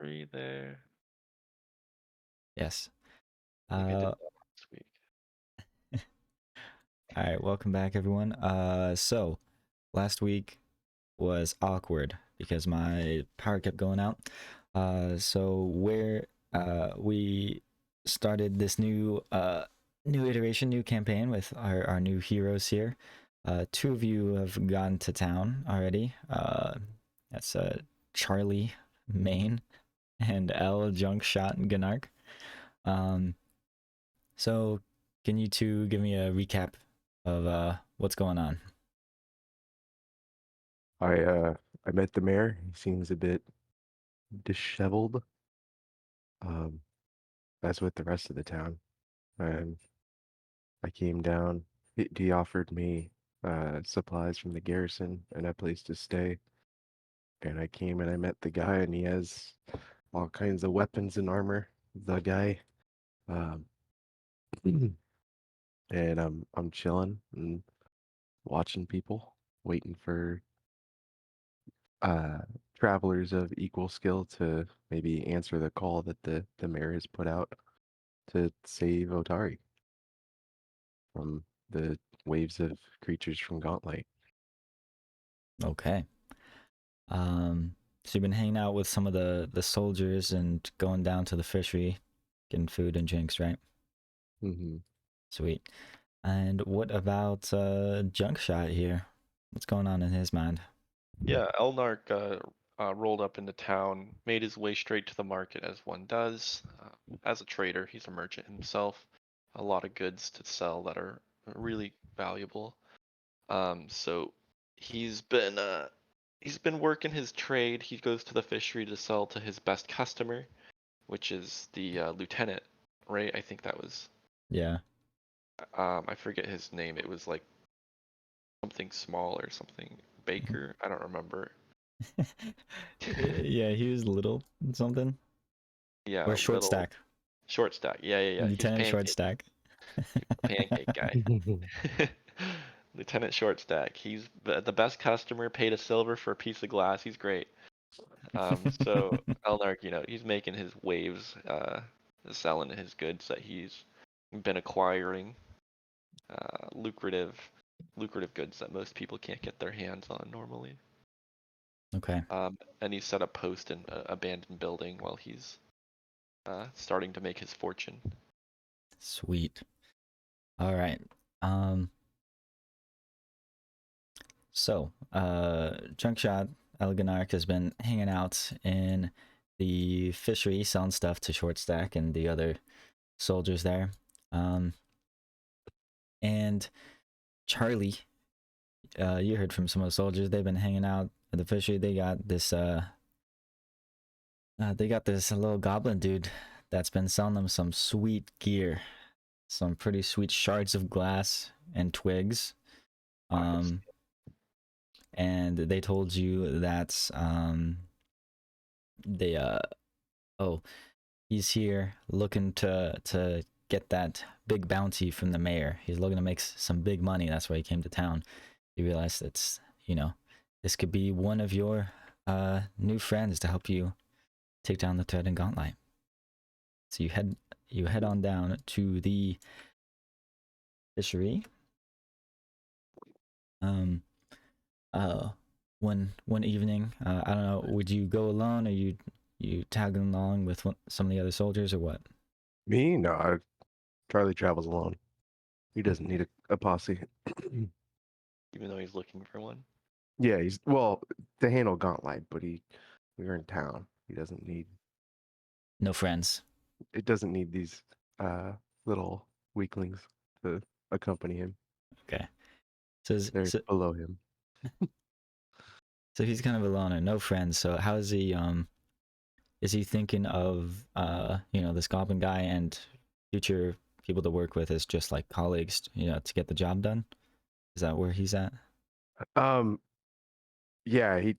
Free there. Yes. I think I did Uh, that last week. all right, welcome back, everyone. So last week was awkward because my power kept going out. So where we started this new iteration, new campaign with our new heroes here. Two of you have gone to town already. That's Charlie Main and L Junk Shot Gnark. Um, So, can you two give me a recap of what's going on? I uh I met the mayor. He seems a bit disheveled. Um, as with the rest of the town. And I came down. He offered me supplies from the garrison and a place to stay. And I came and I met the guy, and he has all kinds of weapons and armor. The guy, um, and I'm chilling and watching people, waiting for uh travelers of equal skill to maybe answer the call that the mayor has put out to save Otari from the waves of creatures from Gauntlight. Okay. So you've been hanging out with some of the soldiers and going down to the fishery, getting food and drinks, right? Hmm. Sweet. And what about Junk Shot here? What's going on in his mind? Yeah, Elnark rolled up into town, made his way straight to the market as one does. As a trader, he's a merchant himself. A lot of goods to sell that are really valuable. So he's been uh, he's been working his trade. He goes to the fishery to sell to his best customer, which is the lieutenant, right? I think that was. Yeah. I forget his name. It was like something small or something Baker. I don't remember. Yeah, he was little something. Yeah, Or short little stack. short stack. Yeah. He's Lieutenant Short pancake. Stack. He's the pancake guy. Lieutenant Short Stack. He's the best customer. Paid a silver for a piece of glass. He's great. So Elnark, he's making his waves, selling his goods that he's been acquiring. Lucrative, lucrative goods that most people can't get their hands on normally. Okay. And he set up post in an abandoned building while he's starting to make his fortune. Sweet. All right. Um So, Junkshot Elganark has been hanging out in the fishery, selling stuff to Short Stack and the other soldiers there. Um, and Charlie, you heard from some of the soldiers. They've been hanging out at the fishery. They got this little goblin dude that's been selling them some sweet gear, some pretty sweet shards of glass and twigs. Nice. Um, and they told you that they oh, he's here looking to get that big bounty from the mayor. He's looking to make some big money. That's why he came to town. He realized that's this could be one of your new friends to help you take down the threat and Gauntlet. So you head on down to the fishery. Um uh one evening, I don't know, would you go alone or you tagging along with some of the other soldiers or what? Me? No, Charlie travels alone. He doesn't need a posse. Even though he's looking for one. Yeah, he's well to handle Gauntlet, but we're in town. He doesn't need No friends. it doesn't need these uh little weaklings to accompany him. Okay. So, They're so below him. So he's kind of a loner, no friends. So how is he thinking of this goblin guy and future people to work with as just like colleagues, to get the job done? Is that where he's at? Um yeah, he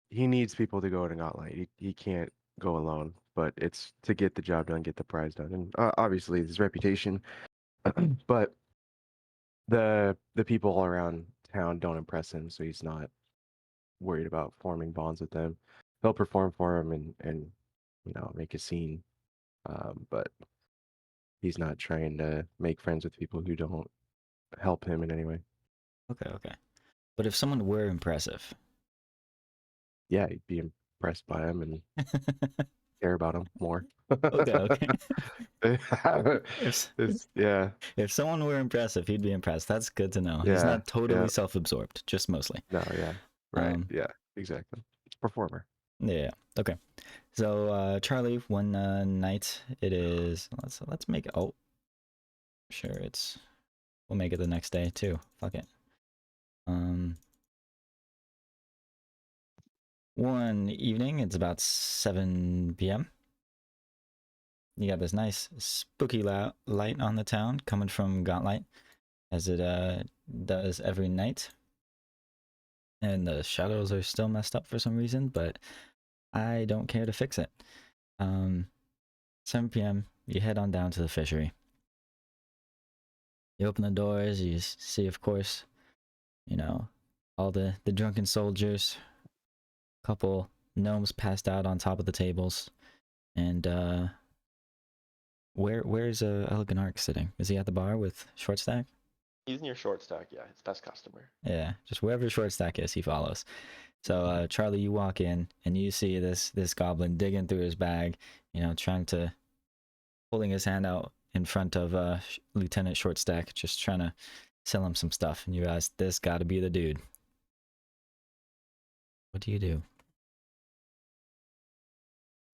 he needs people to go to Gauntlet. He can't go alone, but it's to get the job done, get the prize done, and obviously his reputation. But the people all around town don't impress him, so he's not worried about forming bonds with them. he'll perform for him and make a scene. But he's not trying to make friends with people who don't help him in any way. Okay. But if someone were impressive, Yeah, he'd be impressed by him and care about him more. okay. It's, yeah, If someone were impressive, he'd be impressed. That's good to know. He's yeah, not totally yeah. self-absorbed, just mostly. No, yeah, right, Um, yeah, exactly. It's a performer. yeah. Okay. So Charlie, one night it is. Let's make it. Oh, sure. We'll make it the next day too. Fuck it. One evening, it's about 7 p.m. You got this nice spooky light on the town coming from Gauntlight, as it does every night. And the shadows are still messed up for some reason, but I don't care to fix it. 7 p.m. You head on down to the fishery. You open the doors. You see, of course, all the drunken soldiers. Couple gnomes passed out on top of the tables, and where's Elginarch sitting? Is he at the bar with Shortstack? He's near short stack, yeah, his best customer. Yeah, just wherever Shortstack is, he follows. So Charlie, you walk in and you see this goblin digging through his bag, holding his hand out in front of Lieutenant Shortstack, just trying to sell him some stuff. And you realize this got to be the dude. What do you do?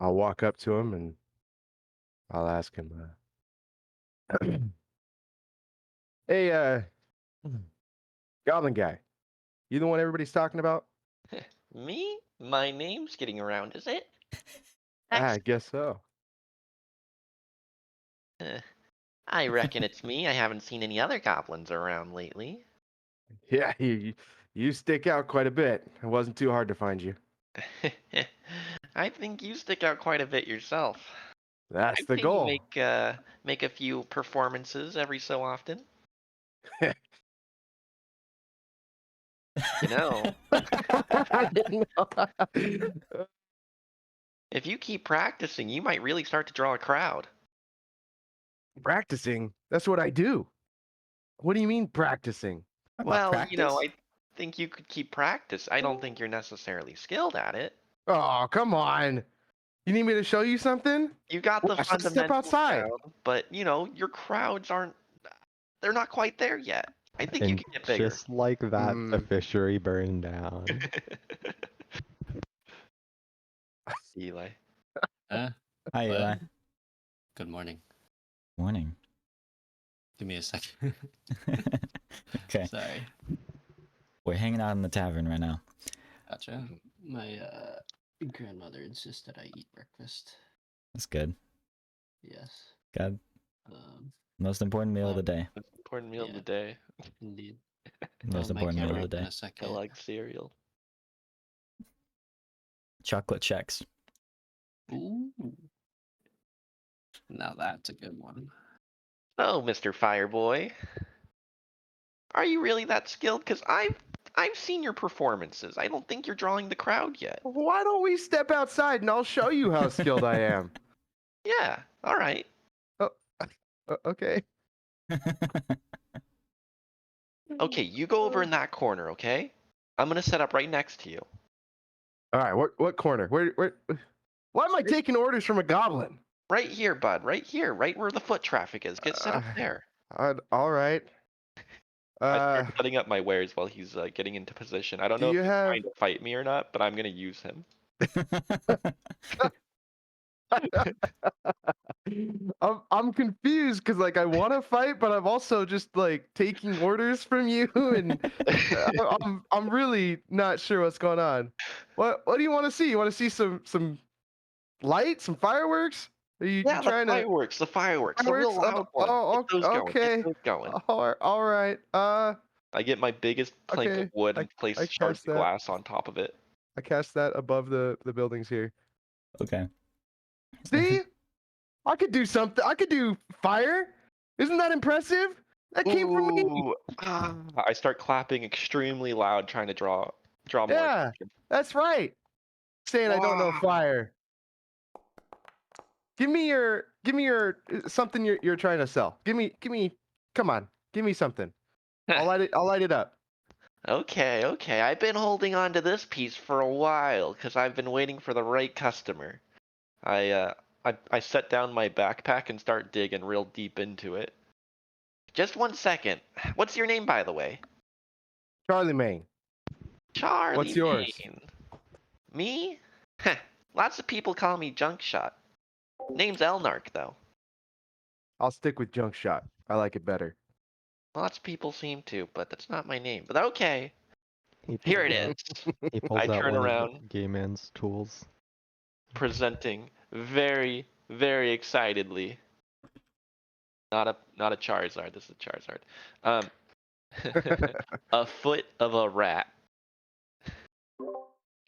I'll walk up to him and I'll ask him, "Hey, Goblin guy, you the one everybody's talking about?" Me? My name's getting around, is it? I guess so. I reckon it's me. I haven't seen any other goblins around lately. Yeah, you stick out quite a bit. It wasn't too hard to find you. I think you stick out quite a bit yourself. That's I'd the say you goal. make a few performances every so often. You know, I didn't know. if you keep practicing, you might really start to draw a crowd. Practicing? That's what I do. What do you mean practicing? Well, Practice? I think you could keep practice. I don't think you're necessarily skilled at it. Oh, come on. You need me to show you something? You got the Watch, let's step fundamentals outside. down, but your crowds they're not quite there yet. I think you And can get bigger. just like that, the Mm. fishery burned down. Eli. Hi, What? Eli. Good morning. Morning. Give me a second. Okay, Sorry. we're hanging out in the tavern right now. Gotcha. My grandmother insists that I eat breakfast. That's good. Yes. God, Um, most important meal of the day. That's an important meal of Yeah. the day. indeed. Most My important meal camera of the up in day. a I second. like cereal. Chocolate checks. Ooh. Now that's a good one. Oh, Mr. Fireboy. Are you really that skilled? Because I've seen your performances. I don't think you're drawing the crowd yet. Why don't we step outside and I'll show you how skilled I am? Yeah, all right. Okay. Okay, you go over in that corner, okay? I'm gonna set up right next to you. All right. What corner? Where? Why am I taking orders from a goblin? Right here, bud. Right here. Right where the foot traffic is. Get set up there. All right. I start setting up my wares while he's getting into position. I don't Do know if you he's have? trying to fight me or not, but I'm gonna use him. I'm confused because like I want to fight, but I'm also just like taking orders from you, and I'm really not sure what's going on. What do you want to see? You want to see some light, some fireworks? Are you Yeah, the trying to fireworks, the fireworks, the fireworks? real loud ones. Get those going. Okay. Get those going. All right. I get my biggest plank of Okay. wood and place I shards cast of that. glass on top of it. I cast that above the buildings here. Okay. See? I could do something. I could do fire. Isn't that impressive? That came from me. Ooh, I start clapping extremely loud, trying to draw more Yeah, attention. that's right. saying I don't know fire. Give me your something you're trying to sell. Give me. Come on, give me something. I'll light it up. Okay, okay. I've been holding on to this piece for a while because I've been waiting for the right customer. I set down my backpack and start digging real deep into it. Just 1 second. What's your name, by the way? Charlie Main. Charlie What's yours? Main. Me? Heh. Lots of people call me Junk Shot. Name's Elnark, though. I'll stick with Junk Shot. I like it better. Lots of people seem to, but that's not my name. But okay. He Here pulls it out- is. He pulls I out turn one around. of Gay Man's tools. Presenting very, very excitedly. Not a Charizard. This is a Charizard. A foot of a rat.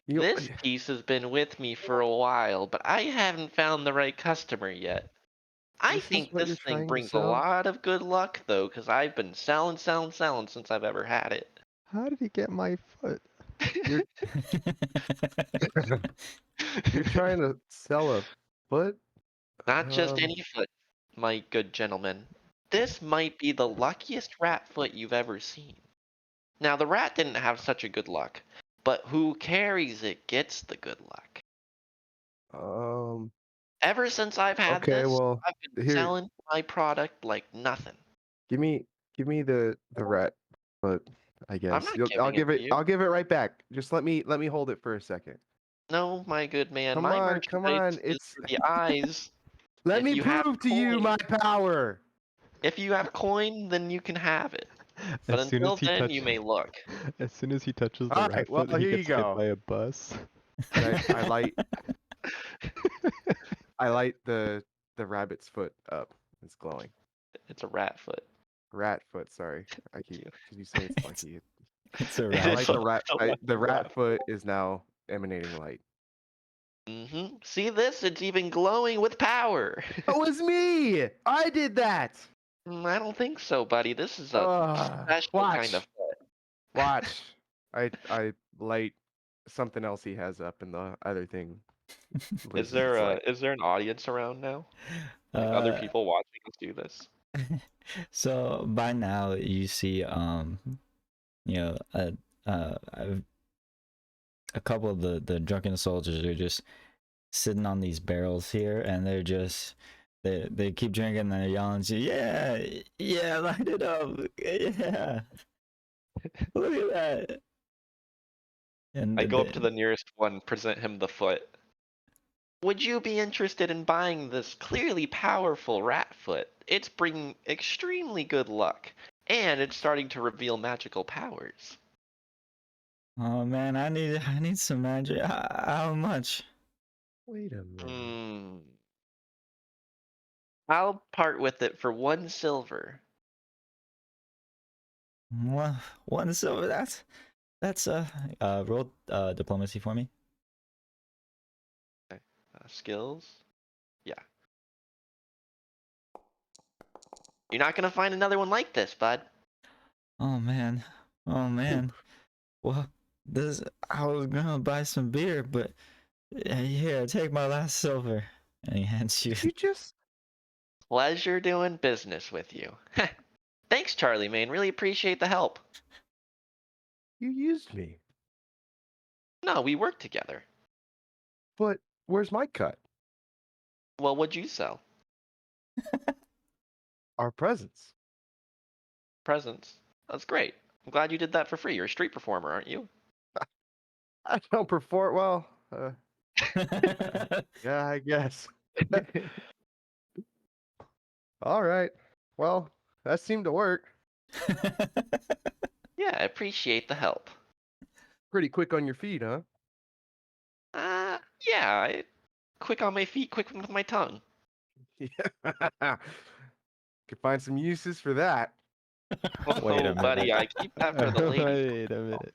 This piece has been with me for a while, but I haven't found the right customer yet. I This is think what you're this thing trying to brings a sell? lot of good luck, though, because I've been selling since I've ever had it. How did he get my foot? You're trying to sell a foot? Not just any foot, my good gentleman. This might be the luckiest rat foot you've ever seen. Now, the rat didn't have such a good luck, but who carries it gets the good luck. Ever since I've had Okay, this, well, I've been here, selling my product like nothing. give me the rat foot. I guess not I'll giving give it it. to you. I'll give it right back. Just let me hold it for a second. No, my good man, Come my on, come on. merchandise is It's for the eyes. let If me you have prove to you coin- my power. If you have coin, then you can have it. But As soon until as he then, you may look. as soon as he touches the All rat right, well, foot, he here you gets hit go. by a bus. And I light the rabbit's foot up. It's glowing. It's a rat foot. Rat foot. Sorry, I keep because you say it's lucky. It's a It I rat. like is the rat. a lucky The rat rat. foot is now emanating light. See this? It's even glowing with power. That was me. I did that. I don't think so, buddy. This is a special kind of foot. Watch. I light something else he has up, and the other thing. Is loses its light. there an audience around now? Like other Uh, people watching us do this? so by now you see you know a couple of the drunken soldiers are just sitting on these barrels here, and they're just they keep drinking and they're yelling to you, yeah, light it up, yeah, look at that. And I go up to the nearest one, present him the foot. Would you be interested in buying this clearly powerful rat foot? It's bringing extremely good luck, and it's starting to reveal magical powers. oh man, I need some magic. How much? Wait a minute. I'll part with it for 1 silver. One silver. That's roll diplomacy for me. Skills? Yeah. You're not gonna find another one like this, bud. Oh man. Well, I was gonna buy some beer, but here, take my last silver. And he hands you. You just Pleasure doing business with you. Thanks, Charlie Main. Really appreciate the help. you used me. No, we work together. But where's my cut? Well, what'd you sell? Our presents. Presents. That's great. I'm glad you did that for free. You're a street performer, aren't you? I don't perform well. Yeah, I guess. All right. Well, that seemed to work. Yeah, I appreciate the help. Pretty quick on your feet, huh? Yeah, quick on my feet, quick with my tongue. Yeah. Could find some uses for that. Wait a Oh, buddy, minute. I keep that for the ladies. Wait a minute.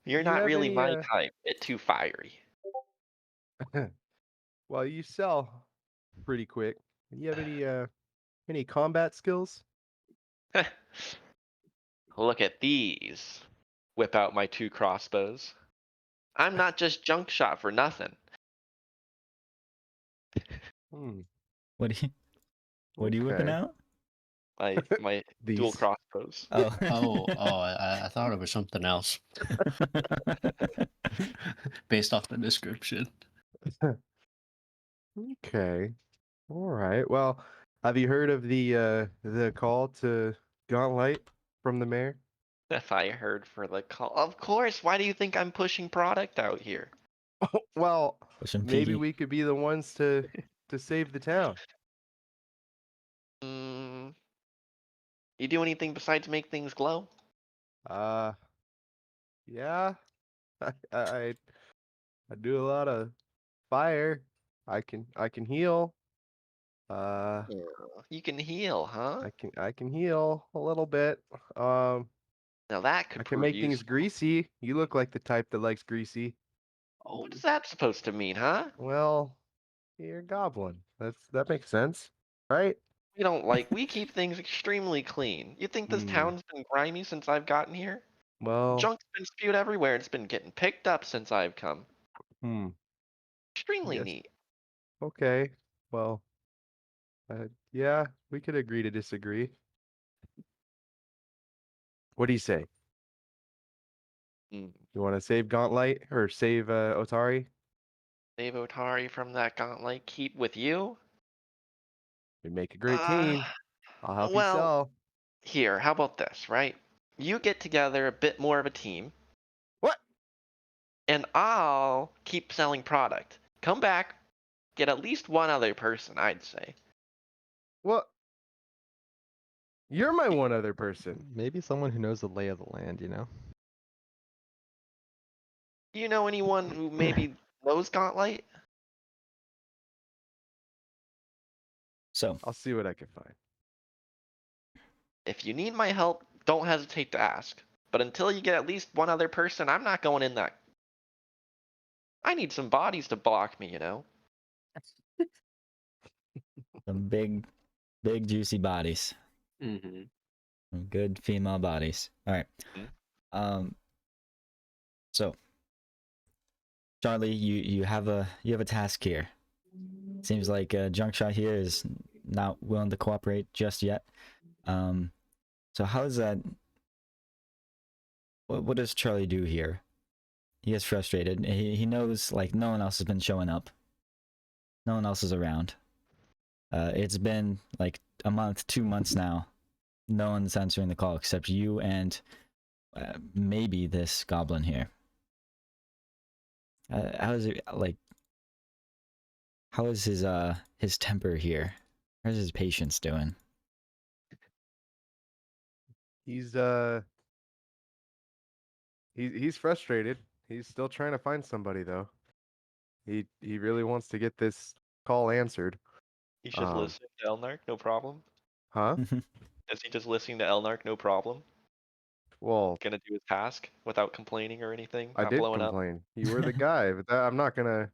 You're You not have really any, my type. Bit too fiery. Well, you sell pretty quick. Do you have any combat skills? Look at these. whip out my 2 crossbows. I'm not just junk shot for nothing. Hmm. What are you whipping Okay. out? My dual These. crossbows. Oh. I thought it was something else based off the description. Okay. All right. Well, have you heard of the call to Gauntlight from the mayor? If I heard for the call, of course. Why do you think I'm pushing product out here? Well, Pushing maybe PD. we could be the ones to save the town. Mm, you do anything besides make things glow? Uh, yeah. I I, I do a lot of fire. I can heal. Uh, Yeah. You can heal, huh? I can heal a little bit. Um, Now that I could can prove make things useful. greasy. You look like the type that likes greasy. Oh, What is that supposed to mean, huh? Well, you're a goblin. That makes sense, right? We keep things extremely clean. You think this Hmm. town's been grimy since I've gotten here? Well, Junk's been spewed everywhere. It's been getting picked up since I've come. hmm. Extremely Yes. neat. Okay. Well, yeah, we could agree to disagree. What do you say? Mm. You want to save Gauntlight or save Otari? Save Otari from that gauntlet. Keep with you? We make a great Uh, team. I'll help you well, sell. here, how about this, right? You get together a bit more of a team, What? and I'll keep selling product. Come back, get at least one other person, I'd say. What? You're my one other person. Maybe someone who knows the lay of the land, you know? Do you know anyone who maybe knows Gauntlet? So, I'll see what I can find. If you need my help, don't hesitate to ask. But until you get at least one other person, I'm not going in that. I need some bodies to block me, you know? some big juicy bodies. Mm-hmm. Some good female bodies. All right. Mhm. So Charlie, you have a task here. Seems like Junkshot here is not willing to cooperate just yet. So how is that? What does Charlie do here? He gets frustrated. He knows like no one else has been showing up. No one else is around. It's been like a month, 2 months now. No one's answering the call except you and maybe this goblin here. How is it like? How is his temper here? How's his patience doing? He's he's frustrated. He's still trying to find somebody though. He really wants to get this call answered. He's just listening to Elnark, no problem. Huh? Is he just listening to Elnark, no problem? Well, Gonna do his task without complaining or anything? I Not did blowing up? complain. You were the guy, but I'm not gonna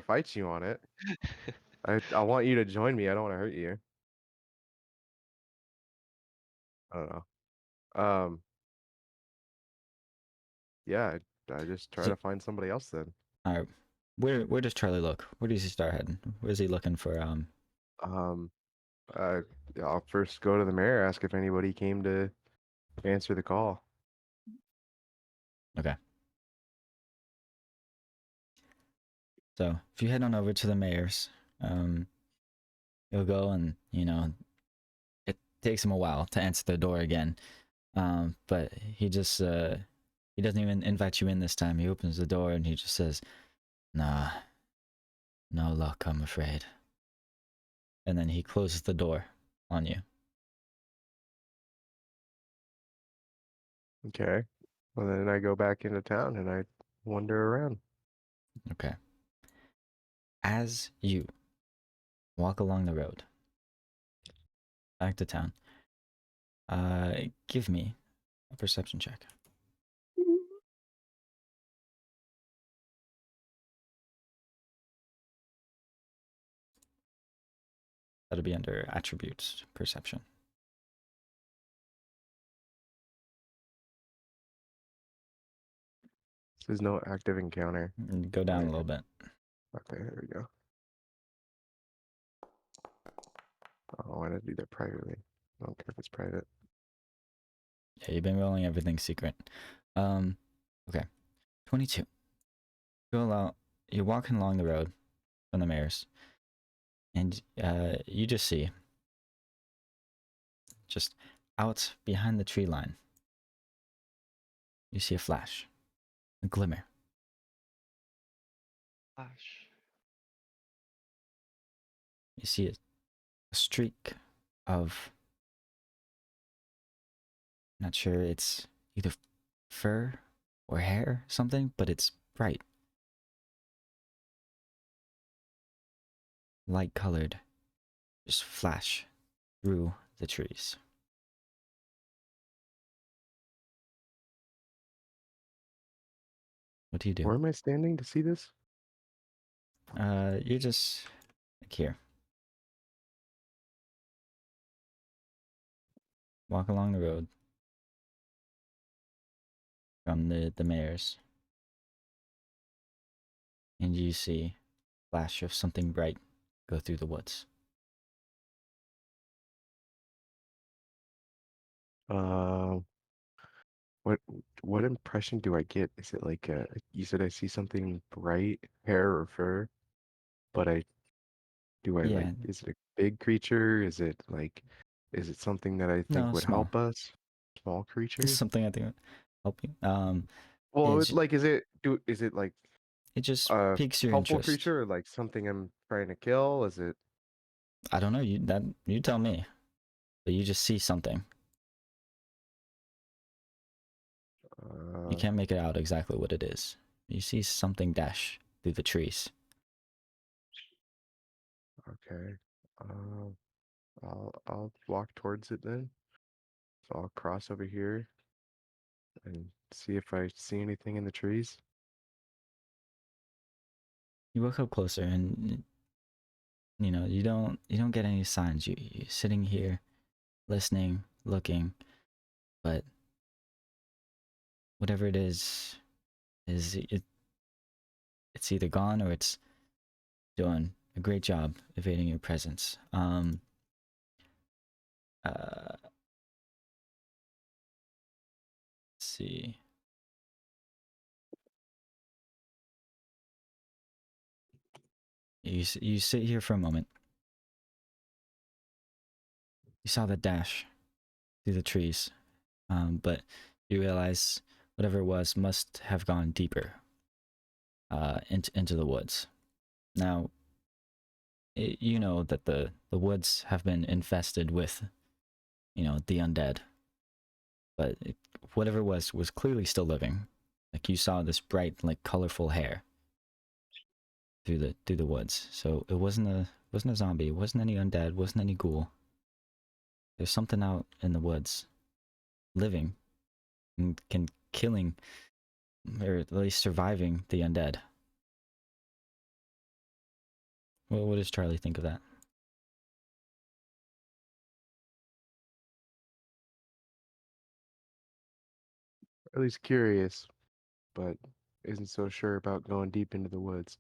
fight you on it. I want you to join me. I don't want to hurt you. I don't know. Yeah, I just try So, to find somebody else then. all right, where does Charlie look? Where does he start heading? Where's he looking for? Um, uh, I'll first go to the mayor, ask if anybody came to answer the call. Okay. So if you head on over to the mayor's, you'll go and it takes him a while to answer the door again. But he just he doesn't even invite you in this time. He opens the door and he just says, "Nah, no luck, I'm afraid." And then he closes the door on you. Okay. Well, then I go back into town and I wander around. Okay. As you walk along the road back to town, give me a perception check. That'll be under attributes, perception. There's no active encounter. Go down a Right. little bit. Okay, there we go. Oh, I want to do that privately. I don't care if it's private. Yeah, you've been rolling everything secret. Okay. 22. You're walking along the road from the mayor's, and you just see, just out behind the tree line, you see a flash, a glimmer. Flash. You see a streak of, not sure, it's either fur or hair, something, but it's bright, light colored, just flash through the trees. What do you do? Where am I standing to see this? You're just like here. Walk along the road from the mayor's, and you see a flash of something bright go through the woods. Uh, what what impression do I get? Is it like you said I see something bright, hair or fur, but do I like, Yeah, is it a big creature? Is it something that I think no, would small. help us? Small creature? Something I think would help you. Well, It's is it like it just a piques your helpful interest. creature or like something I'm trying to kill? Is it I don't know. You tell me. But you just see something. You uh can't make it out exactly what it is. You see something dash through the trees. okay. I'll walk towards it then. So I'll cross over here and see if I see anything in the trees. You walk up closer, and you don't get any signs. You're sitting here, listening, looking, but whatever it is it's either gone or it's doing a great job evading your presence. Let's see. You sit here for a moment. You saw the dash through the trees, but you realize whatever it was must have gone deeper into the woods. Now, you know that the woods have been infested with, the undead. But whatever it was clearly still living. Like you saw this bright, like colorful hair through the woods. So it wasn't a zombie. It wasn't any undead. Wasn't any ghoul. There's something out in the woods, living, and killing, or at least surviving the undead. Well, what does Charlie think of that? At least curious, but isn't so sure about going deep into the woods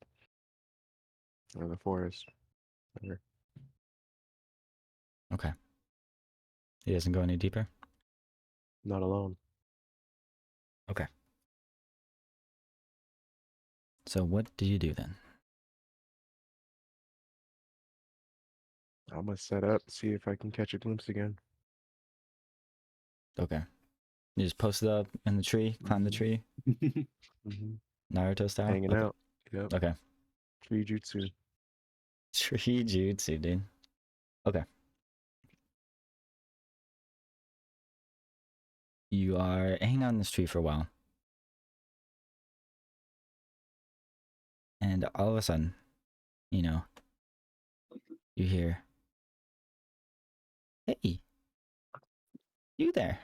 or the forest. Or Okay. He doesn't go any deeper? not alone. Okay. So what do you do then? I'm gonna set up, see if I can catch a glimpse again. Okay. You just post it up in the tree, climb the tree, hmm Naruto style? Hanging Okay. out. Yep. Okay. Tree jutsu. Tree jutsu, dude. Okay. You are hanging out in this tree for a while. And all of a sudden, you hear, hey, you there.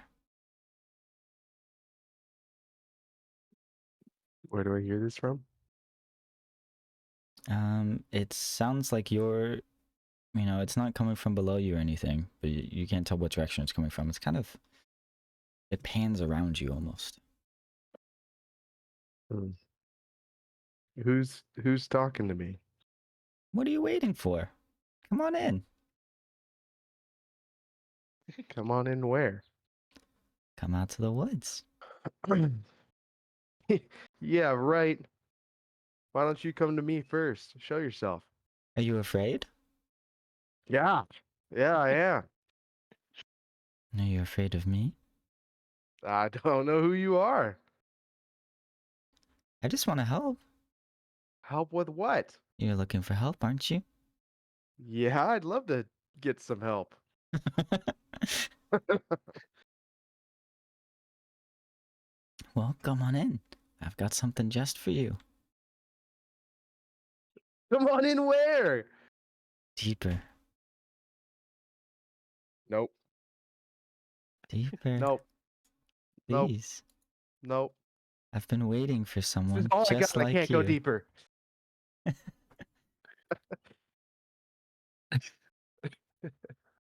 Where do I hear this from? It sounds like it's not coming from below you or anything, but you can't tell what direction it's coming from. It's kind of, it pans around you almost. Who's talking to me? What are you waiting for? Come on in. Come on in where? Come out to the woods. Yeah, right. Why don't you come to me first? Show yourself. Are you afraid? Yeah. Yeah, I am. Are you afraid of me? I don't know who you are. I just want to help. Help with what? You're looking for help, aren't you? Yeah, I'd love to get some help. Well, come on in. I've got something just for you. Come on in where? Deeper. Nope. Deeper. Nope. Nope. Please. Nope. I've been waiting for This is someone all I just got. I like can't go you. deeper.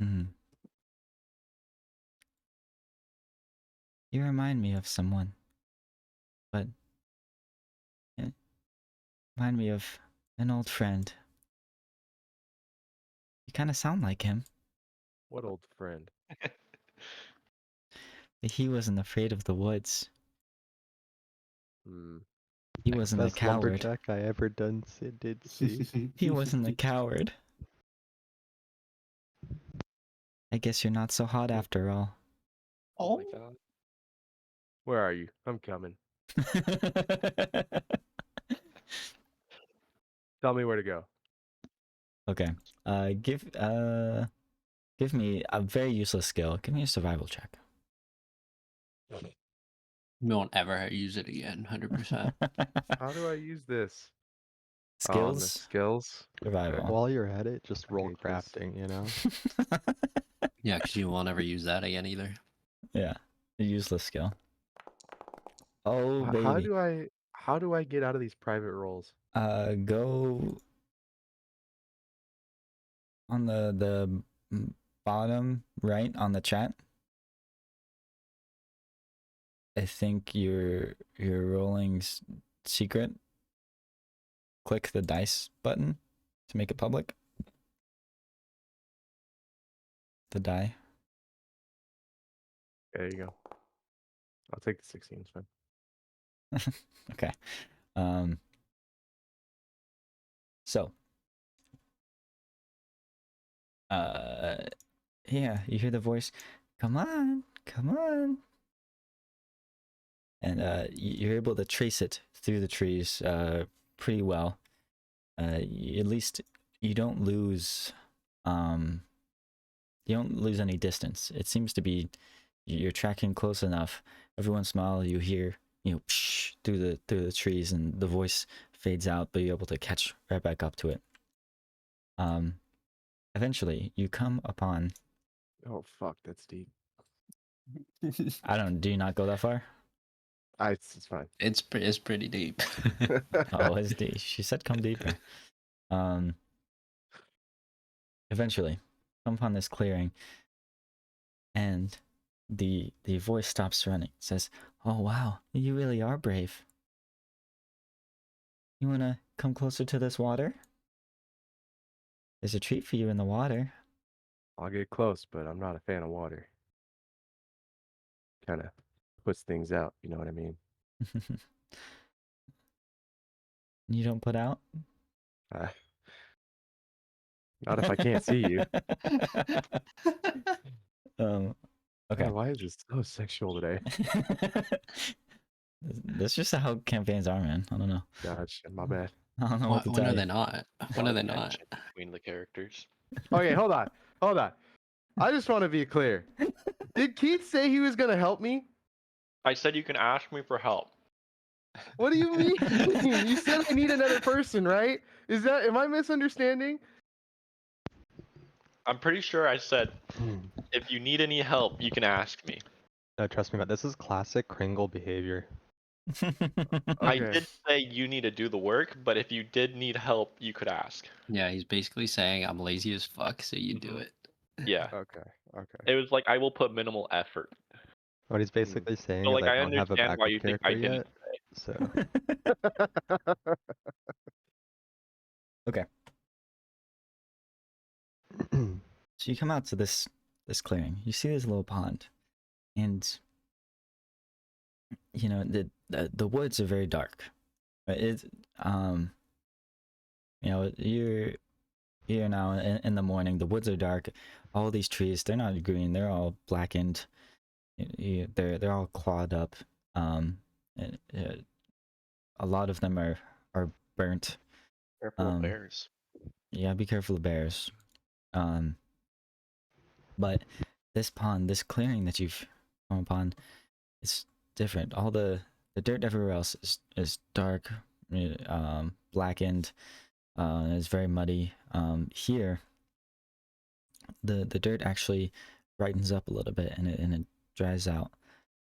Hmm. You remind me of someone, but you remind me of an old friend. You kind of sound like him. What old friend? But he wasn't afraid of the woods. Hmm. He wasn't a Best coward. lumberjack I ever did see. He wasn't a coward. I guess you're not so hot after all. Oh my Oh. god. Where are you? I'm coming. Tell me where to go. Okay. Give me a very useless skill. Give me a survival check. We won't ever use it again. 100%. How do I use this? On the Skills, skills. survival. While you're at it, just roll hate this. crafting, you know? Yeah, because you won't ever use that again either. Yeah, a useless skill. Oh How baby. do I get out of these private roles? Go on the bottom right on the chat. I think you're rolling secret. Click the dice button to make it public. The die. There you go. I'll take the 16. It's fine. Okay. So. Yeah, you hear the voice. Come on, come on. And you're able to trace it through the trees pretty well. At least you don't lose any distance. It seems to be you're tracking close enough. Every once in a while you hear, psh, through the trees, and the voice fades out, but you're able to catch right back up to it. Eventually you come upon. Oh fuck, that's deep. Do you not go that far? It's fine. It's pretty deep. Oh, it's deep. She said come deeper. Eventually, come upon this clearing, and the voice stops running. It says, "Oh wow, you really are brave. You wanna come closer to this water? There's a treat for you in the water." I'll get close, but I'm not a fan of water. Kind of puts things out, you know what I mean? You don't put out? Not if I can't see you. Okay. God, why is this so sexual today? That's just how campaigns are, man. I don't know. Gosh, my bad. I don't know what to When tell are you. they not? When are they not? Tension between the characters. Okay, hold on. I just want to be clear. Did Keith say he was gonna help me? I said you can ask me for help. What do you mean? You said I need another person, right? Am I misunderstanding? I'm pretty sure I said, if you need any help, you can ask me. No, trust me, man. This is classic Kringle behavior. I Okay. did say you need to do the work, but if you did need help, you could ask. Yeah, he's basically saying I'm lazy as fuck, so you do it. Yeah. Okay. It was like I will put minimal effort. What he's basically saying So is like I I don't have a understand why backup you think I character didn't yet. say. So Okay. So you come out to this clearing. You see this little pond, and you know the woods are very dark. It's you know you're now in the morning. The woods are dark. All these trees, they're not green. They're all blackened. They're all clawed up. And, a lot of them are burnt. Careful of bears. Yeah, be careful of bears. But this pond, this clearing that you've come upon, it's different. All the dirt everywhere else is dark, blackened. It's very muddy. Here, the dirt actually brightens up a little bit, and it dries out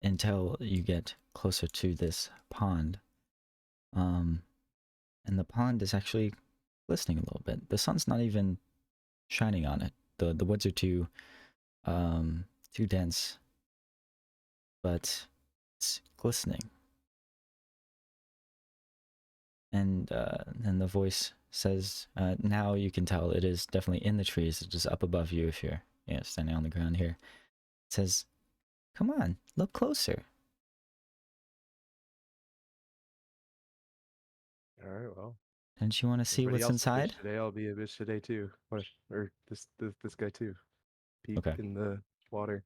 until you get closer to this pond. And the pond is actually glistening a little bit. The sun's not even shining on it. The woods are too dense, but it's glistening. And then the voice says, now you can tell it is definitely in the trees. It's just up above you if you're standing on the ground here. It says, come on, look closer. All right, well. Don't you want to see Everybody what's else is a bitch inside? today, I'll be a bitch today too. What? Or this guy too. Peep Okay. in the water.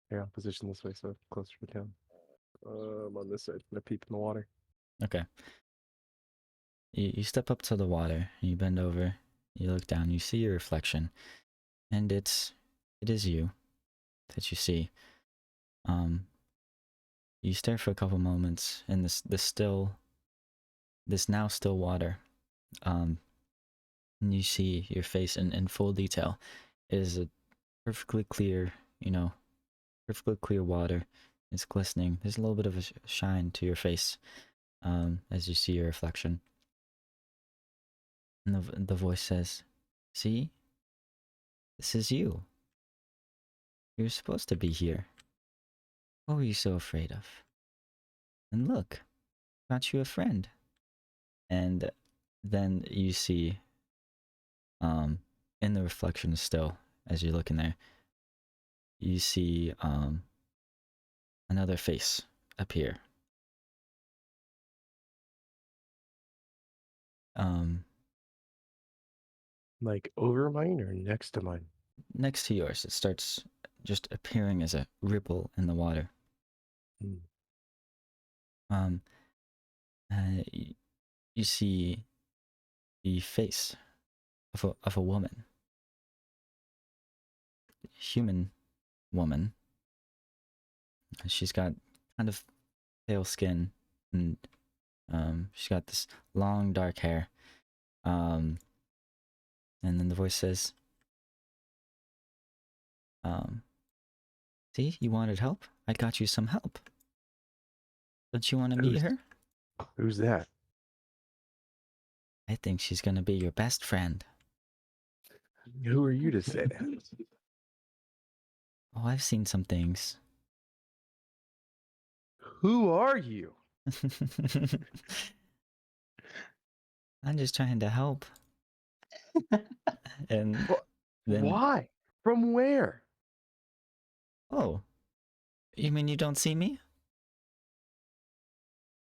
Here, I'll position this way so closer to town. I'm on this side. I'm gonna peep in the water. Okay. You step up to the water, you bend over, you look down, you see your reflection, and it is you that you see. You stare for a couple moments in this now still water, and you see your face in full detail. It is a perfectly clear, perfectly clear water. It's glistening. There's a little bit of a shine to your face, as you see your reflection. And the voice says, "See, this is you. You're supposed to be here. What were you so afraid of? And look, got you a friend." And then you see, in the reflection still, as you're looking there, you see another face appear. Like over mine or next to mine? Next to yours. It starts just appearing as a ripple in the water. Hmm. You see the face of a woman, human woman. She's got kind of pale skin, and she's got this long dark hair. And then the voice says, "See, you wanted help? I got you some help. Don't you want to meet her? Who's that? I think she's gonna be your best friend." Who are you to say that? Oh, I've seen some things. Who are you? I'm just trying to help. And then, Why? From where? oh, you mean you don't see me?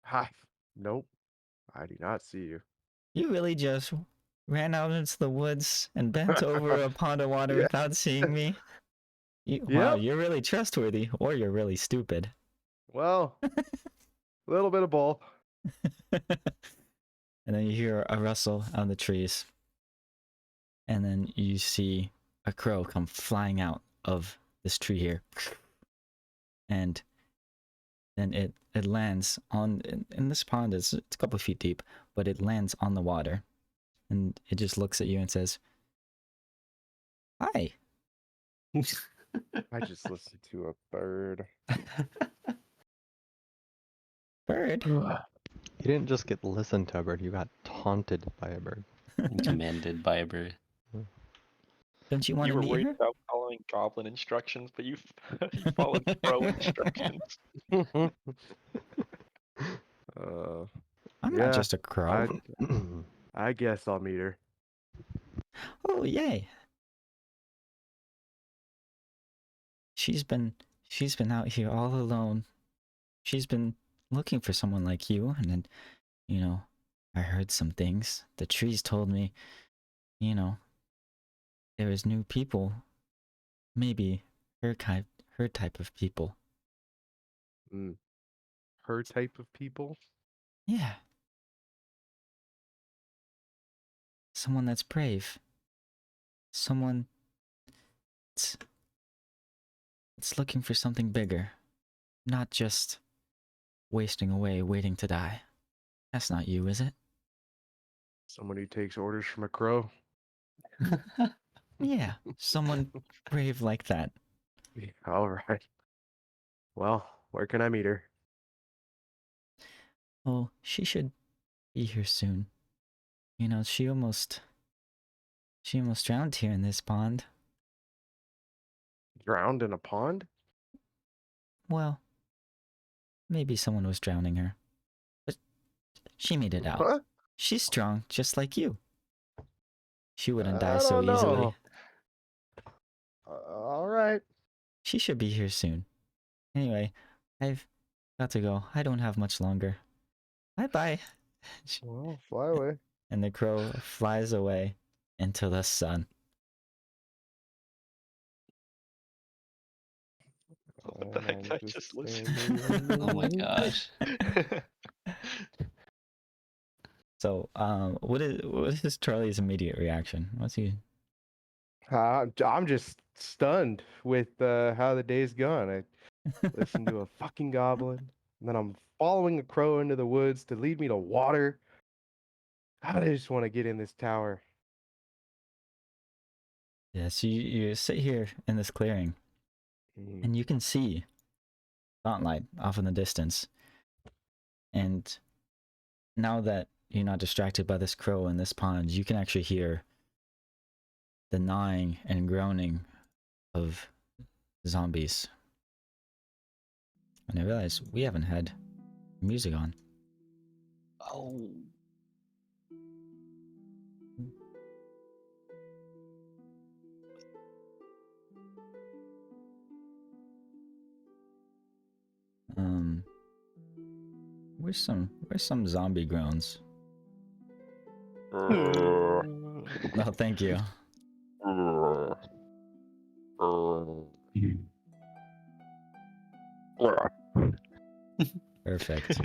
Hi. Nope. I do not see you. You really just ran out into the woods and bent over a pond of water Yeah. without seeing me? Wow, Yep. you're really trustworthy, or you're really stupid. Well, a little bit of both. And then you hear a rustle out of the trees. And then you see a crow come flying out of this tree here. And then it lands on, in this pond, it's a couple feet deep, but it lands on the water. And it just looks at you and says, "Hi." I just listened to a bird. Bird? you didn't just get listened to a bird, you got taunted by a bird. Commanded by a bird. Don't you want You to were meet worried her? about following goblin instructions, but you you followed crow instructions. I'm not Yeah, just a crow. I I guess I'll meet her. Oh, yay. She's been out here all alone. She's been looking for someone like you, and then, you know, I heard some things. The trees told me, you know, there was new people. Maybe her type of people. Mm. Her type of people. Yeah. Someone that's brave. Someone that's looking for something bigger. Not just wasting away waiting to die. That's not you, is it? Someone who takes orders from a crow. Yeah, someone brave like that. Yeah, all right. Well, where can I meet her? Oh, she should be here soon. You know, she almost drowned here in this pond. Drowned in a pond? Well, maybe someone was drowning her. But she made it out. What? She's strong, just like you. She wouldn't die I so don't easily. know. All right. She should be here soon. Anyway, I've got to go. I don't have much longer. Bye bye. Well, fly away. And the crow flies away into the sun. What the heck did I just listen Oh my gosh. So, what is Charlie's immediate reaction? What's he? I'm just stunned with how the day's gone. I listened to a fucking goblin, and then I'm following a crow into the woods to lead me to water. I just want to get in this tower. Yeah, so you sit here in this clearing, Mm. and you can see Gauntlight off in the distance. And now that you're not distracted by this crow in this pond, you can actually hear the gnawing and groaning of zombies. And I realize we haven't had music on. Oh. Where's some zombie groans? No, thank you. Perfect.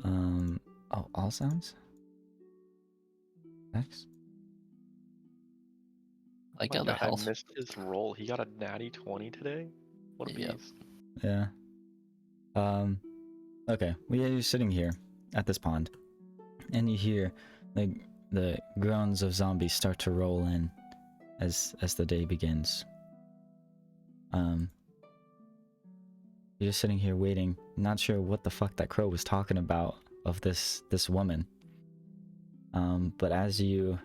Oh, all sounds? Next. Like Oh how my the God, I health. missed his roll. He got a natty 20 today. What a Yep. beast. Yeah. Okay. We're sitting here at this pond, and you hear the groans of zombies start to roll in as the day begins. You're just sitting here waiting, not sure what the fuck that crow was talking about of this woman. But as your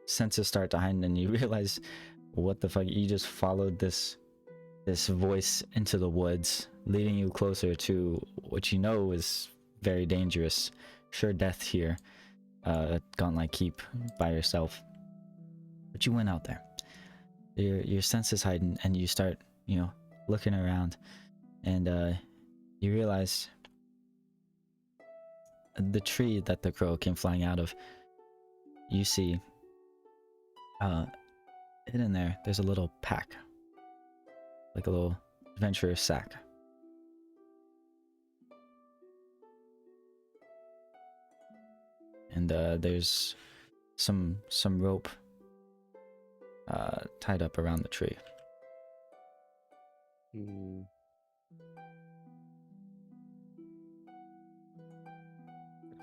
senses start to heighten and you realize what the fuck, you just followed this voice into the woods, leading you closer to what you know is very dangerous. Sure death here. Gauntlet keep by yourself. But you went out there. Your senses heighten and you start, looking around, and you realize the tree that the crow came flying out of. You see, hidden there's a little pack, like a little adventurer's sack. And there's some rope tied up around the tree. Mm.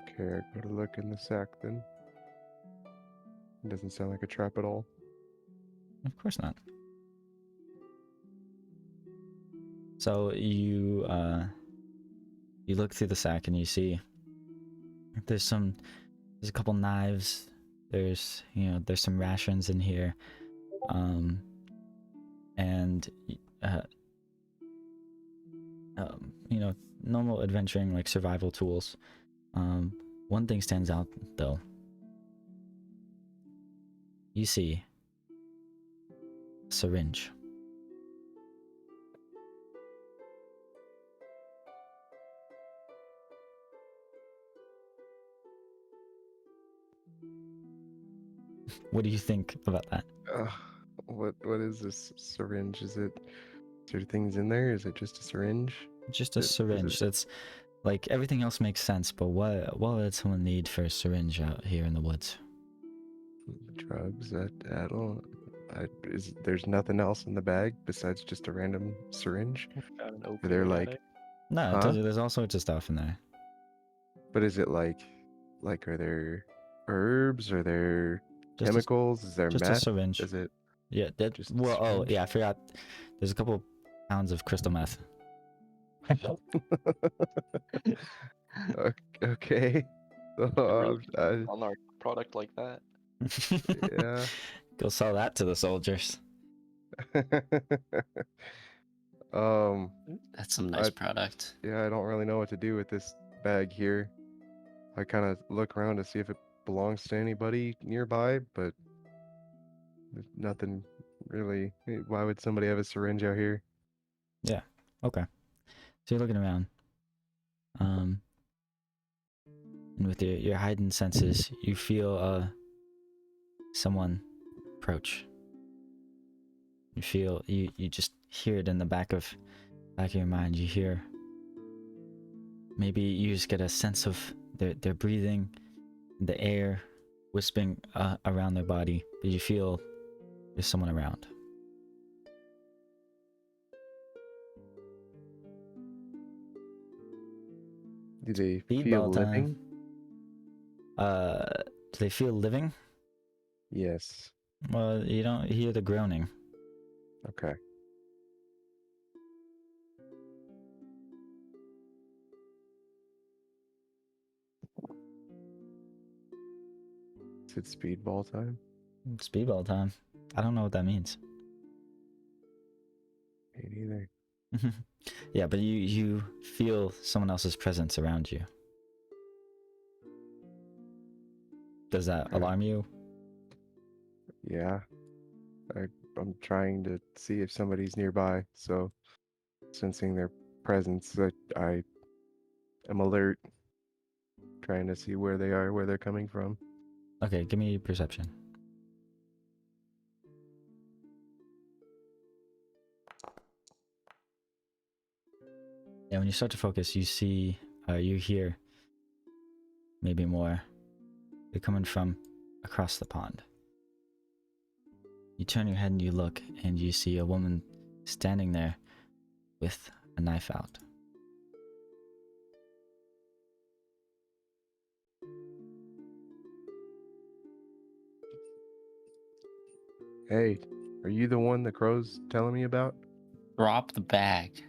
Okay, I gotta look in the sack then. It doesn't sound like a trap at all. Of course not. So you look through the sack and you see there's a couple knives, There's there's some rations in here, and uh, normal adventuring like survival tools. One thing stands out though. You see a syringe. What do you think about that? What is this syringe? Is there things in there? Is it just a syringe? Just a Is syringe. it That's like everything else makes sense, but what would someone need for a syringe out here in the woods? drugs? I don't. There's nothing else in the bag besides just a random syringe? Got an Are there opioid like, addict. No, huh? there's all sorts of stuff in there. But is it like are there herbs? Are there Just chemicals? Is there just a meth? syringe. Is it Yeah, that. just a Well, oh syringe? yeah, I forgot. There's a couple pounds of crystal meth. Okay. Really? I, On our product like that. yeah. Go sell that to the soldiers. um. That's some nice I- product. Yeah, I don't really know what to do with this bag here. I kind of look around to see if it belongs to anybody nearby, but there's nothing really. Why would somebody have a syringe out here? Yeah. Okay. So you're looking around. And with your heightened senses, you feel someone approach. You feel you just hear it in the back of your mind. You hear. Maybe you just get a sense of their breathing, the air wisping around their body, but you feel there's someone around. Do they feel Speedball time. living? Do they feel living? Yes. Well, you don't hear the groaning. Okay. Is it speedball time? Speedball time. I don't know what that means. Me neither. Yeah, but you feel someone else's presence around you. Does that Okay. alarm you? Yeah. I'm trying to see if somebody's nearby, so sensing their presence, I am alert, trying to see where they are, where they're coming from. Okay, give me perception. Yeah, when you start to focus, you see, you hear maybe more. They're coming from across the pond. You turn your head and you look, and you see a woman standing there with a knife out. Hey, are you the one the crow's telling me about? Drop the bag.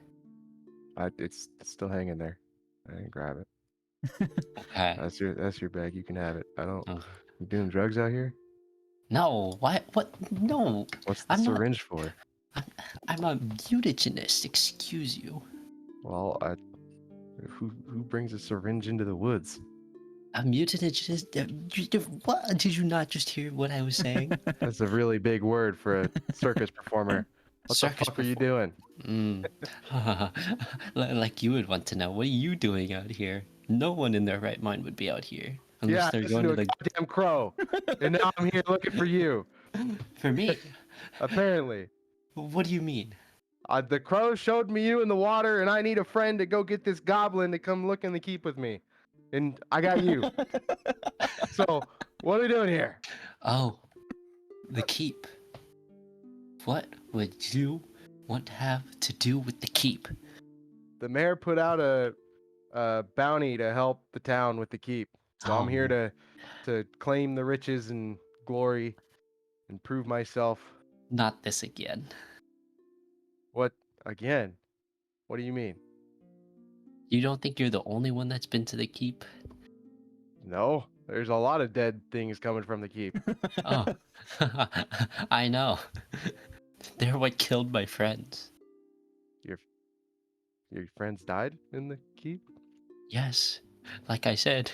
It's still hanging there. I didn't grab it. Okay. That's your bag. You can have it. I don't. Oh. You doing drugs out here? No. What? No. What's the I'm not. syringe for? I'm a mutagenist. Excuse you. Well, who brings a syringe into the woods? A mutagenist. What? Did you not just hear what I was saying? That's a really big word for a circus performer. What Circus the fuck are you doing? Like you would want to know. What are you doing out here? No one in their right mind would be out here unless Yeah, I they're listened going to to a goddamn crow, and now I'm here looking for you. For me. Apparently, What do you mean? the crow showed me you in the water, and I need a friend to go get this goblin to come look in the keep with me, and I got you. So, what are we doing here? Oh, the keep. What would you want to have to do with the keep? The mayor put out a bounty to help the town with the keep, so I'm here to claim the riches and glory and prove myself. Not this again. What again? What do you mean? You don't think you're the only one that's been to the keep? No, There's a lot of dead things coming from the keep. Oh, I know. They're what killed my friends. Your friends died in the keep? Yes, like I said,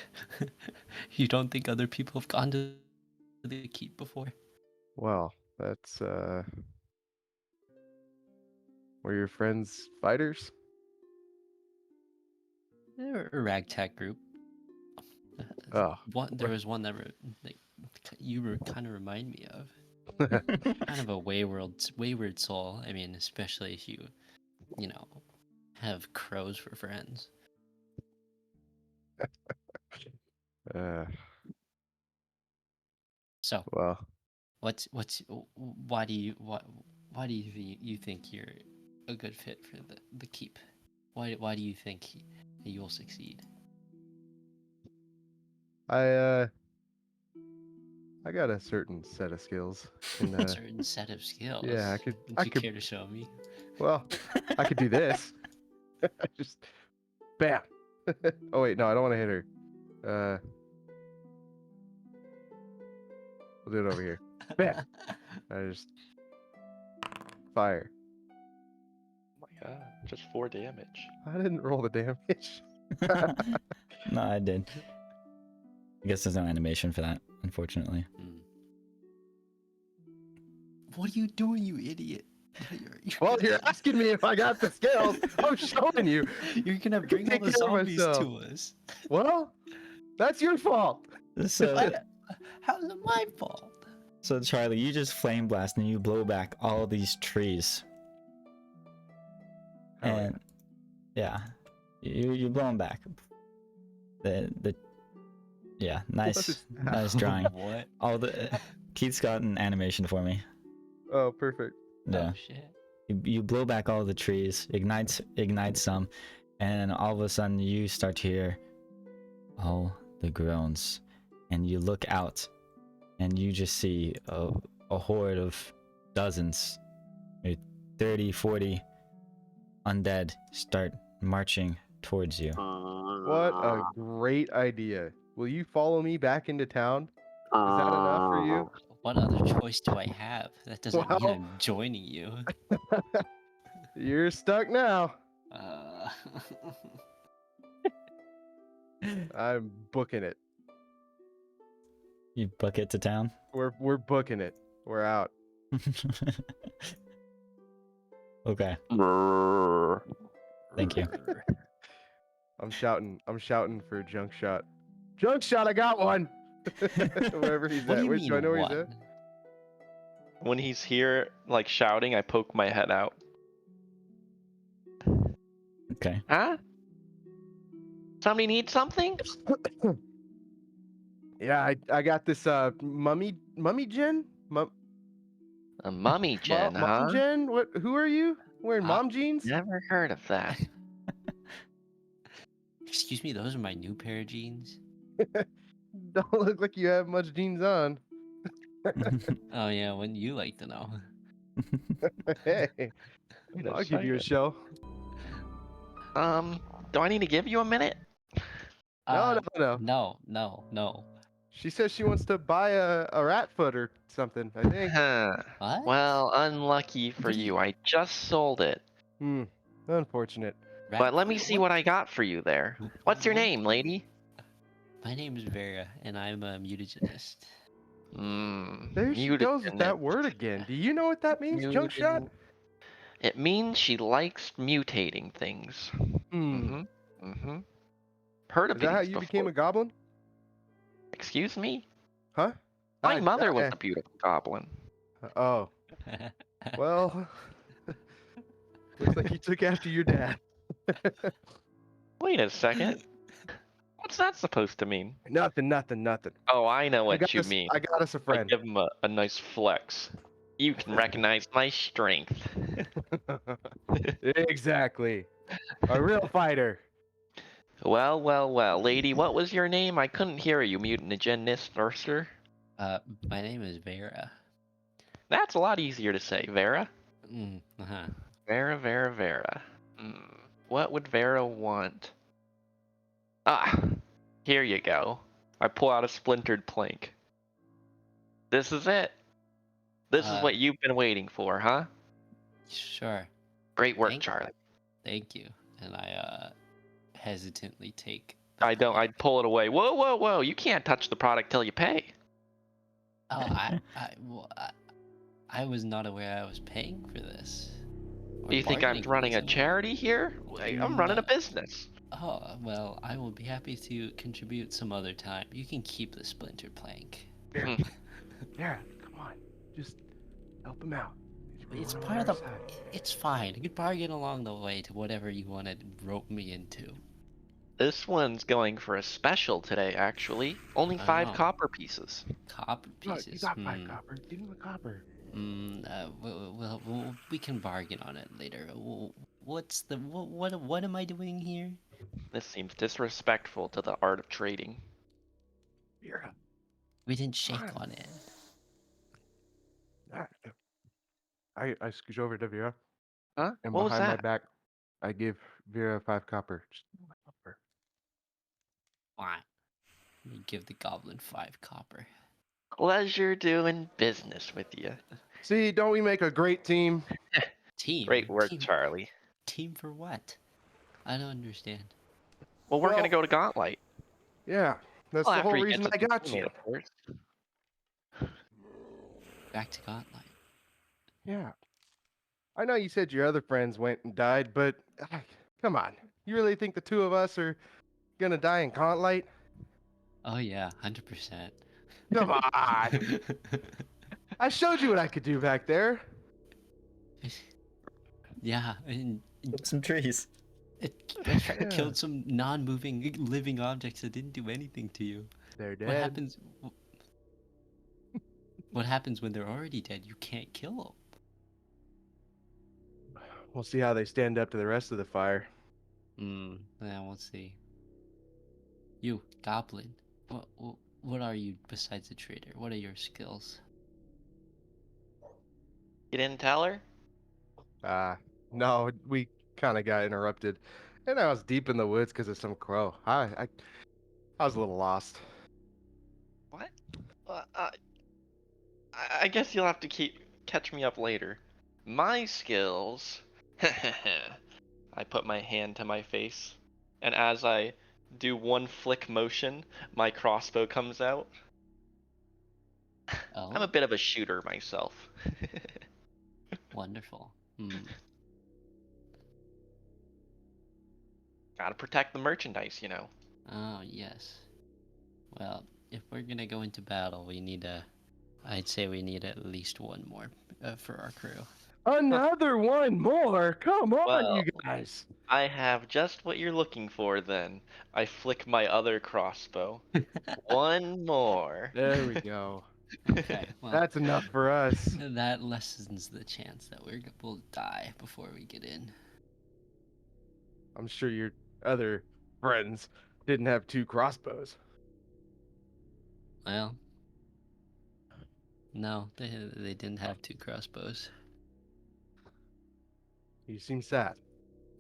you don't think other people have gone to the keep before? Well, that's were your friends fighters? They're a ragtag group. Oh. There was one that like, you were kind of remind me of. Kind of a wayward soul. I mean, especially if you know, have crows for friends. uh, So, well, why do you think you're a good fit for the keep? Why do you think you'll succeed? I got a certain set of skills. And, Certain set of skills. yeah, Would you care to show me? well, I could do this. Just bam. Oh wait, no, I don't want to hit her. We'll do it over here. Bam. I just fire. Oh my god, just 4 damage. I didn't roll the damage. No, I did. I guess there's no animation for that, unfortunately. Hmm. What are you doing, you idiot? Well, you're asking me if I got the skills. I'm showing you. You're gonna bring all take the care of zombies myself. to us. Well, that's your fault. So, How's it my fault? so Charlie, you just flame blast and you blow back all these trees. Oh, yeah. And yeah, you blow them back. Yeah, nice nice drawing. What? All the Keith's got an animation for me. Oh, perfect. Yeah. Oh shit. You blow back all the trees, ignites some, and all of a sudden you start to hear all the groans, and you look out, and you just see a horde of dozens, maybe 30, 40 undead start marching towards you. What a great idea. Will you follow me back into town? Is that enough for you? What other choice do I have? That doesn't mean Well- I'm joining you. You're stuck now. Uh... I'm booking it. You book it to town. We're booking it. We're out. Okay, thank you. I'm shouting for junk shot. Junk shot, I got one. Wherever he's What do at. you Wait, mean do I know where he's one? at? When he's here, like shouting, I poke my head out. Okay. Huh? Somebody need something? Yeah, I got this mummy gen? A mummy gen, Mom huh? gen? What who are you? Wearing mom jeans? Never heard of that. Excuse me, those are my new pair of jeans. Don't look like you have much jeans on. Oh yeah, wouldn't you like to know? Hey, Wait a I'll give you a second. show. Do I need to give you a minute? No. No. She says she wants to buy a rat foot or something, I think. Huh. What? Well, unlucky for What do you. I just sold it. Unfortunate. But let me see what I got for you there. What's your What? name, lady? My name is Vera, and I'm a mutagenist. There she goes with that word again. Do you know what that means, junk shot? It means she likes mutating things. Hmm. Heard of Is that how these you before. became a goblin? Excuse me? Huh? My mother was a beautiful goblin. Oh, well, looks like you took after your dad. Wait a second. What's that supposed to mean? Nothing. Oh, I know what you mean. I got us a I friend. give him a nice flex. You can recognize my strength. Exactly. A real fighter. Well, lady, what was your name? I couldn't hear you, mutagenist nurser. My name is Vera. That's a lot easier to say, Vera. Uh-huh. Vera. What would Vera want? Ah, here you go. I pull out a splintered plank. This is it. This is what you've been waiting for, huh? Sure. Great work, Thank- Charlie. Thank you. And I hesitantly take. I'd pull it away. Whoa, whoa, whoa! You can't touch the product till you pay. Oh, I was not aware I was paying for this. Or Do you think I'm bargaining running a with someone. charity here? I'm running a business. Oh, well, I will be happy to contribute some other time. You can keep the splinter plank. Yeah, come on. Just help him out. It's We're on part of our the. side. It's fine. You can bargain along the way to whatever you want to rope me into. This one's going for a special today, actually. Only 5 Oh. copper pieces. Copper Look, pieces. you got 5 copper. Give him a copper. Well, we can bargain on it later. What's the what am I doing here? This seems disrespectful to the art of trading. Vera. We didn't shake Fine. on it. I scooch over to Vera, Huh? and What was behind my that? back, I give Vera 5 copper. Just a copper. Fine. You give the goblin 5 copper. Pleasure doing business with you. See, don't we make a great team? Team. Great work, team, Charlie. Team for what? I don't understand. Well, we're Well- gonna go to Gauntlight. Yeah, that's Well, the after whole he reason gets I got you. intimidated first. Back to Gauntlet. Yeah. I know you said your other friends went and died, but come on. You really think the 2 of us are gonna die in Gauntlight? Oh yeah, 100%. Come on. I showed you what I could do back there. Yeah, and Some trees. I killed some non-moving living objects that didn't do anything to you. They're dead. What happens? What happens when they're already dead? You can't kill them. We'll see how they stand up to the rest of the fire. Yeah, we'll see. You, Goblin. What are you besides a trader? What are your skills? You didn't tell her? No, we kind of got interrupted. And I was deep in the woods because of some crow. I was a little lost. What? I guess you'll have to catch me up later. My skills. I put my hand to my face, and as I do one flick motion, my crossbow comes out. Oh, I'm a bit of a shooter myself. wonderful. Gotta protect the merchandise, you know. Oh, yes. Well, if we're gonna go into battle, I'd say we need at least one more for our crew. Another one more? Come on, Well, you guys. I have just what you're looking for then. I flick my other crossbow. One more. There we go. Okay, well, That's enough for us. that lessens the chance that we'll die before we get in. I'm sure your other friends didn't have 2 crossbows. Well, no, they didn't have 2 crossbows. You seem sad.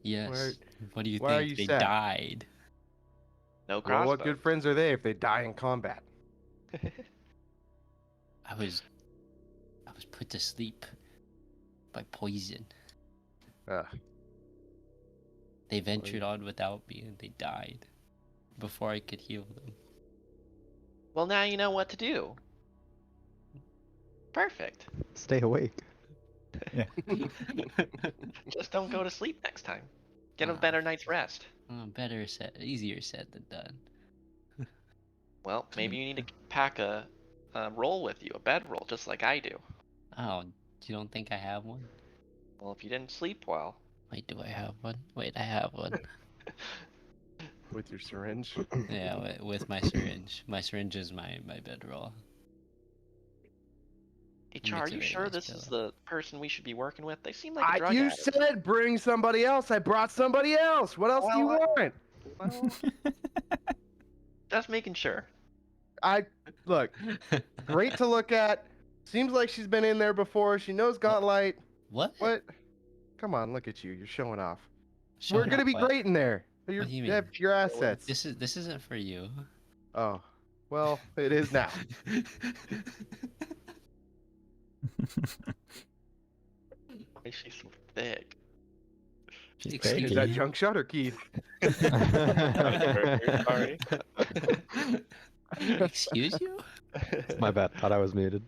Yes. What do you why are think? you They sad? died. No Well, crossbow. what good friends are they if they die in combat? I was put to sleep by poison. They ventured on without me and they died before I could heal them. Well, now you know what to do. Perfect. Stay awake. Just don't go to sleep next time. Get a Ah. better night's rest. Easier said than done. Well, maybe you need to pack a roll with you, a bedroll, just like I do. Oh, you don't think I have one? Well, if you didn't sleep well. Wait, do I have one? Wait, I have one. With your syringe. Yeah, with my syringe. My syringe is my bedroll. Hey, Char, are Makes a you very sure nice this is pillow. the person we should be working with? They seem like a drug You addict. said bring somebody else. I brought somebody else. What else do you Well, want? Well, just making sure. Look, great to look at. Seems like she's been in there before. She knows Gauntlight. What? What? Come on, look at you. You're showing off. Showing We're gonna off be what? great in there. do you You have your assets. This isn't for you. Oh, Well, it is now. Why is she so thick? She's Excuse Is thicky. that junk shot or Keith? Sorry. Excuse you? My bad. Thought I was muted.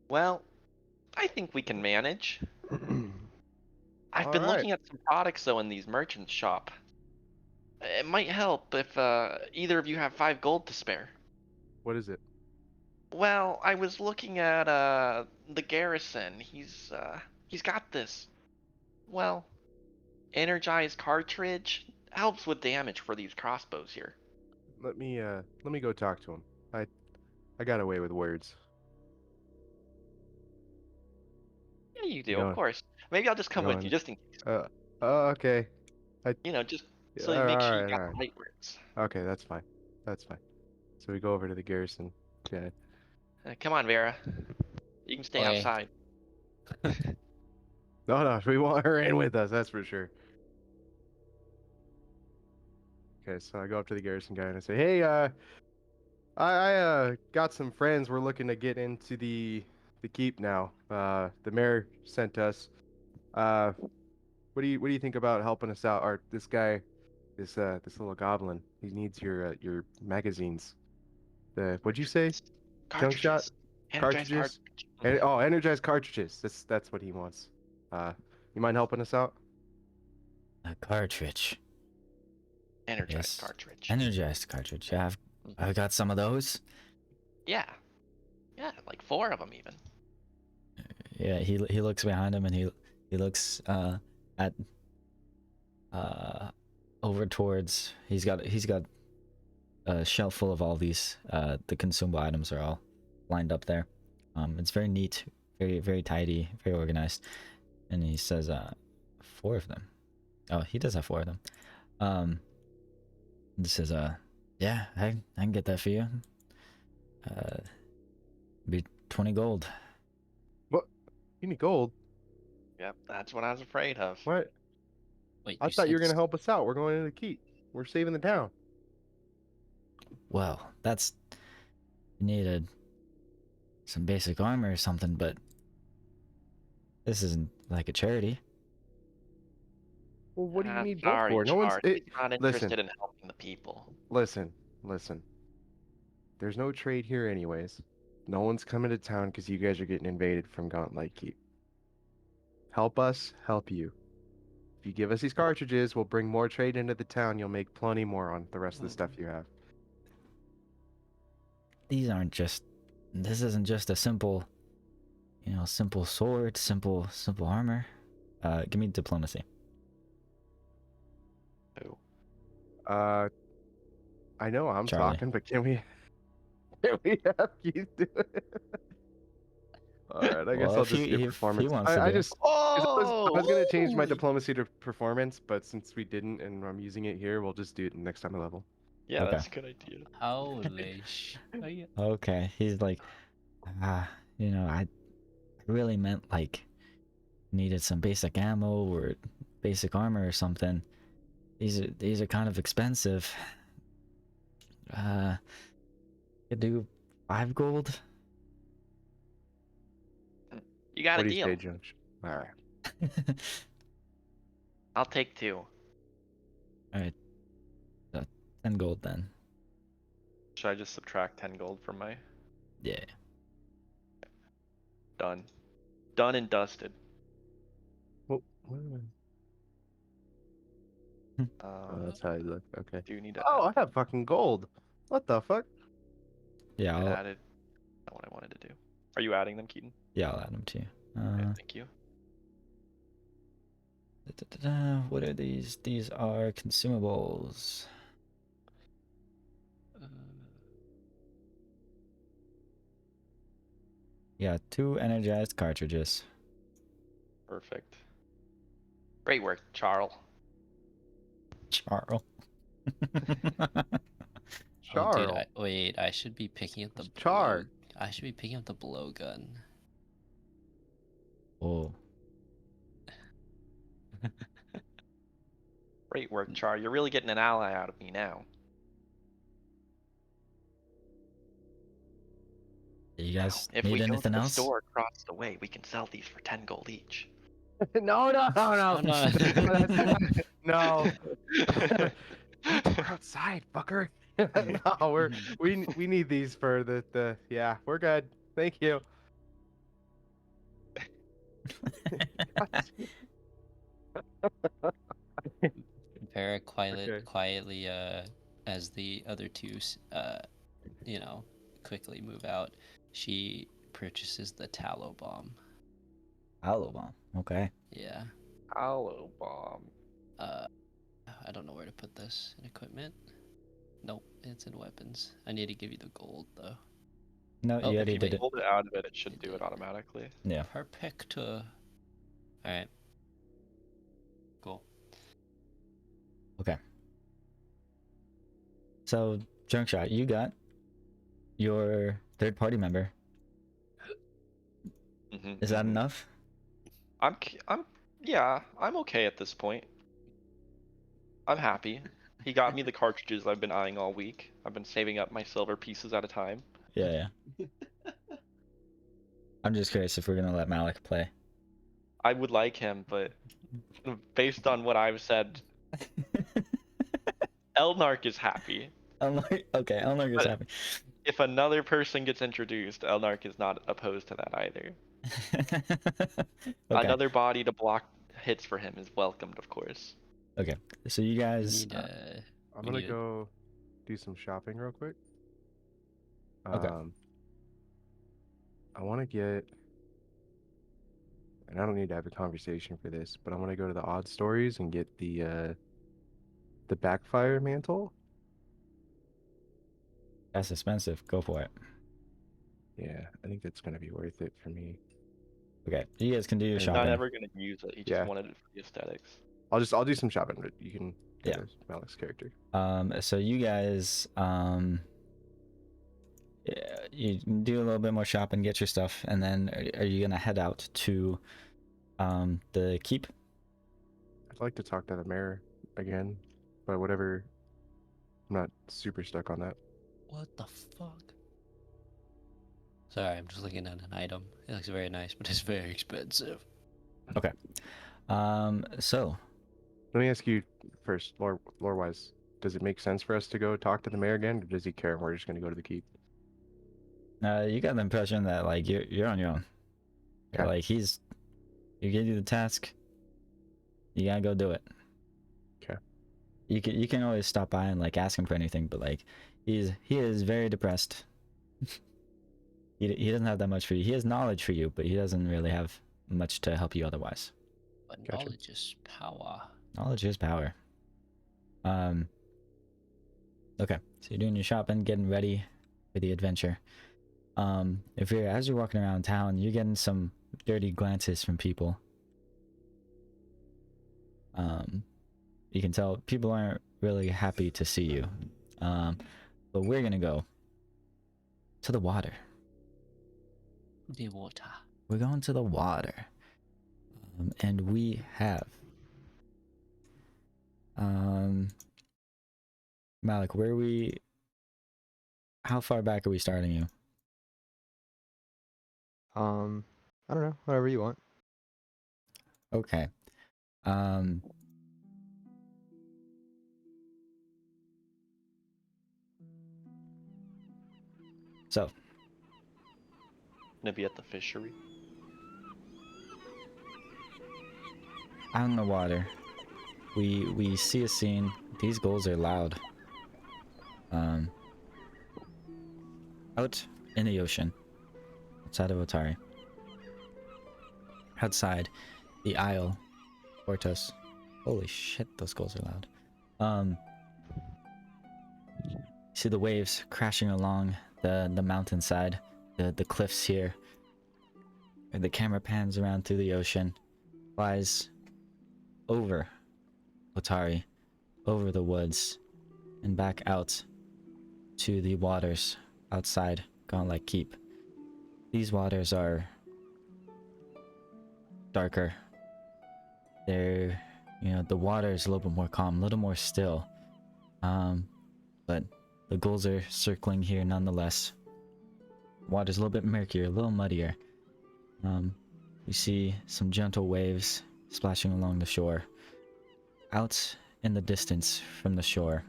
Well, I think we can manage. I've All been right. looking at some products though in these merchants shop. It might help if either of you have 5 gold to spare. What is it? Well, I was looking at the garrison. He's got this. Well, energized cartridge helps with damage for these crossbows here. Let me go talk to him. I got away with words. Yeah, you You do, of going? course. Maybe I'll just come with you, Going? just in case. Okay. Just Yeah, so you make sure you all got right. the right words. Okay, that's fine. That's fine. So we go over to the garrison. Okay. Come on, Vera. You can stay Okay. outside. No, we want her in with us. That's for sure. Okay, so I go up to the garrison guy and I say, "Hey, I got some friends. We're looking to get into the keep now. The mayor sent us. What do you think about helping us out? Or this guy, this little goblin. He needs your magazines. What'd you say? Junk shot Cartridges. Energized cartridges? cartridge. Oh, energized cartridges. That's what he wants. You mind helping us out? A cartridge. Energized Yes. cartridge. Energized cartridge. Yeah, I've got some of those. Yeah. Yeah, like 4 of them even. Yeah, he looks behind him and he looks at over towards he's got a shelf full of all these the consumable items are all lined up there. It's very neat, very tidy, very organized. And he says 4 of them. Oh, he does have 4 of them. This is yeah, I can get that for you. Be 20 gold. You need gold. Yep, that's what I was afraid of. What? Wait, I thought you were gonna help us out. We're going into the keep. We're saving the town. Well, that's you needed some basic armor or something, but this isn't like a charity. Well, what do you need gold Sorry, for? No one's. Charlie. He's not Listen, interested in helping the people. listen. There's no trade here, anyways. No one's coming to town because you guys are getting invaded from Gauntlight Keep. Help us, help you. If you give us these cartridges, we'll bring more trade into the town. You'll make plenty more on the rest of the stuff you have. These aren't just. This isn't just a simple, simple sword, simple armor. Give me diplomacy. Oh. I know I'm Charlie. talking, but can we have Keith do it? All right, I guess Well, I'll if just he- do if he performance. wants to I do it. just 'cause I was gonna change my Oh! diplomacy to performance, but since we didn't and I'm using it here, we'll just do it next time I level. Yeah, Okay. that's a good idea. Holy sh! Okay, he's like, I really meant like needed some basic ammo or basic armor or something. These are kind of expensive. Could do 5 gold. You got What a do you deal. say, Junction? All right. I'll take 2. Alright. 10 gold then. Should I just subtract 10 gold from my Yeah. done? Done and dusted. Well, what am oh, that's how you look. Okay. Do you need to Oh, add, I have fucking gold. What the fuck? Yeah, I I'll added not what I wanted to do. Are you adding them, Keaton? I'll add them to you. Okay, thank you. What are these? These are consumables. Yeah, 2 energized cartridges. Perfect. Great work, Charles. Charles. Oh, dude, Charles. wait, I should be picking up the It's Char. I should be picking up the blowgun. Oh. Great work, Char. You're really getting an ally out of me now. You Now, guys if need we go to anything the else? store across the way, we can sell these for 10 gold each. No, no, no, Oh, no. no. We're outside, fucker. No, we need these for the yeah, we're good. Thank you. Vera Okay. quietly, as the other two, you know, quickly move out, she purchases the tallow bomb. Hollow bomb. Okay. Yeah. Hollow bomb. I don't know where to put this in equipment. Nope, it's in weapons. I need to give you the gold though. No, Oh, you If already you did it. pulled it out of it, it You should do did. it automatically. Yeah. Perfecto. Alright. Cool. Okay. So, Junkshot, you got your third party member. Is that enough? Yeah, I'm okay at this point. I'm happy. He got me the cartridges I've been eyeing all week. I've been saving up my silver pieces at a time. Yeah, yeah. I'm just curious if we're gonna let Malik play. I would like him, but based on what I've said, Elnark is happy. Okay, Elnark is But- happy. If another person gets introduced, Elnark is not opposed to that either. Okay. Another body to block hits for him is welcomed, of course. Okay. So you We guys. need, I'm we gonna need- go do some shopping real quick. Okay. I want to get, and I don't need to have a conversation for this, but I'm gonna go to the odd stories and get the backfire mantle. That's expensive. Go for it. Yeah, I think that's gonna be worth it for me. Okay. You guys can do your And He's not shopping. ever gonna use it. He just Yeah. wanted it for the aesthetics. I'll do some shopping, but you can Yeah. go to Malik's character. So you guys yeah, you do a little bit more shopping, get your stuff, and then are you gonna head out to the keep? I'd like to talk to the mayor again, but whatever. I'm not super stuck on that. What the fuck? Sorry, I'm just looking at an item. It looks very nice, but it's very expensive. So Let me ask you first, lore-wise, does it make sense for us to go talk to the mayor again, or does he care and we're just gonna go to the keep? you got the impression that like you're on your own. Okay. Like he gave you the task. You gotta go do it. Okay. You can always stop by and like ask him for anything, but like he is very depressed. He doesn't have that much for you. He has knowledge for you, but he doesn't really have much to help you otherwise. But Gotcha. knowledge is power. Knowledge is power. Okay, so you're doing your shopping, getting ready for the adventure. As you're walking around town, you're getting some dirty glances from people. You can tell people aren't really happy to see you. But we're gonna go to the water. The water. We're going to the water. And we have Malik, how far back are we starting you? I don't know, whatever you want. Okay. So Gonna be at the fishery. out in the water, we see a scene. These gulls are loud. Out in the ocean, outside of Otari. Outside the Isle, Portos. Holy shit, those gulls are loud. See the waves crashing along the mountainside, the cliffs here. And the camera pans around through the ocean, flies over Otari, over the woods, and back out to the waters outside Gauntlet Keep. These waters are darker. They're You know, the water is a little bit more calm, a little more still. But the gulls are circling here nonetheless. Water's a little bit murkier, a little muddier. You see some gentle waves splashing along the shore. Out in the distance from the shore,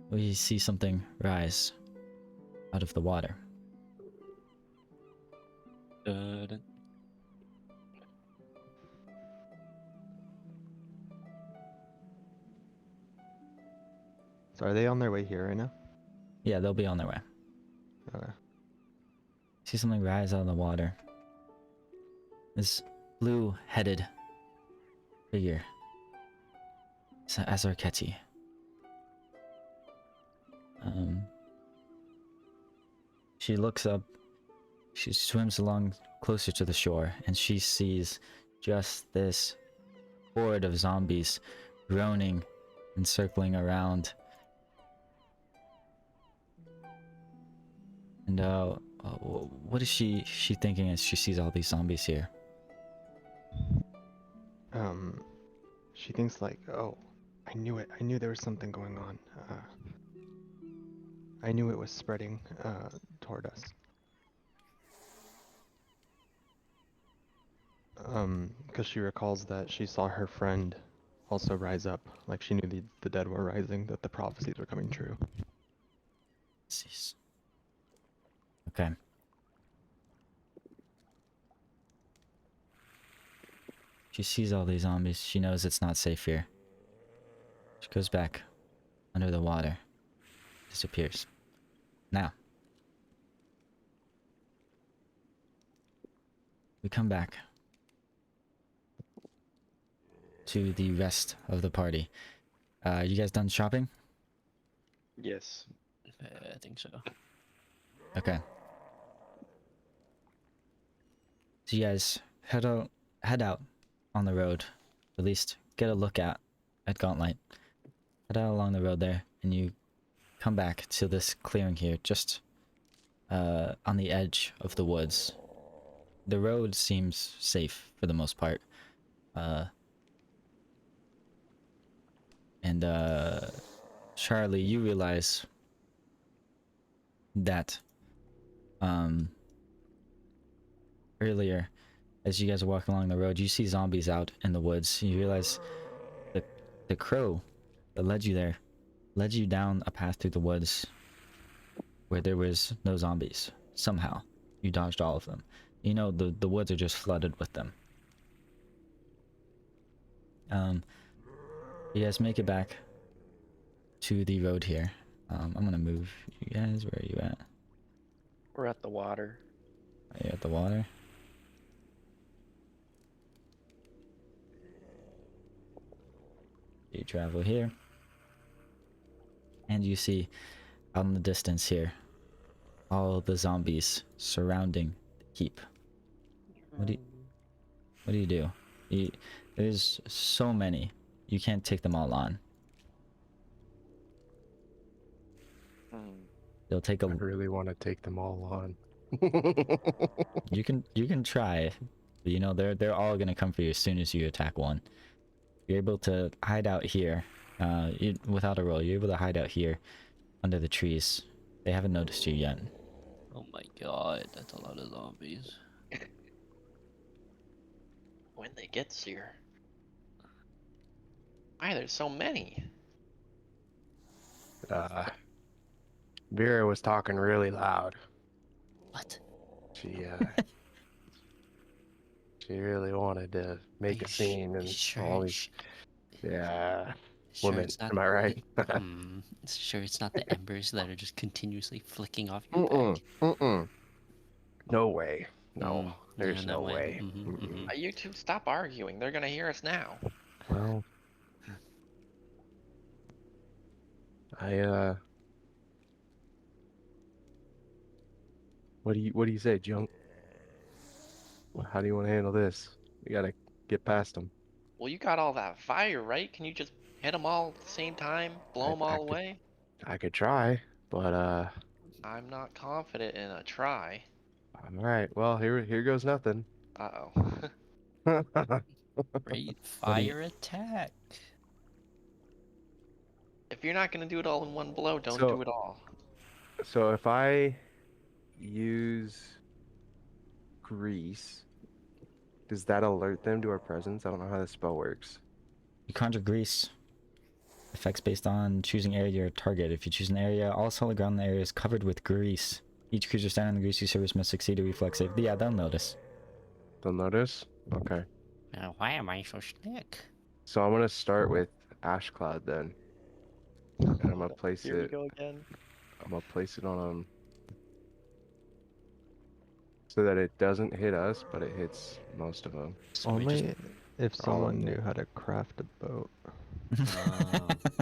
we see something rise out of the water. So are they on their way here right now? Yeah, they'll be on their way. Okay. See something rise out of the water. This blue-headed figure. It's Azarketi. She looks up. She swims along closer to the shore, and she sees just this horde of zombies groaning and circling around. And what is she thinking as she sees all these zombies here? She thinks like, oh, I knew it. I knew there was something going on. I knew it was spreading toward us. Because she recalls that she saw her friend also rise up. Like she knew the dead were rising, that the prophecies were coming true. Jeez. Okay. She sees all these zombies. She knows it's not safe here. She goes back under the water. Disappears. Now. We come back to the rest of the party. You guys done shopping? Yes. I think so. Okay. So you guys head out on the road. At least get a look at Gauntlight. Head out along the road there, and you come back to this clearing here, just on the edge of the woods. The road seems safe for the most part. And Charlie, you realize that earlier, as you guys are walking along the road, you see zombies out in the woods. You realize the crow that led you there led you down a path through the woods where there was no zombies. Somehow you dodged all of them. You know, the woods are just flooded with them. You guys make it back to the road here. I'm gonna move you guys. Where are you at? We're at the water. Are you at the water? You travel here. And you see out in the distance here all the zombies surrounding the keep. What do you do? There's so many. You can't take them all on. They'll take I really want to take them all on. You can try. But, you know, they're all gonna come for you as soon as you attack one. You're able to hide out here. Without a roll, you're able to hide out here under the trees. They haven't noticed you yet. Oh my god, that's a lot of zombies. When they get here. Why there's so many? Vera was talking really loud. What? She she really wanted to make a scene and all these. Yeah. Sure Woman, it's not, am I right? sure it's not the embers that are just continuously flicking off your back. No way. No, there's no no way. way. You two stop arguing. They're gonna hear us now. Well, what do you say, Junk? How do you want to handle this? We gotta get past them. Well, you got all that fire, right? Can you just hit them all at the same time? Blow them all away? I could try, but I'm not confident in a try. all right. Well, here goes nothing. Uh-oh. Great What do you- fire attack. If you're not gonna do it all in one blow, don't So- do it all. So if I use grease, does that alert them to our presence? I don't know how this spell works. You conjure grease. Effects based on choosing area or target. If you choose an area, all solid ground in the area is covered with grease. Each creature standing on the greasy surface must succeed a reflex save. Yeah, they'll notice. They'll notice? Okay. Why am I so slick? So I'm gonna start with Ash Cloud then. And I'm gonna place Here we it. go again. I'm gonna place it on them so that it doesn't hit us, but it hits most of them. So we Only just- if all someone in knew there. how to craft a boat.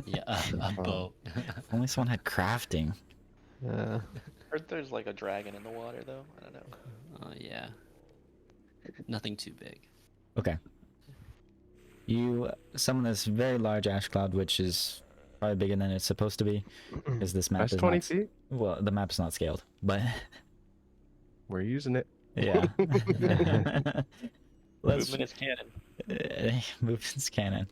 Yeah, a boat. If only someone had crafting. Yeah. Heard there's like a dragon in the water though. I don't know. Oh yeah. Nothing too big. Okay. You summon this very large ash cloud, which is probably bigger than it's supposed to be, because this map That's is 20 not. feet. Well, the map's not scaled, but We're using it. yeah. Let's Movement is canon. movement's canon.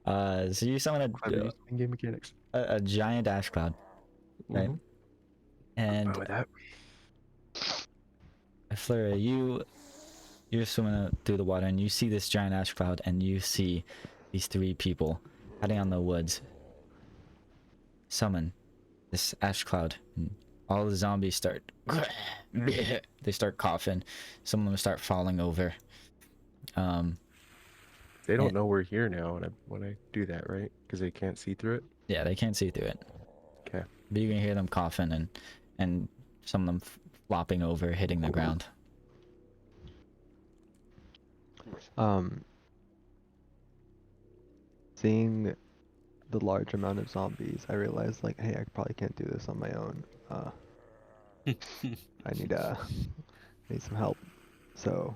So you summon Clever use of in-game mechanics. a giant ash cloud, right? Mhm. And Fine with that. Fleur, you're swimming through the water and you see this giant ash cloud and you see these three people hiding on the woods summon this ash cloud. And all the zombies start they start coughing. Some of them start falling over. They don't know we're here now when I do that, right? Because they can't see through it. Yeah, they can't see through it. Okay. But you can hear them coughing and some of them flopping over, hitting the ground. Seeing the large amount of zombies, I realized like, hey, I probably can't do this on my own. I need some help. So,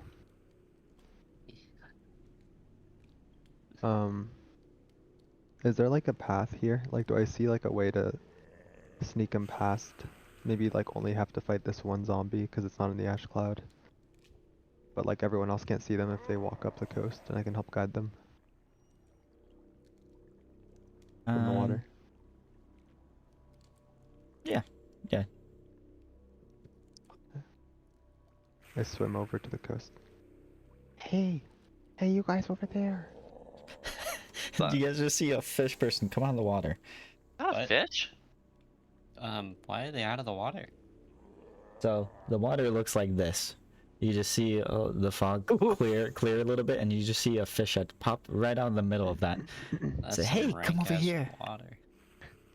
is there like a path here? Like, do I see like a way to sneak them past? Maybe like only have to fight this one zombie because it's not in the ash cloud. But like everyone else can't see them if they walk up the coast, and I can help guide them in the water. Yeah. I swim over to the coast. Hey, you guys over there. You guys just see a fish person come out of the water. Not a What? fish? Why are they out of the water? So the water looks like this. You just see the fog clear a little bit, and you just see a fish head pop right out of the middle of that. That's Say, some "Hey, come over rank-ass here." Water.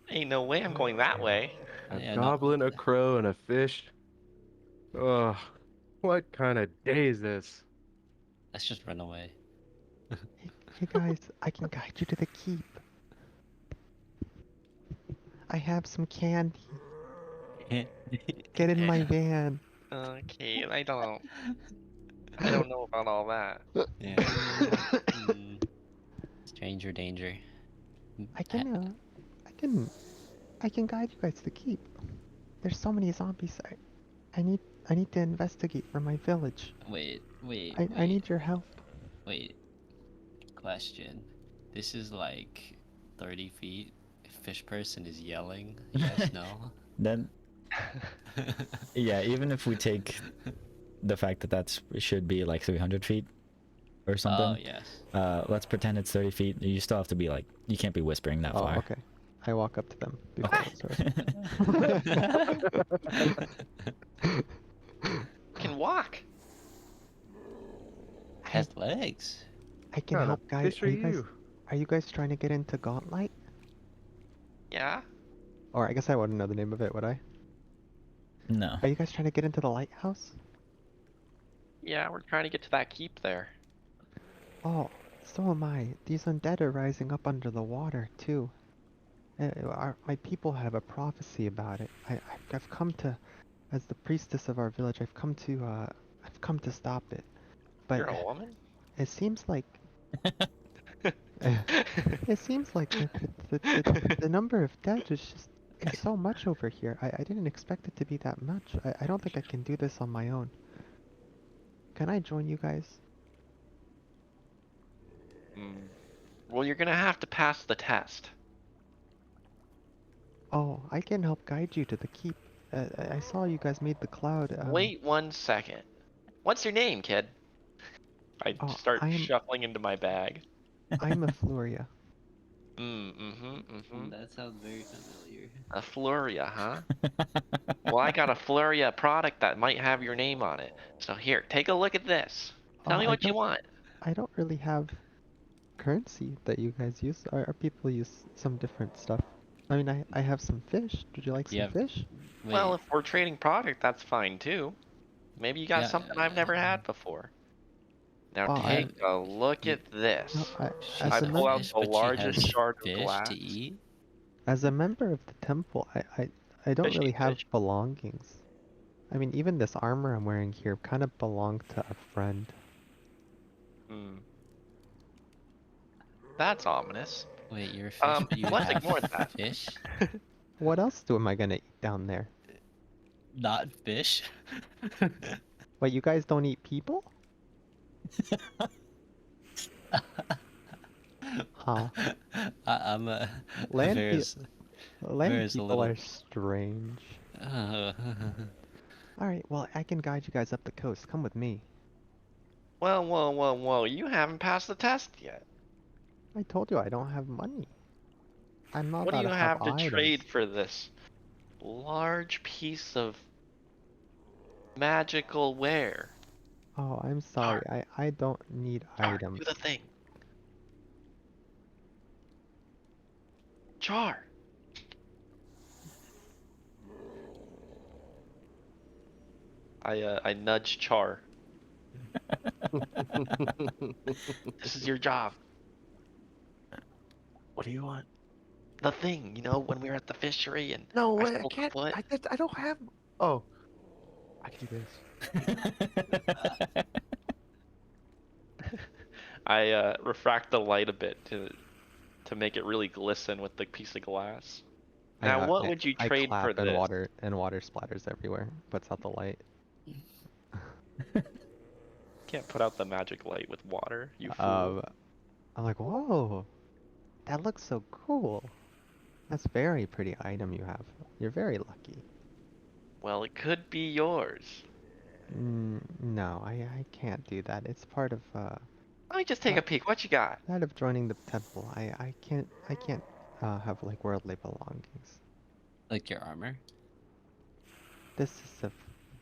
Ain't no way I'm going that way. A Yeah, no- goblin, a crow, and a fish. Ugh. What kind of day is this? Let's just run away. Hey guys, I can guide you to the keep. I have some candy. Get in my van. Okay, I don't know about all that. Yeah. Hmm. Stranger danger. I can guide you guys to the keep. There's so many zombies. I need to investigate for my village. Wait. I need your help. Wait. Question. This is like 30 feet. If fish person is yelling, yes, no. Then, yeah, even if we take the fact that should be like 300 feet or something. Oh, yes. Let's pretend it's 30 feet. You still have to be like, you can't be whispering that Oh, far. okay. I walk up to them before I start. Can walk. Has legs. I can What help kind of guide. fish are you? Are you guys trying to get into Gauntlight? Yeah. Or I guess I wouldn't know the name of it, would I? No. Are you guys trying to get into the lighthouse? Yeah, we're trying to get to that keep there. Oh, so am I. These undead are rising up under the water too. My people have a prophecy about it. I've come to, as the priestess of our village, I've come to stop it. But You're a woman? it seems like the number of dead is so much over here. I didn't expect it to be that much. I don't think I can do this on my own. Can I join you guys? Well, you're gonna have to pass the test. Oh, I can help guide you to the keep. I saw you guys made the cloud. Wait 1 second. What's your name, kid? I Oh, start shuffling into my bag. I'm a Floria. That sounds very familiar. A Floria, huh? Well, I got a Floria product that might have your name on it. So here, take a look at this. Tell Oh, me what you want. I don't really have currency that you guys use. Our people use some different stuff. I mean, I have some fish. Would you like some Yeah. fish? Well, Wait. if we're trading product, that's fine too. Maybe you got Yeah. something I've never had before. Now Oh, take a look you- at this. No, She I as a said pull out member, fish, the but she largest has shard of fish glass. to eat. as a member of the temple, I don't Fishy really have fish. belongings. I mean, even this armor I'm wearing here kind of belonged to a friend. Hmm. That's ominous. Wait, you're a fish, but you Let's have ignore that. fish? What else am I gonna eat down there? Not fish? What, you guys don't eat people? Huh? I'm a Land, pe Vera's, land Vera's a people little. are strange. Uh, Alright, well, I can guide you guys up the coast. Come with me. Whoa. You haven't passed the test yet. I told you I don't have money. I'm not What do allowed you to have have to items. trade for this large piece of magical ware? Oh, I'm sorry. I don't need Char, items. do the thing. Char. I nudge Char. This is your job. What do you want? The thing, when we were at the fishery and No, I wait, I stole the can't. foot. I don't have. Oh, I can do this. I refract the light a bit to make it really glisten with the piece of glass. Now, what would you I trade for clap this? and water splatters everywhere. Puts out the light. Can't put out the magic light with water, you fool. I'm like, whoa, that looks so cool. That's very pretty item you have. You're very lucky. Well, it could be yours. No, I can't do that. It's part of Let me just take a peek. What you got? part of joining the temple. I can't have like worldly belongings. like your armor? This is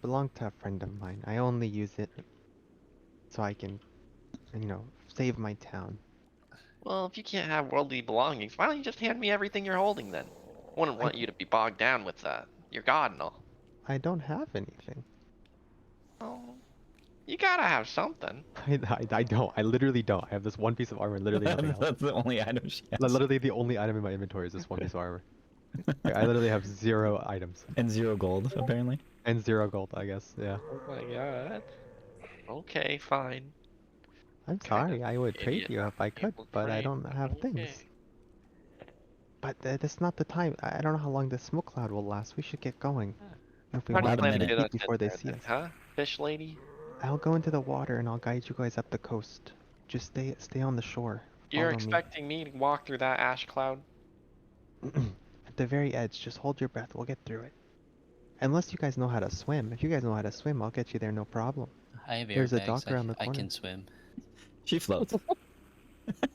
belonged to a friend of mine. I only use it so I can, save my town. Well, if you can't have worldly belongings, why don't you just hand me everything you're holding then? I wouldn't want you to be bogged down with your god and all. I don't have anything. Oh, you gotta have something. I don't. I literally don't. I have this one piece of armor, literally nothing else. That's the only item she has. Literally the only item in my inventory is this one piece of armor. I literally have 0 items. And 0 gold, apparently. And 0 gold, I guess, yeah. Oh my god. Okay, fine. I'm Kind sorry, of I would trade idiot you if I could, people but I trade, don't but have things. okay. But that's not the time. I don't know how long this smoke cloud will last. We should get going. If we How do you want About plan a them to to minute. get us eat before in they there see then, us. huh? Fish lady? I'll go into the water and I'll guide you guys up the coast. Just stay on the shore. You're Follow me. expecting me to walk through that ash cloud? At the very edge, just hold your breath. We'll get through it. Unless you guys know how to swim. If you guys know how to swim, I'll get you there, no problem. I have There's a airbags. dock around the I corner. can swim. She floats.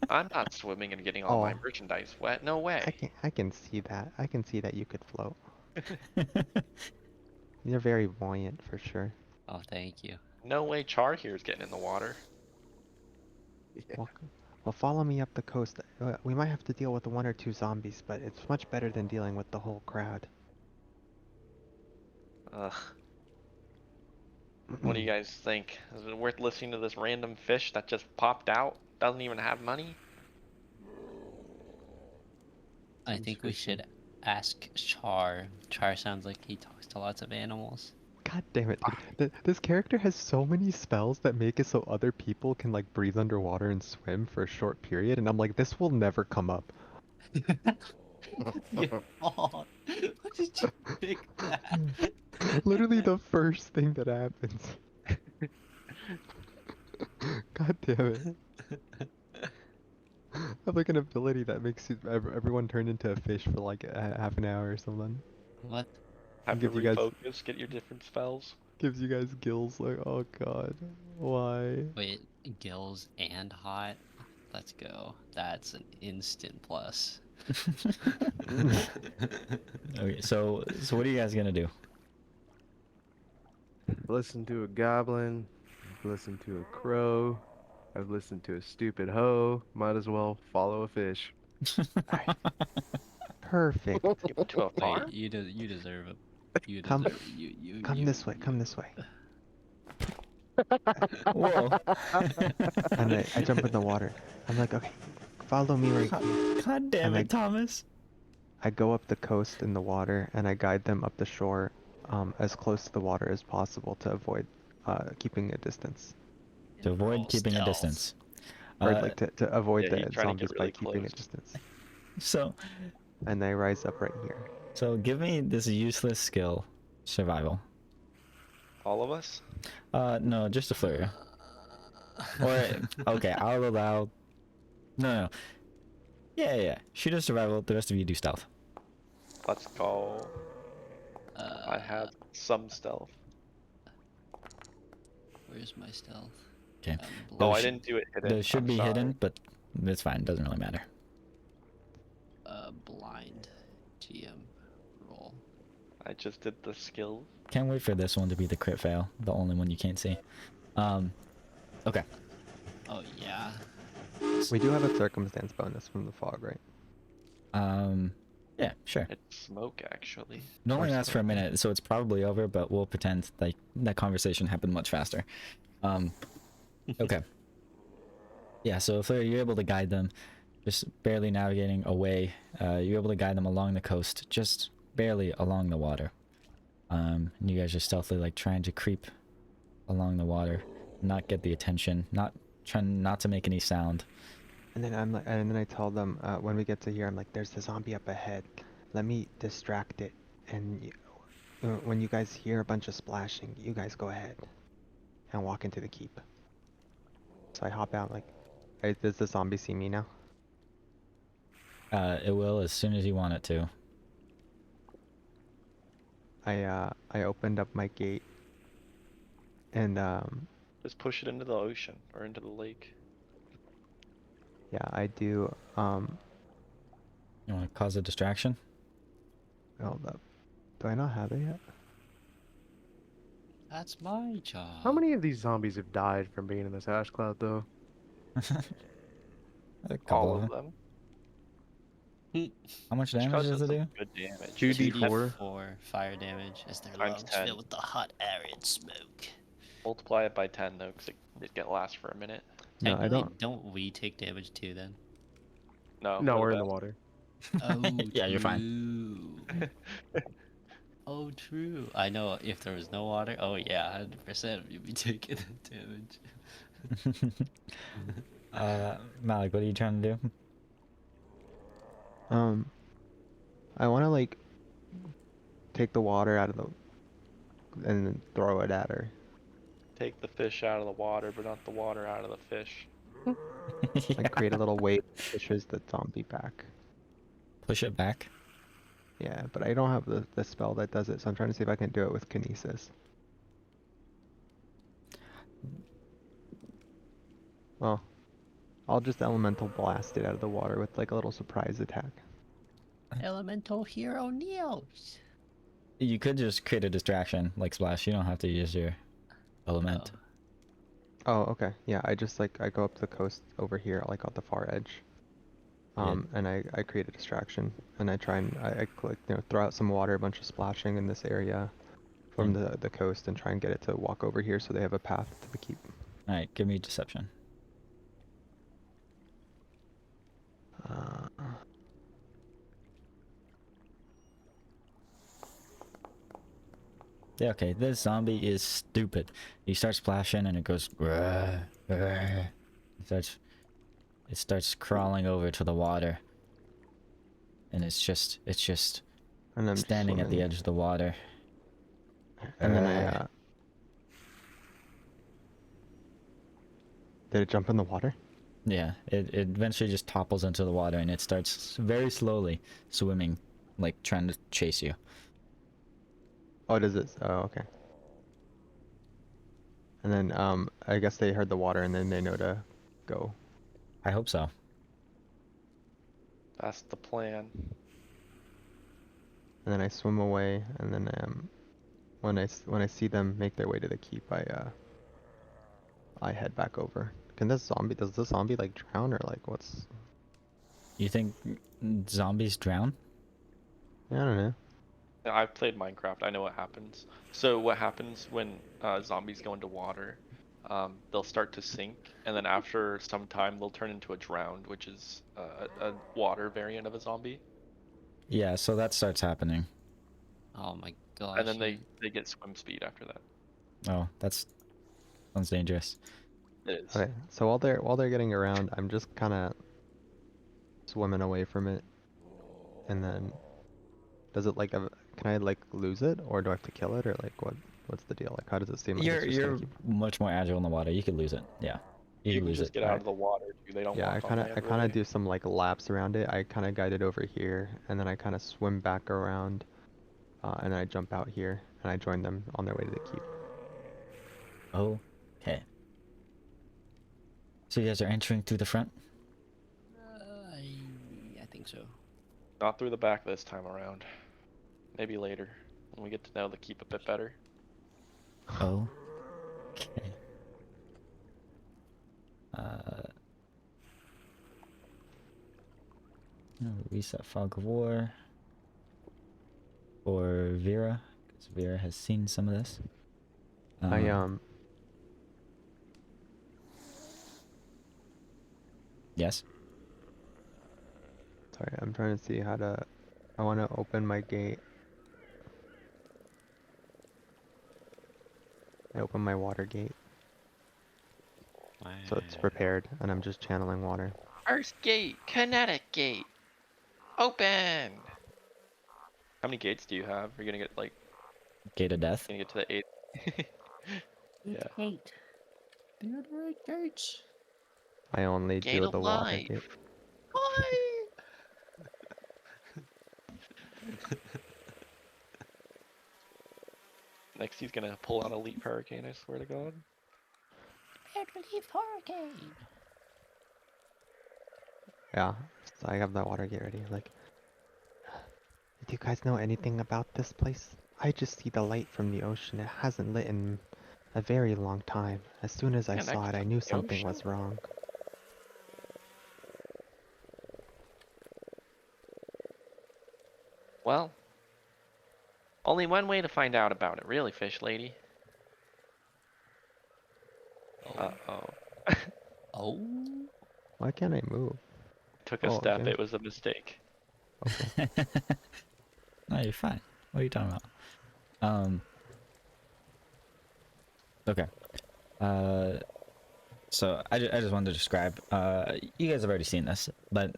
I'm not swimming and getting all my Oh. merchandise wet. No way. I can see that. I can see that you could float. You're very buoyant for sure. Oh, thank you. No way Char here is getting in the water. Yeah. Well, follow me up the coast. We might have to deal with 1 or 2 zombies, but it's much better than dealing with the whole crowd. Ugh. What do you guys think? Is it worth listening to this random fish that just popped out? Doesn't even have money? I Seems think we fishy. should ask Char. Char sounds like he talks to lots of animals. God damn it, dude. This character has so many spells that make it so other people can like breathe underwater and swim for a short period, and I'm like, this will never come up. Oh, what did you pick that? Literally the first thing that happens. God damn it. have like an ability that makes everyone turn into a fish for like half an hour or something. What? Have to Give you guys refocus, get your different spells. gives you guys gills. Like, oh god, why? Wait, gills and hot? Let's go. That's an instant plus. Okay, so what are you guys gonna do? Listen to a goblin. Listen to a crow. I've listened to a stupid hoe. Might as well follow a fish. Perfect. You went to a farm? Wait, you deserve it. You Come- deserve you Come this way. Come this way. Whoa! And I jump in the water. I'm like, okay, follow me right here. God damn And it, Thomas! I go up the coast in the water and I guide them up the shore, as close to the water as possible to avoid keeping a distance. To avoid Roll keeping a stealth. distance. Or Uh, like to avoid yeah, you're the trying to zombies get by really keeping a close. distance. so And I rise up right here. give me this useless skill, survival. All of us? No, just a flurry. Or okay, I'll allow. No. Yeah. Shoot a survival. The rest of you do stealth. Let's go. I have some stealth. Where's my stealth? Okay. Oh, Those I sh- didn't do it hidden. Those should I'm be sorry. hidden, but it's fine. Doesn't really matter. Blind GM roll. I just did the skill. Can't wait for this one to be the crit fail, the only one you can't see. Okay. Oh yeah. We do have a circumstance bonus from the fog, right? Yeah, sure. It's smoke, actually. It only Or lasts for a something. minute, so it's probably over, but we'll pretend like that conversation happened much faster. Okay. Yeah, so if you're able to guide them, just barely navigating away, you're able to guide them along the coast, just barely along the water. And you guys are stealthily like trying to creep along the water, not get the attention, trying not to make any sound. And then and then I tell them when we get to here, I'm like, "There's the zombie up ahead. Let me distract it, and when you guys hear a bunch of splashing, you guys go ahead and walk into the keep." So I hop out like, hey, does the zombie see me now? It will as soon as you want it to. I opened up my gate, and Just push it into the ocean or into the lake. yeah, I do. You want to cause a distraction? Hold up. Do I not have it yet? That's my job. How many of these zombies have died from being in this ash cloud, though? A couple All of of them. Hmm. How much Which damage causes does it do? some good damage. 2d4. 2d4 fire damage as their Times lungs 10. fill with the hot arid smoke. Multiply it by 10 though, because it can last for a minute. No, I Technically, don't. we take damage too then? No. No, we're in the the water. Oh, Yeah, you're fine. true. Oh, true. I know if there was no water, oh yeah, 100% you'd be taking the damage. Malik, what are you trying to do? I want to like take the water out of and then throw it at her. Take the fish out of the water, but not the water out of the fish. Like create a little wave that pushes the zombie back. Push it back. Yeah, but I don't have the spell that does it, so I'm trying to see if I can do it with kinesis. Well, I'll just elemental blast it out of the water with like a little surprise attack. Elemental hero Neos. You could just create a distraction like Splash. You don't have to use your element. Oh, okay. Yeah, I just like I go up the coast over here, like on the far edge. And I create a distraction, and I try and I click, throw out some water, a bunch of splashing in this area from the coast, and try and get it to walk over here so they have a path to the keep. All right, give me deception. Yeah, okay, this zombie is stupid. He starts splashing and it goes "Grr, grr." It starts crawling over to the water. And it's just And I'm standing at the swimming. edge of the water. And then I did it jump in the water? Yeah, it eventually just topples into the water and it starts very slowly swimming, like trying to chase you. Oh, does it? Oh, okay. And then I guess they heard the water and then they know to go. I hope so. That's the plan. And then I swim away, and then when I see them make their way to the keep, I head back over. Does the zombie like drown or like what's? You think zombies drown? I don't know. Yeah, I've played Minecraft. I know what happens. So what happens when zombies go into water? They'll start to sink, and then after some time, they'll turn into a drowned, which is a water variant of a zombie. Yeah, so that starts happening. Oh my And gosh. then they get swim speed after that. Oh, that's sounds dangerous. It is. Okay, so while they're getting around, I'm just kind of swimming away from it, and then does it like can I like lose it or do I have to kill it or like what's the deal? Like how does it seem like it's just gonna You're keep? much more agile in the water. You could lose it. Yeah, you You could can lose just it. get out of the water too. They don't Yeah, walk on land. I kind Really. of do some like laps around it. I kind of guide it over here, and then I kind of swim back around, and then I jump out here, and I join them on their way to the keep. Okay. So you guys are entering through the front. I think so. Not through the back this time around. Maybe later when we get to know the keep a bit better. Okay. Uh, reset fog of war for Vera, because Vera has seen some of this. Yes. Sorry, I'm trying to see how to. I want to open my gate. I open my water gate, so it's prepared, and I'm just channeling water. First gate, kinetic gate, open. How many gates do you have? Are you gonna get like? Gate of death. Gonna get to the 8th? Yeah. Gate. They're the right gates. I only Gate do of the water gate. life. Why? Next, he's gonna pull out a leap hurricane. I swear to God. Leaf hurricane. Yeah, so I have that water gate ready. Like, do you guys know anything about this place? I just see the light from the ocean. It hasn't lit in a very long time. As soon as I Yeah, saw next it, I to knew the something ocean? was wrong. Well, only one way to find out about it, really, fish lady. Uh-oh. Oh. Why can't I move? Took a Oh, step. okay. It was a mistake. Okay. No, you're fine. What are you talking about? Okay. So I just wanted to describe. You guys have already seen this, but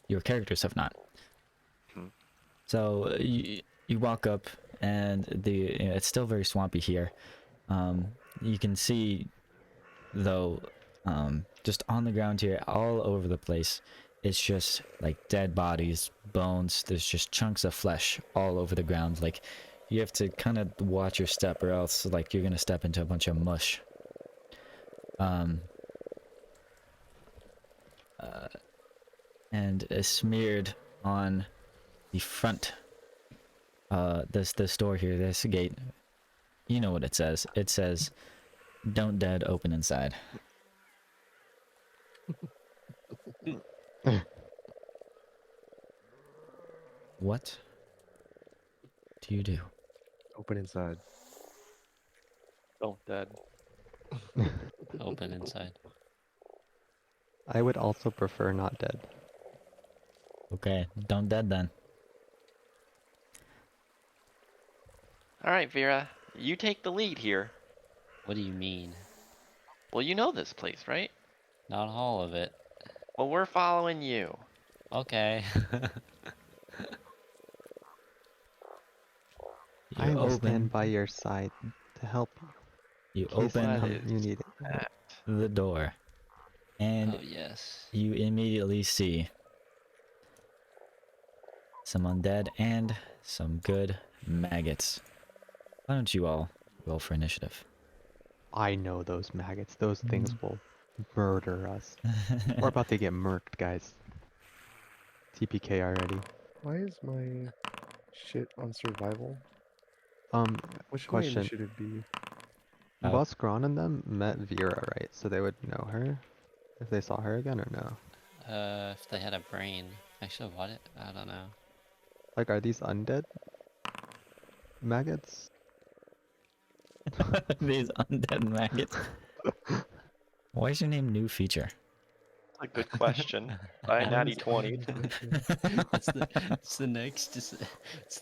your characters have not. Hmm. So you walk up, and it's still very swampy here. You can see, though, just on the ground here, all over the place, it's just like dead bodies, bones. There's just chunks of flesh all over the ground. Like, you have to kind of watch your step, or else like you're gonna step into a bunch of mush. And smeared on the front, this door here, this gate. You know what it says. It says, "Don't dead, open inside." What do you do? Open inside. Oh, dead. Open inside. I would also prefer not dead. Okay, don't dead then. All right, Vera. You take the lead here. What do you mean? Well, you know this place, right? Not all of it. Well, we're following you. Okay. I will open stand by your side to help you. you In case open What come, is you need it. that? the door, And Oh yes. you immediately see some undead and some good maggots. Why don't you all roll for initiative? I know those maggots. Those things will murder us. We're about to get murked, guys. TPK already. Why is my shit on survival? Um, What should my question. initiative be? Boss Gron and them met Vera, right? So they would know her if they saw her again or no? If they had a brain. Actually, what? I don't know. Like, are these undead maggots? These undead maggots. Why is your name New Feature? A good question. By How natty is- 20. It's the next. It's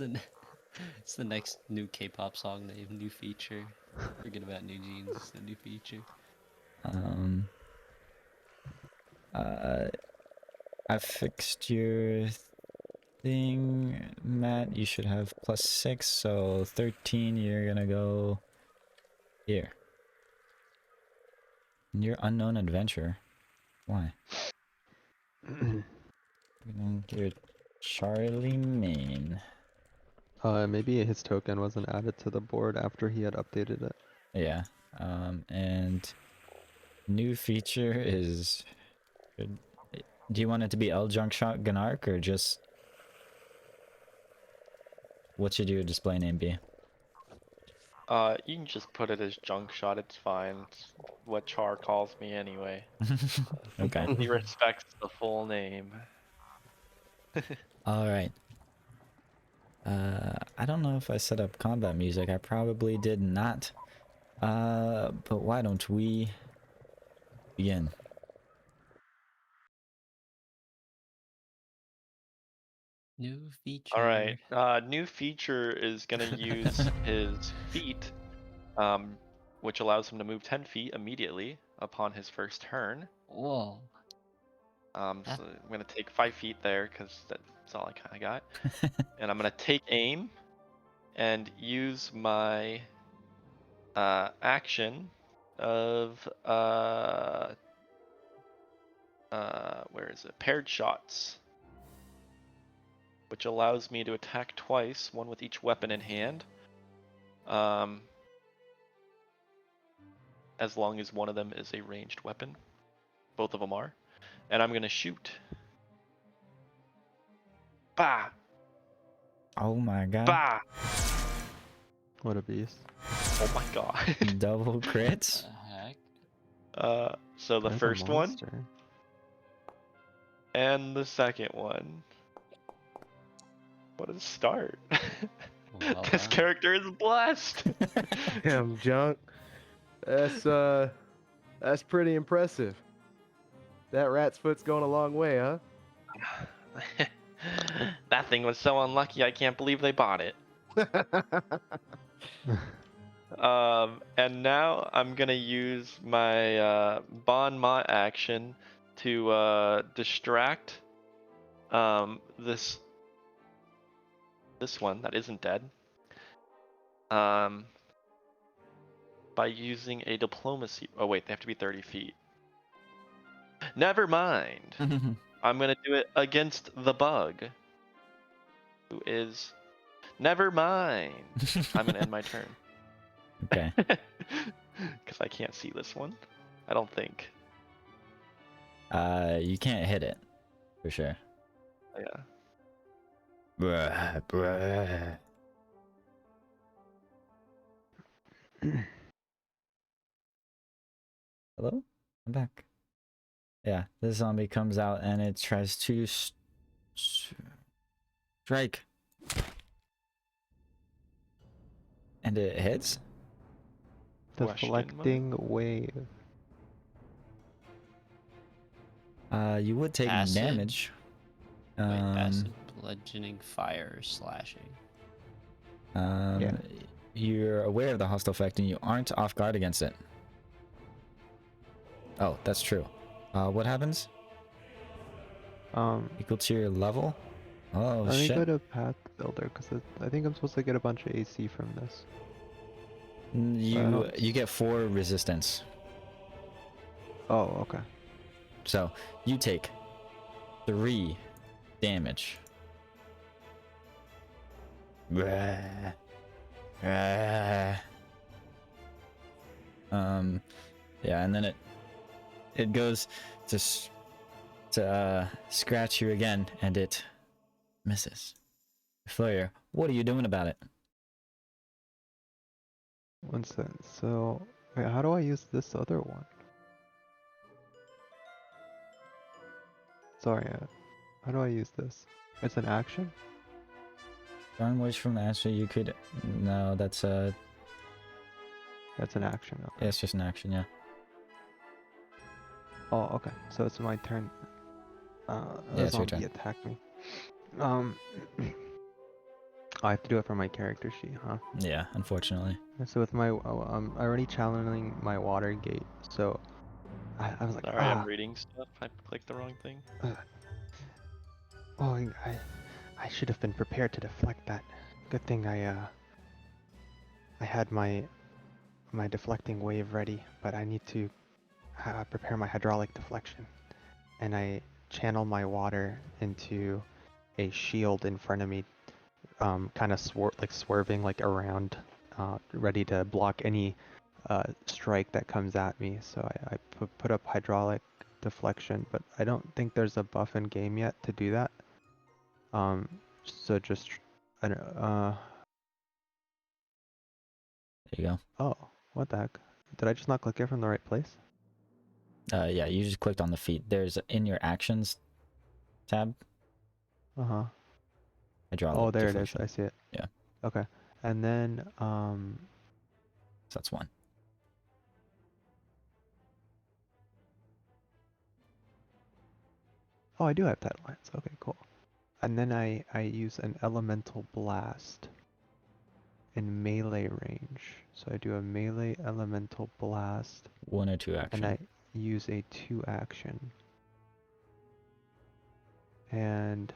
the next new K-pop song name. New feature. Forget about New Jeans. It's the new feature. I fixed your thing, Matt. You should have +6, so 13. You're gonna go here. And you're unknown adventurer. Why? You're Charlie Main. Maybe his token wasn't added to the board after he had updated it. Yeah. And new feature is. Do you want it to be L Junk Shotgun Arc or just? What should your display name be? You can just put it as junk shot, it's fine. It's what Char calls me anyway. Okay. He respects the full name. All right. I don't know if I set up combat music. I probably did not. But why don't we begin? New feature. Alright, new feature is gonna use his feet, which allows him to move 10 feet immediately upon his first turn. Whoa. So I'm gonna take 5 feet there, because that's all I kinda got. And I'm gonna take aim, and use my action of where is it? Paired shots, which allows me to attack twice, one with each weapon in hand. As long as one of them is a ranged weapon. Both of them are. And I'm gonna shoot. Bah! Oh my god. Bah! What a beast. Oh my god. Double crits? The heck? So the There's a first one monster. and the second one. What a start. Well This done. character is blessed. Damn, Junk. That's pretty impressive. That rat's foot's going a long way, huh? That thing was so unlucky, I can't believe they bought it. And now I'm gonna use my Bon Mot action to distract this one that isn't dead. By using a diplomacy. Oh wait, they have to be 30 feet. Never mind. I'm gonna do it against the bug, who is. Never mind. I'm gonna end my turn. Okay. Because I can't see this one. I don't think. You can't hit it. For sure. Yeah. Bruh, bruh. Hello? I'm back. Yeah, this zombie comes out and it tries to strike. And it hits? Deflecting wave. You would take Acid? damage. Wait, acid, bludgeoning, fire, slashing. Yeah. You're aware of the hostile effect and you aren't off guard against it. Oh, that's true. What happens? Equal to your level? Oh, Let me shit. go to Path Builder because I think I'm supposed to get a bunch of AC from this. You get 4 resistance. Oh, okay. So you take 3 damage. Yeah, and then it goes to scratch you again, and it misses. Flare, what are you doing about it? One second. So, wait, how do I use this other one? Sorry, how do I use this? It's an action? Burn wish from Asher, you could... No, that's That's an action. Okay. yeah, it's just an action, yeah. Oh, okay. So it's my turn. Yeah, A it's your zombie turn. attacked me. I have to do it for my character sheet, huh? Yeah, unfortunately. So with my, I already channeling my water gate. So I was like, Sorry, I'm reading stuff. I clicked the wrong thing. oh, I should have been prepared to deflect that. Good thing I had my deflecting wave ready, but I need to prepare my hydraulic deflection, and I channel my water into a shield in front of me, kind of swerving like around, ready to block any strike that comes at me. So I put up hydraulic deflection, but I don't think there's a buff in game yet to do that. So just I don't, There you go. oh, what the heck? Did I just not click it from the right place? Yeah, you just clicked on the feat. There's in your actions tab, Uh-huh. hydraulic Oh, there it is. deflection. I see it. Yeah. Okay. And then, So that's 1. oh, I do have tidal lines. Okay, cool. And then I use an elemental blast in melee range. So I do a melee elemental blast, 1 or 2 action. and I use a 2 action. And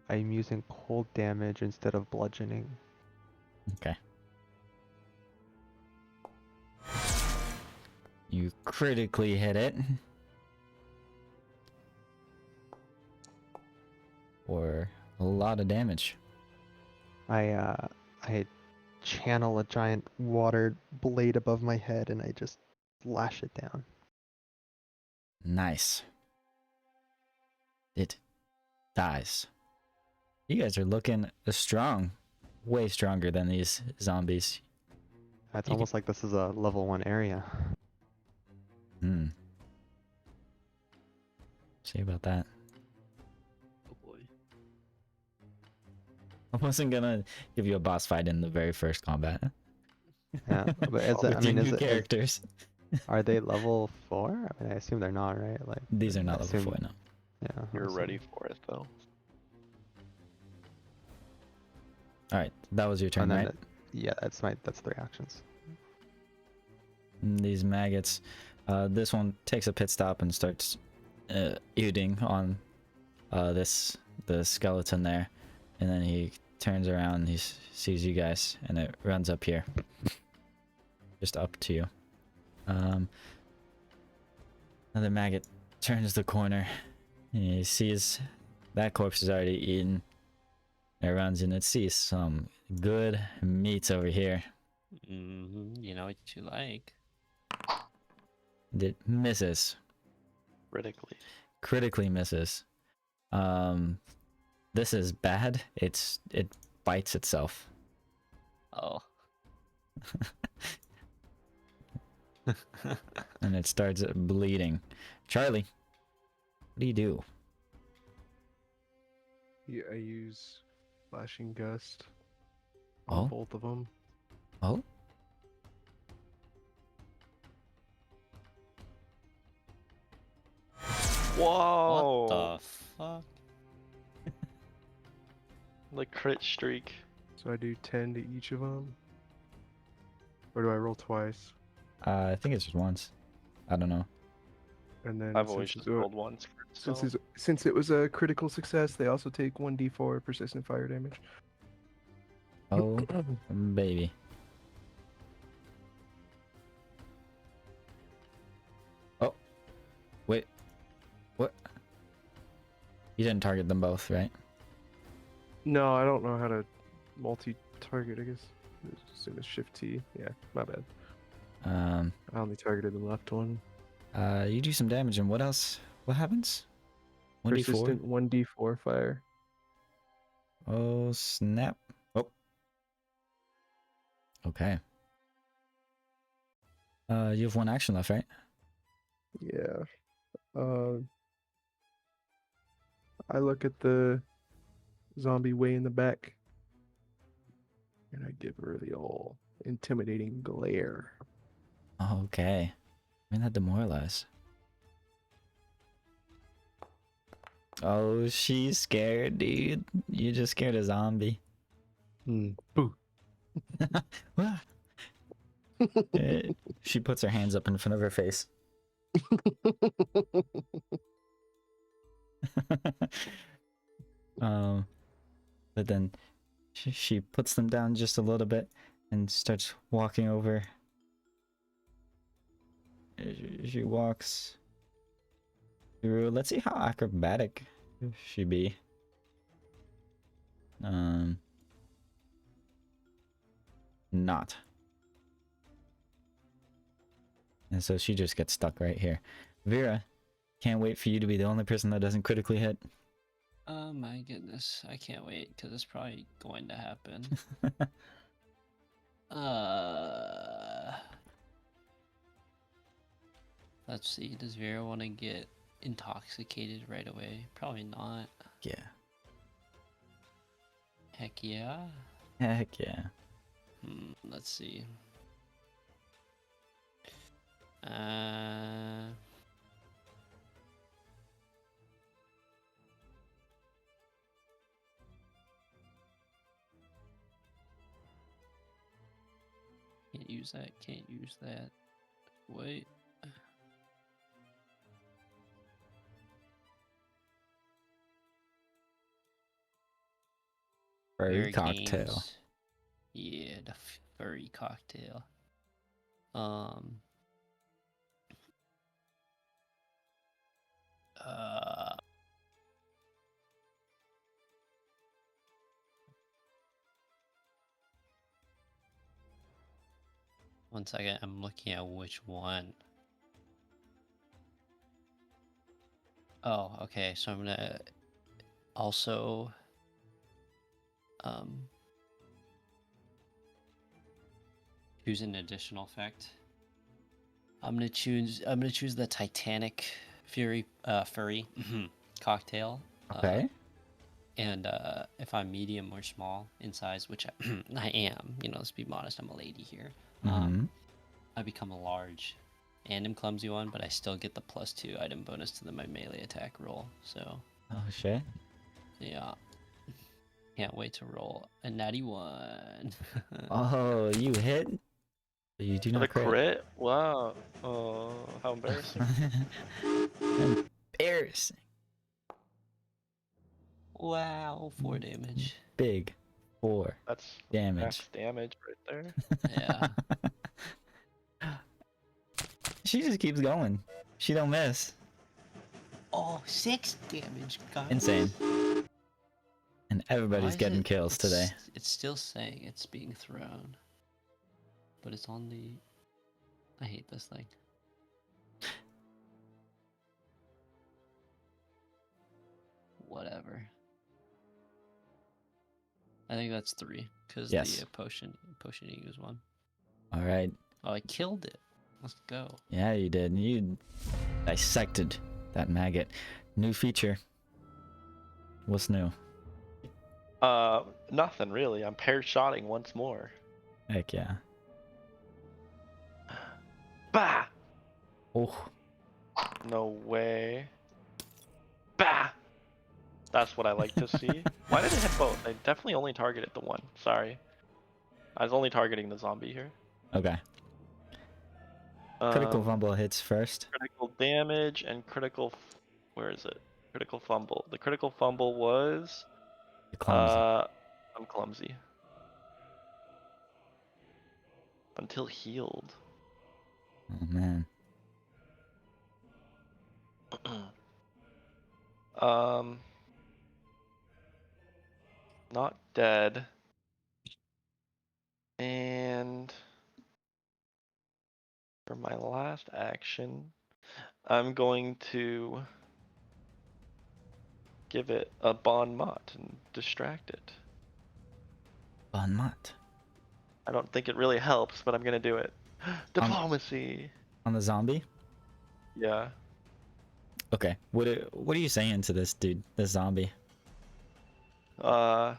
I'm using cold damage instead of bludgeoning. Okay. You critically hit it. Or a lot of damage. I channel a giant water blade above my head and I just lash it down. Nice. It dies. You guys are looking strong. Way stronger than these zombies. It's You almost like this is a level 1 area. See about that. Oh boy. I wasn't gonna give you a boss fight in the very first combat. Yeah, but is With it, I mean, your is new it, characters. are they level 4? I mean, I assume they're not, right? Like These are not I level assume- 4 now. Yeah. I You're assume- ready for it though. Alright, that was your turn, And then right? yeah, that's 3 actions. These maggots. This one takes a pit stop and starts eating on the skeleton there, and then he turns around and he sees you guys, and it runs up here, just up to you. Another maggot turns the corner, and he sees that corpse is already eaten. It runs and it sees some good meat over here. You know what you like. It misses. Critically misses. This is bad. It bites itself. Oh. And it starts bleeding. Charlie, what do you do? Yeah, I use Flashing Gust on Oh? both of them. Oh? Whoa! What the fuck? Like crit streak. So I do 10 to each of them. Or do I roll twice? I think it's just once. I don't know. And then I've always just rolled once for itself. since it was a critical success, they also take 1d4 persistent fire damage. Oh, baby. Oh. Wait. You didn't target them both, right? No, I don't know how to multi-target. I guess assume it's Shift T. Yeah, my bad. I only targeted the left one. You do some damage, and what else? What happens? 1d4. Persistent 1d4 fire. Oh snap! Oh. Okay. You have one action left, right? Yeah. I look at the zombie way in the back, and I give her the old intimidating glare. Okay. I mean, that demoralize. Oh, she's scared, dude. You just scared a zombie. Boo. Ah. She puts her hands up in front of her face. But then she puts them down just a little bit and starts walking over. She walks through. Let's see how acrobatic she be. Not. And so she just gets stuck right here. Vera, can't wait for you to be the only person that doesn't critically hit. Oh my goodness, I can't wait because it's probably going to happen. Let's see. Does Vera want to get intoxicated right away? Probably not. Yeah. Heck yeah. Heck yeah. Let's see. Can't use that. Can't use that. Wait. Furry Bear cocktail. games. Yeah, the furry cocktail. One second, I'm looking at which one. Oh, okay, so I'm gonna also choose an additional effect. I'm gonna choose the Titanic furry cocktail. Okay. And if I'm medium or small in size, which I am, let's be modest, I'm a lady here. I become a large and am clumsy one, but I still get the +2 item bonus to my melee attack roll. So. Oh shit. Yeah. Can't wait to roll a natty 1. Oh, you hit? You do For the not crit. crit? Wow. Oh, how embarrassing. Embarrassing. Wow, 4 damage. Big 4 That's damage. max damage right there. Yeah. She just keeps going. She don't miss. Oh, 6 damage, guys. Insane. And Why everybody's is getting kills today. It's still saying it's being thrown. But it's on the... I hate this thing. Whatever. I think that's 3, because Yes. the potioning is 1. All right. Oh, I killed it. Let's go. Yeah, you did. You dissected that maggot. New feature. What's new? Nothing really. I'm pair shotting once more. Heck yeah. Bah! Oh. No way. Bah! That's what I like to see. Why did it hit both? I definitely only targeted the one. Sorry. I was only targeting the zombie here. Okay. Critical fumble hits first. Critical damage and critical... Where is it? Critical fumble. The critical fumble was... You're clumsy. I'm clumsy. Until healed. Oh man. not dead. And for my last action, I'm going to give it a bon mot and distract it. Bon mot. I don't think it really helps, but I'm gonna do it. Diplomacy. On the zombie? Yeah. Okay. What are you saying to this dude, this zombie? I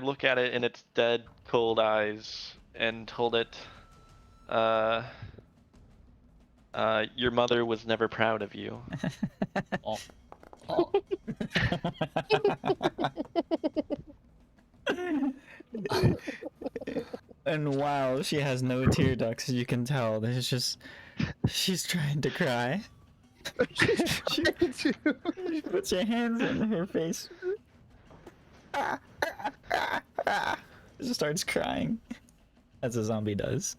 look at it in its dead, cold eyes and told it, uh, your mother was never proud of you. Oh, oh. And wow, she has no tear ducts, you can tell. There's just she's trying to cry. She puts her hands in her face. Just starts crying. As a zombie does.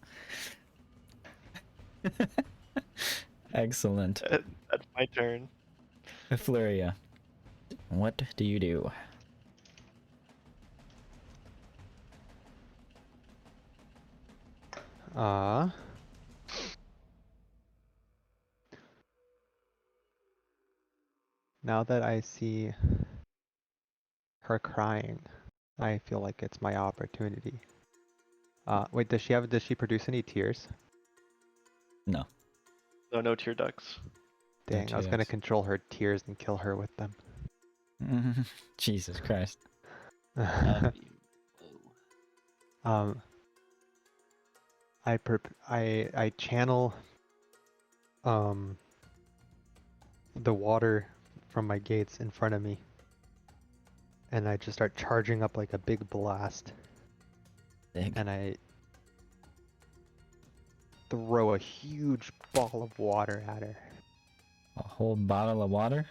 Excellent. That's my turn. Fleuria, what do you do? Now that I see her crying, I feel like it's my opportunity. Wait, does she produce any tears? No. No tear ducts. Dang, I was gonna tears. control her tears and kill her with them. Jesus Christ. That'd be- oh. I channel the water from my gates in front of me, and I just start charging up like a big blast, Big. and I throw a huge ball of water at her. A whole bottle of water?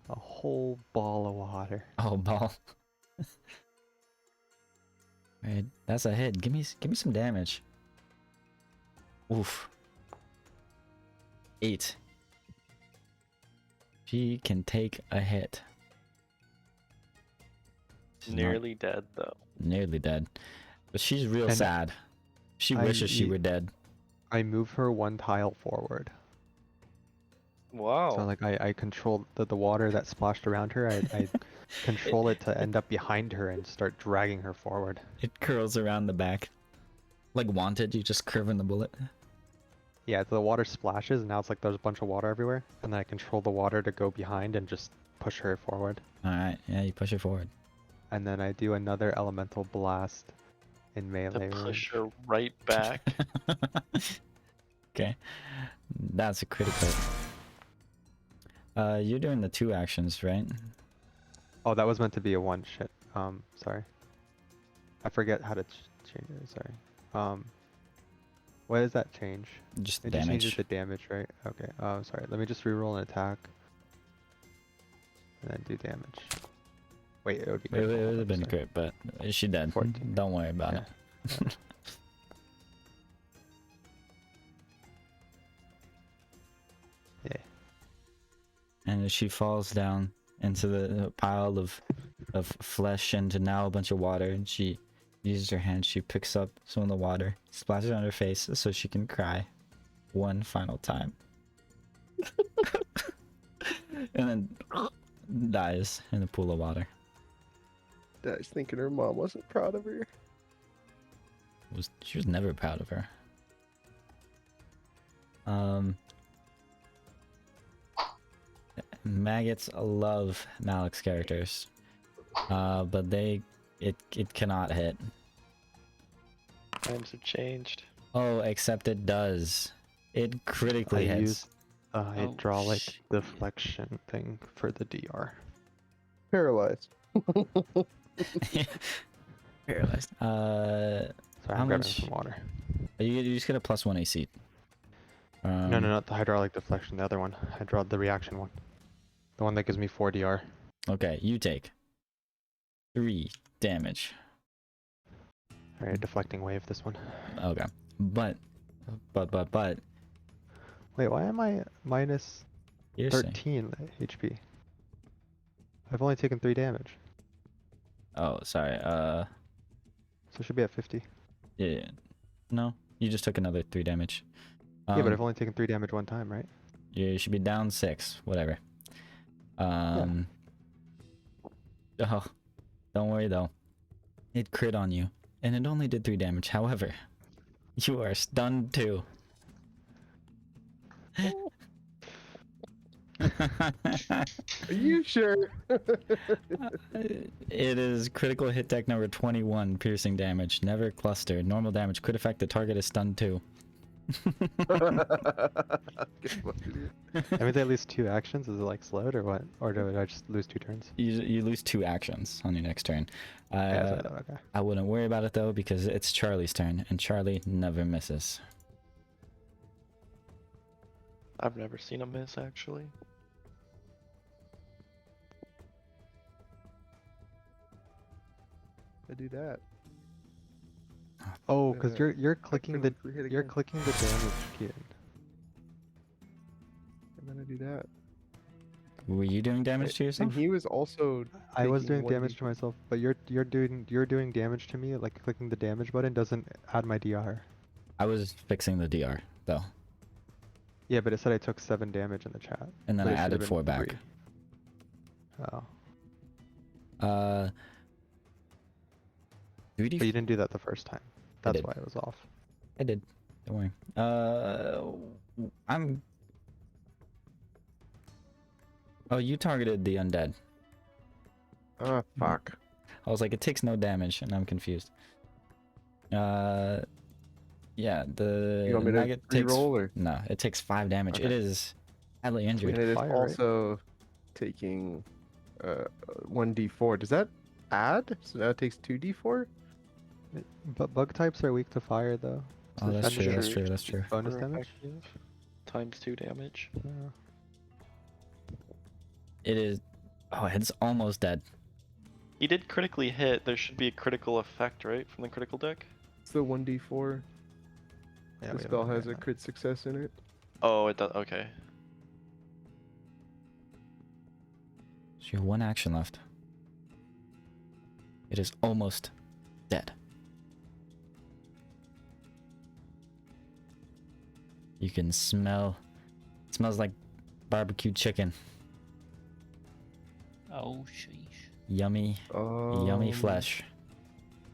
A whole ball of water. Oh, ball. Right, that's a hit. Give me some damage. Oof. 8. She can take a hit. She's not Nearly dead though. nearly dead. But she's real And sad. She wishes she were dead. I move her one tile forward. Wow. So like I control the water that splashed around her. I control it to end up behind her and start dragging her forward. It curls around the back. Like Wanted, you just curving the bullet. Yeah, the water splashes and now it's like there's a bunch of water everywhere. And then I control the water to go behind and just push her forward. Alright, yeah, you push it forward. And then I do another elemental blast in To melee push range. her right back. Okay. That's a critical. You're doing the 2 actions, right? Oh, that was meant to be a one. Shit. Sorry. I forget how to change it. Sorry. What does that change? Just It just changes damage. the damage, right? Okay. Sorry. Let me just reroll an attack. And then do damage. Wait, it would be It critical. would Hold have up, been sorry. crit, but she dead. 14. Don't worry about Yeah. it. Yeah. And as she falls down into the pile of flesh and now a bunch of water, and she uses her hand, she picks up some of the water, splashes it on her face so she can cry one final time. And then dies in a pool of water. Dad's thinking her mom wasn't proud of her. She was never proud of her. Maggots love Malik's characters, but it cannot hit. Times have changed. Oh, except it does. It critically I hits. use Oh, hydraulic shit. deflection thing for the DR. Paralyzed. Paralyzed. Sorry, How I'm grabbing much- some water. You just get a +1 AC. No, not the hydraulic deflection, the other one. I draw the reaction one. The one that gives me 4 DR. Okay, you take 3 damage. Alright, deflecting wave this one. Okay, but Wait, why am I minus you're saying 13 HP? I've only taken 3 damage. Oh, sorry. So it should be at 50. Yeah. No, you just took another 3 damage. Yeah, but I've only taken 3 damage one time, right? You should be down 6. Whatever. Oh, don't worry though. It crit on you, and it only did 3 damage. However, you are stunned too. Are you sure? It is critical hit deck number 21, piercing damage, never cluster, normal damage, crit effect, the target is stunned too. Good luck, dude. I mean, they lose 2 actions. Is it like slowed or what? Or do I just lose 2 turns? You lose 2 actions on your next turn. Yeah, so I know, okay. I wouldn't worry about it though, because it's Charlie's turn, and Charlie never misses. I've never seen him miss actually. I do that. Oh, because you're clicking the free hit you're again. clicking the damage key. And then I do that. Were you doing damage to And yourself? he was also. I was taking doing damage to 1d4. myself, but you're doing damage to me. Like clicking the damage button doesn't add my DR. I was fixing the DR though, Yeah, but it said I took 7 damage in the chat. and then but I it should have added been 4 back. 3. Oh, 3D. but you didn't do that the first time. That's did. why it was off. I did. Don't worry. I'm. Oh, you targeted the undead. Ah, fuck. I was like, it takes no damage, and I'm confused. Yeah, the You want me to maggot takes. re-roll or? No, it takes 5 damage. Okay. It is badly And injured. it is Fire, right? also taking 1d4. Does that add? So now it takes 2d4? But bug types are weak to fire, though. Oh, So that's shouldn't true. it That's be true. That's true. Bonus Super damage? effective. Times 2 damage. Yeah. It is. Oh, it's almost dead. He did critically hit. There should be a critical effect, right, from the critical deck? It's the 1d4. Yeah, The we spell haven't has done a that. crit success in it. Oh, it does. Okay. So you have 1 action left. It is almost dead. You can smell. It smells like barbecue chicken. Oh, sheesh. Yummy, yummy flesh.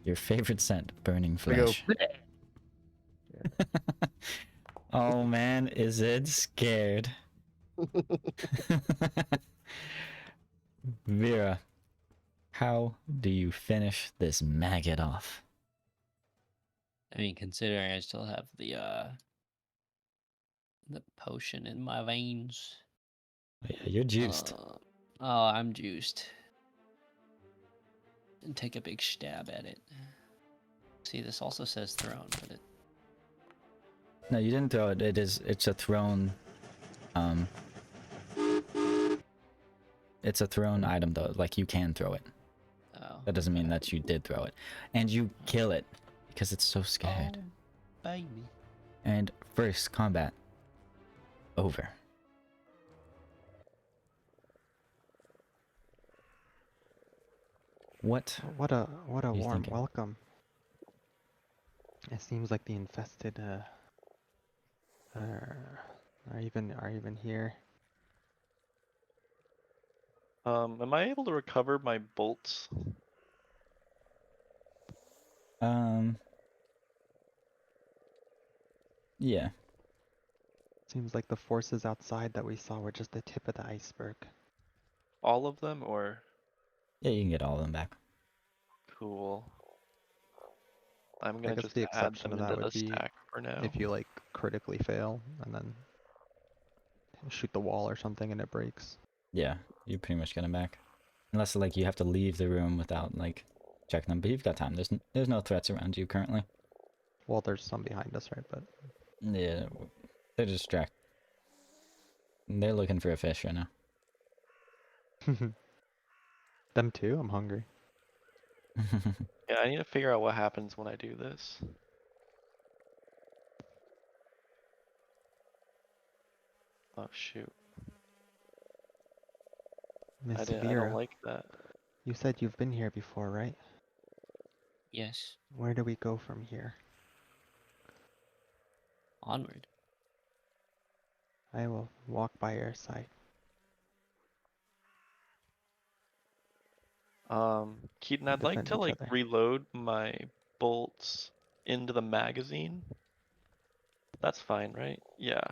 Your favorite scent, burning I go, flesh. Oh man, is it scared? Vera, how do you finish this maggot off? I mean, considering I still have the potion in my veins. Yeah, you're juiced. Oh, I'm juiced. And take a big stab at it. See, this also says throne, but it. No, you didn't throw it. It's a thrown. It's a thrown item though. Like you can throw it. Oh. That doesn't mean that you did throw it, and you kill it because it's so scared. Oh, baby. And first combat over. What? What a you warm thinking? welcome. It seems like the infested are even here. Am I able to recover my bolts? Yeah. Seems like the forces outside that we saw were just the tip of the iceberg. All of them, or? Yeah, you can get all of them back. Cool. I'm I gonna guess just the add exception them to into that the would be stack for now. if you like critically fail and then shoot the wall or something and it breaks. Yeah, you pretty much get them back, unless like you have to leave the room without like checking them. But you've got time. There's no threats around you currently. Well, there's some behind us, right? But Yeah, they're distracted. They're looking for a fish right now. them too. I'm hungry. Yeah, I need to figure out what happens when I do this. Oh shoot. Miss I don't Vera. like that. You said you've been here before, right? Yes. Where do we go from here? Onward. I will walk by your side. Keaton, We'll I'd like defend to each like other. reload my bolts into the magazine. That's fine, right? Yeah.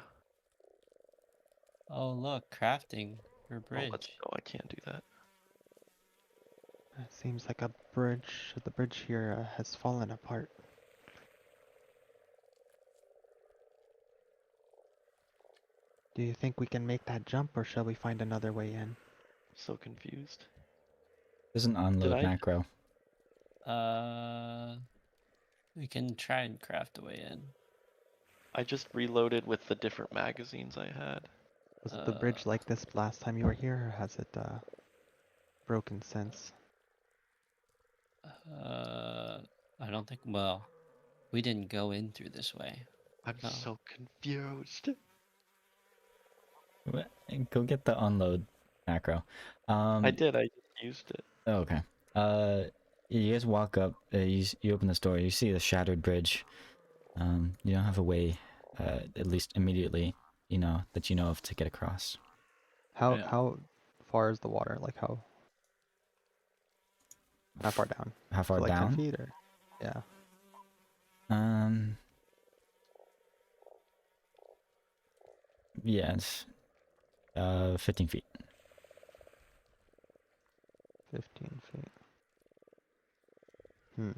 Oh, look, crafting for Oh, let's bridge. go. I can't do that. It seems like a bridge. The bridge here has fallen apart. Do you think we can make that jump, or shall we find another way in? So confused. There's an Did unload I? macro. We can try and craft a way in. I just reloaded with the different magazines I had. Was the bridge like this last time you were here, or has it broken since? I don't think. Well, we didn't go in through this way. I'm No. so confused. Go get the unload macro. I did. I just used it. Oh, okay. You guys walk up. You open this door. You see the shattered bridge. You don't have a way, at least immediately, that you know of to get across. Yeah. How far is the water? Like how far down? How far So like 10 down? feet, or yeah. Yeah, it's 15 feet. 15 feet. Hmm.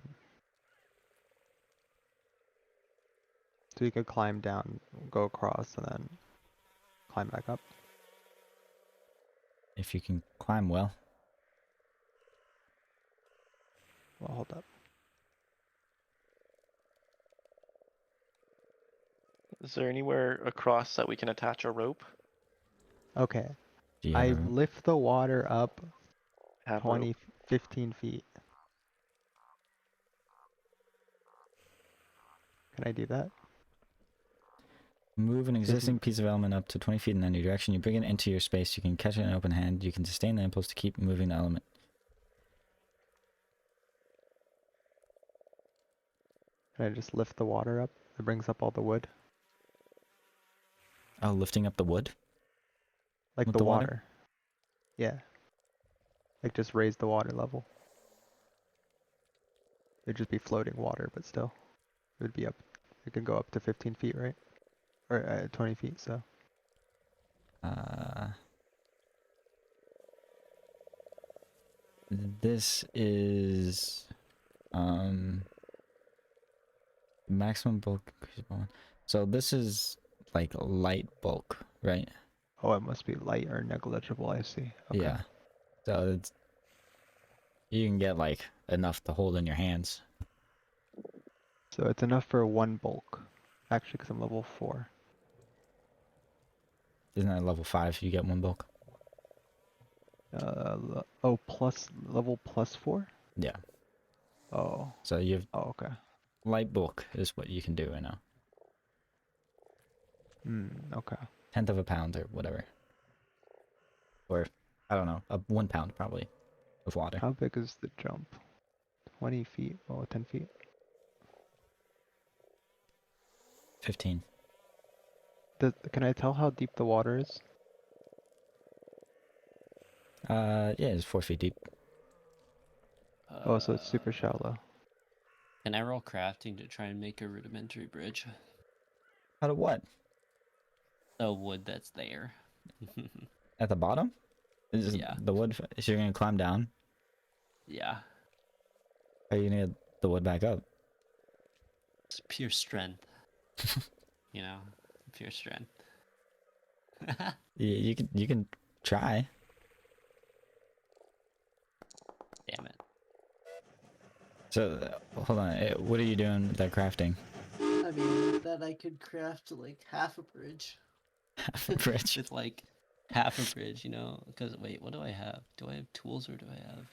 So you could climb down, go across, and then climb back up. If you can climb well. Well, hold up. Is there anywhere across that we can attach a rope? Okay. Do you I have a rope? lift the water up Have 20, rope. 15 feet. Can I do that? Move an See if existing piece of element up to 20 feet in any direction. You bring it into your space. You can catch it in an open hand. You can sustain the impulse to keep moving the element. Can I just lift the water up? It brings up all the wood. Oh, lifting up the wood? Like With the the water? water. Yeah. Like just raise the water level. It'd just be floating water, but still. It would be up. It could go up to 15 feet, right? Or 20 feet, so. This is maximum bulk. So this is like light bulk, right? Oh, it must be light or negligible, I see. Okay. Yeah. So it's you can get like enough to hold in your hands. So it's enough for one bulk. Actually, because I'm level 4. Isn't that level 5? You get one bulk. Plus level plus 4? Yeah. Oh. So you have Oh, okay. light bulk is what you can do right now. Okay. 1/10 of a pound or whatever. Or I don't know, 1 pound probably of water. How big is the jump? 20 feet? Oh, 10 feet? 15. Can I tell how deep the water is? Yeah, it's 4 feet deep. Oh, so it's super shallow. Can I roll crafting to try and make a rudimentary bridge? Out of what? The wood that's there. At the bottom? Is Yeah. the wood? So you're gonna climb down? Yeah. How are you gonna get the wood back up? It's pure strength. You know, pure strength. You can try. Damn it. So hold on. What are you doing with that crafting? I mean, that I could craft like half a bridge. Half a bridge. With like half a bridge, you know? Because wait, what do I have? Do I have tools or do I have?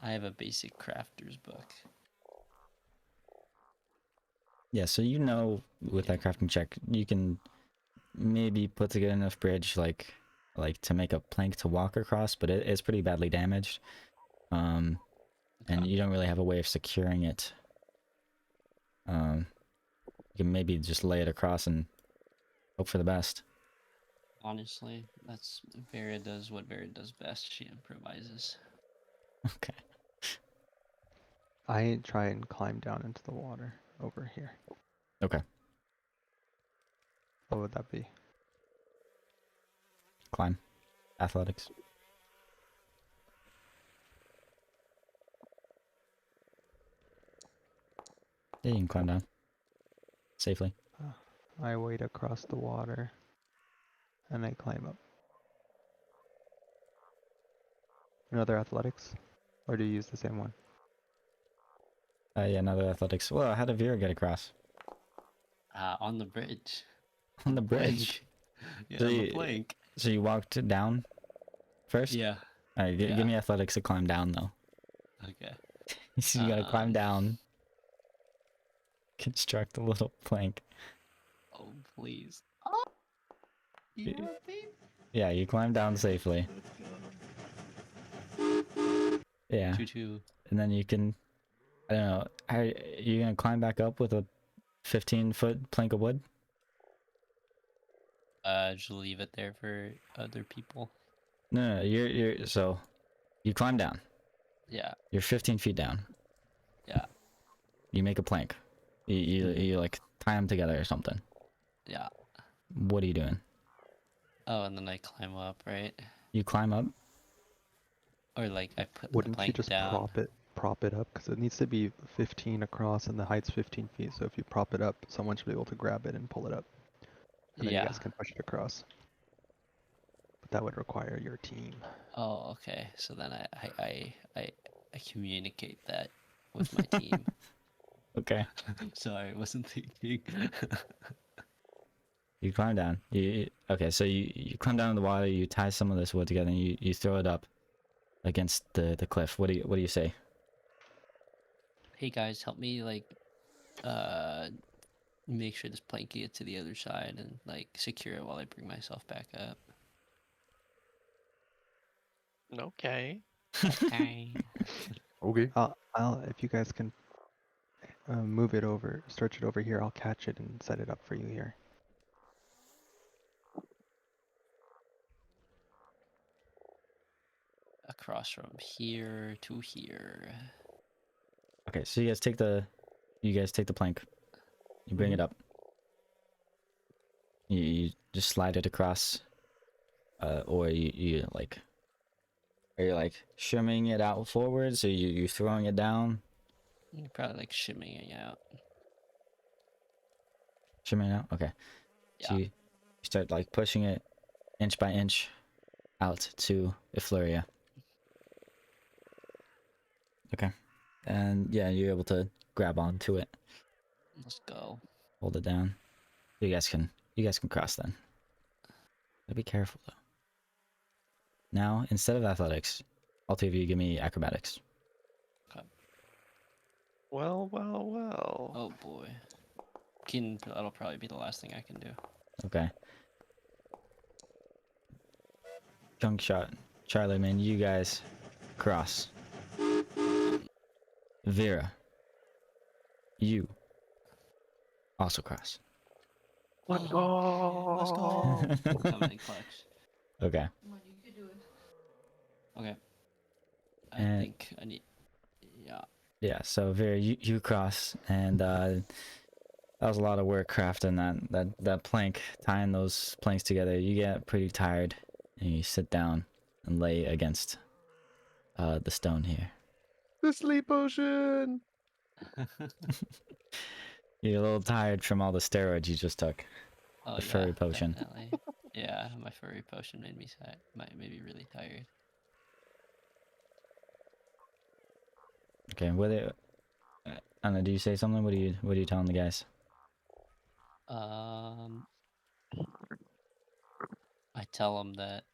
I have a basic crafter's book. Yeah. So with that crafting check, you can maybe put together enough bridge like to make a plank to walk across, but it's pretty badly damaged. And Okay. you don't really have a way of securing it. You can maybe just lay it across and hope for the best. Honestly, that's Vera does what Vera does best. She improvises. Okay. I try and climb down into the water over here. Okay. What would that be? Climb. Athletics. Yeah, you can climb down. Safely. I wade across the water and I climb up. Another athletics? Or do you use the same one? Yeah, another athletics. Well, how did Vera get across? On the bridge. On the bridge. Plank. Yeah, So on the you- plank. So you walked down first? Yeah. Alright, Yeah. give me athletics to climb down though. Okay. So you gotta climb Um, down. Construct a little plank. Oh, please. Oh, you Y- want me? Yeah, you climb down safely. Yeah. 2-2. And then you can, I don't know, are you gonna climb back up with a 15-foot plank of wood? Just leave it there for other people. No, so you climb down. Yeah. You're 15 feet down. Yeah. You make a plank. You like tie them together or something. Yeah. What are you doing? Oh, and then I climb up, right? You climb up. Or like I put the Wouldn't you plank just down. prop it up? Because it needs to be 15 across and the height's 15 feet. So if you prop it up, someone should be able to grab it and pull it up. And then you Yeah. guys can push it across. But that would require your team. Oh, okay. So then I communicate that with my team. Okay. Sorry, I wasn't thinking. You climb down. Okay, so you climb down in the water. You tie some of this wood together. And you throw it up against the cliff. What do you say? Hey guys, help me like make sure this plank can get to the other side and like secure it while I bring myself back up. Okay. Okay. Okay. I'll if you guys can move it over, stretch it over here, I'll catch it and set it up for you here. Across from here to here. Okay, so you guys take the plank. You bring it up. You just slide it across, or you like, are you like shimming it out forwards, or you throwing it down? You're probably like shimmying out. Shimming it out. Okay. So Yeah. you start like pushing it inch by inch out to Ifluria. Okay. And yeah, you're able to grab onto it, Let's go. hold it down. You guys can cross then. But be careful though. Now, instead of athletics, all three of you give me acrobatics. Well, well, well. Oh boy. That'll probably be the last thing I can do. Okay. Chunk shot. Charlie, man, you guys cross. Vera, you also cross. Let's Oh, go. Let's go. Coming in clutch. Okay. Okay. I And- think I need. Yeah. Yeah, so Vera, you cross, and that was a lot of work crafting that plank, tying those planks together. You get pretty tired, and you sit down and lay against the stone here. The sleep potion. You're a little tired from all the steroids you just took. Oh The yeah, furry potion. Definitely. Yeah, my furry potion made me sad. Made me really tired. Okay, Anna, do you say something? What are you telling the guys? I tell them that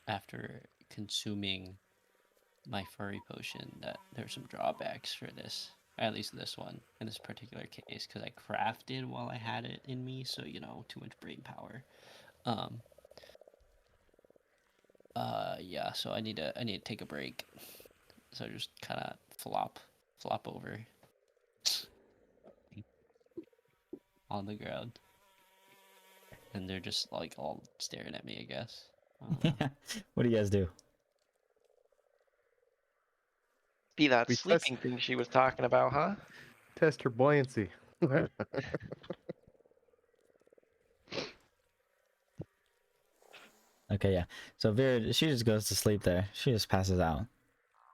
after consuming my furry potion, that there's some drawbacks for this. At least this one, in this particular case, because I crafted while I had it in me, so too much brain power. Yeah, so I need to take a break. So just kind of flop over on the ground, and they're just like all staring at me, I guess. What do you guys do? Be that We sleeping thing she was talking about, huh? Test her buoyancy. Okay, yeah. So Vera, she just goes to sleep there. She just passes out.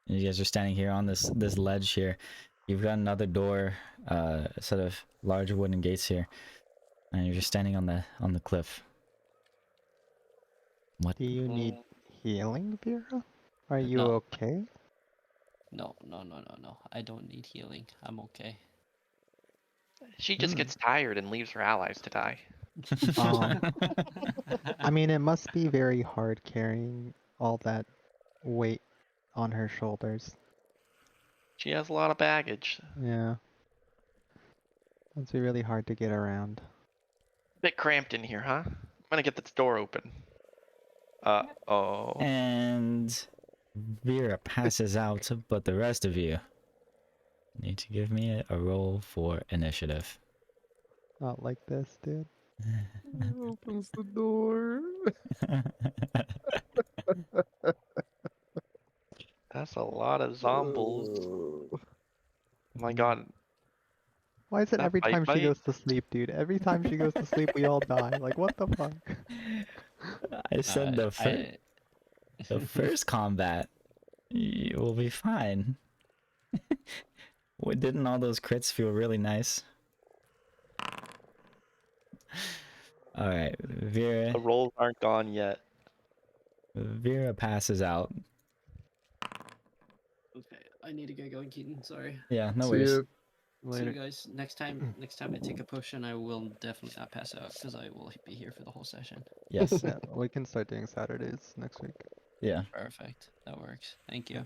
And you guys are standing here on this ledge here. You've got another door, set of large wooden gates here, and you're just standing on the cliff. What? Do you need healing, Vera? Are you No. okay? No. I don't need healing. I'm okay. She just gets tired and leaves her allies to die. I mean, it must be very hard carrying all that weight on her shoulders. She has a lot of baggage. Yeah. Must be really hard to get around. Bit cramped in here, huh? I'm gonna get this door open. Uh-oh. And Vera passes out, but the rest of you need to give me a roll for initiative. Not like this, dude. Opens the door. That's a lot of zombies. Oh my god. Why is it That every time she bite? goes to sleep, dude? Every time she goes to sleep, we all die. Like, what the fuck? I said the first combat, you will be fine. Didn't all those crits feel really nice? All right, Vera. The rolls aren't gone yet. Vera passes out. Okay, I need to get going, Keaton. Sorry. Yeah, no See worries. ya. See you Later. guys. Next time I take a potion, I will definitely not pass out because I will be here for the whole session. Yes. Yeah, we can start doing Saturdays next week. Yeah. Perfect. That works. Thank you.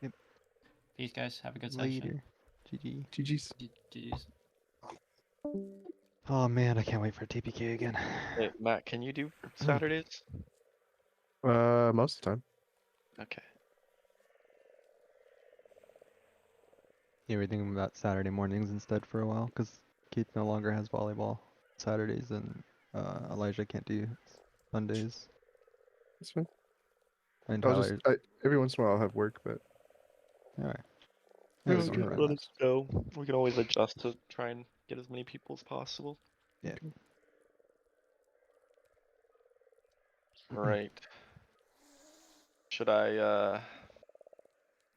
Yep. Peace, guys. Have a good session. Later. GG. GG's. GG's. Oh man, I can't wait for TPK again. Hey, Matt, can you do Saturdays? Most of the time. Okay. You were thinking about Saturday mornings instead for a while, because Keith no longer has volleyball Saturdays, and Elijah can't do Sundays. That's fine. And I'll Tyler. every once in a while I'll have work, but Alright. Yeah, Yeah, we just can let run Let those. us go. We can always adjust to try and get as many people as possible. Yeah. Right. Should I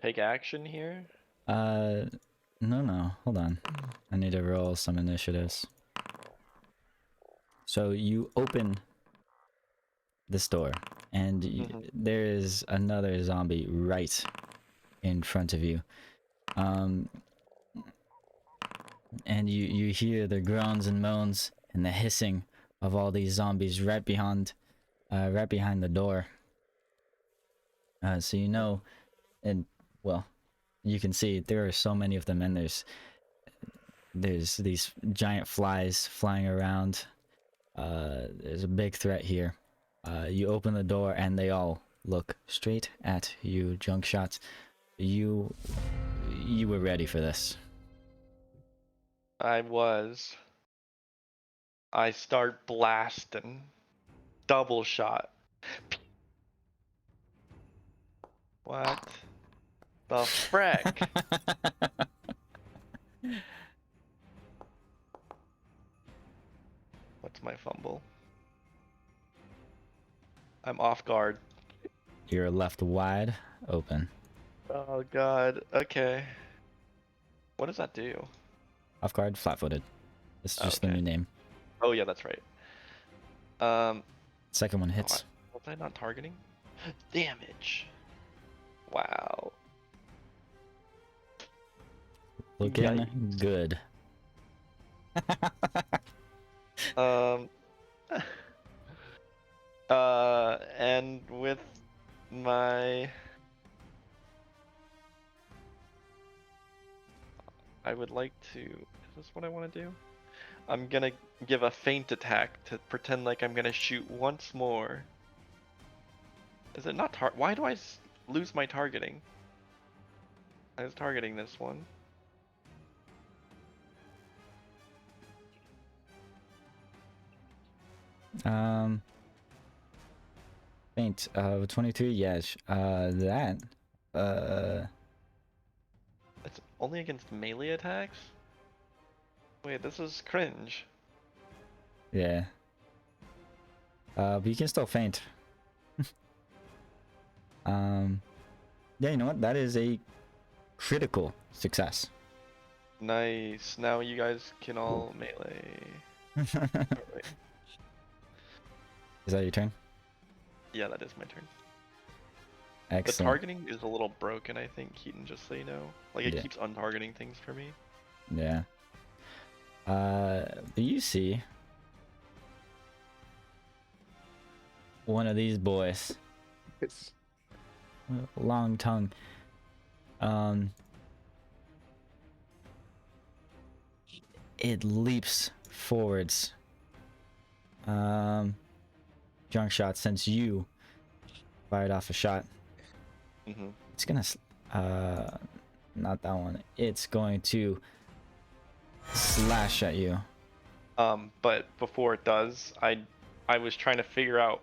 take action here? No. Hold on. I need to roll some initiatives. So you open this door, and there is another zombie right in front of you. And you hear the groans and moans and the hissing of all these zombies right behind the door. So you know, and well, you can see there are so many of them, and there's these giant flies flying around. There's a big threat here. You open the door and they all look straight at you, junk shots. You were ready for this. I was. I start blasting. Double shot. What the frick? What's my fumble? I'm off guard. You're left wide open. Oh god. Okay. What does that do? Off guard, flat-footed. This is just the Okay. new name. Oh yeah, that's right. Second one hits. Was I not targeting? Damage. Wow. Looking Yikes. good. And with my, I would would like to. Is this what I want to do? I'm gonna give a feint attack to pretend like I'm gonna shoot once more. Is it not Why do I lose my targeting? I was targeting this one. Feint. 23. Yes. That. It's only against melee attacks? Wait, this is cringe. Yeah. But you can still feint. Yeah, you know what? That is a critical success. Nice. Now you guys can all melee. Is Alright. that your turn? Yeah, that is my turn. Excellent. The targeting is a little broken, I think, Keaton, just so you know. Like, it Yeah. keeps untargeting things for me. Yeah. But you see one of these boys, It's long tongue. It leaps forwards. Junk shot, since you fired off a shot, Mm-hmm. it's gonna not that one. It's going to slash at you. But before it does, I was trying to figure out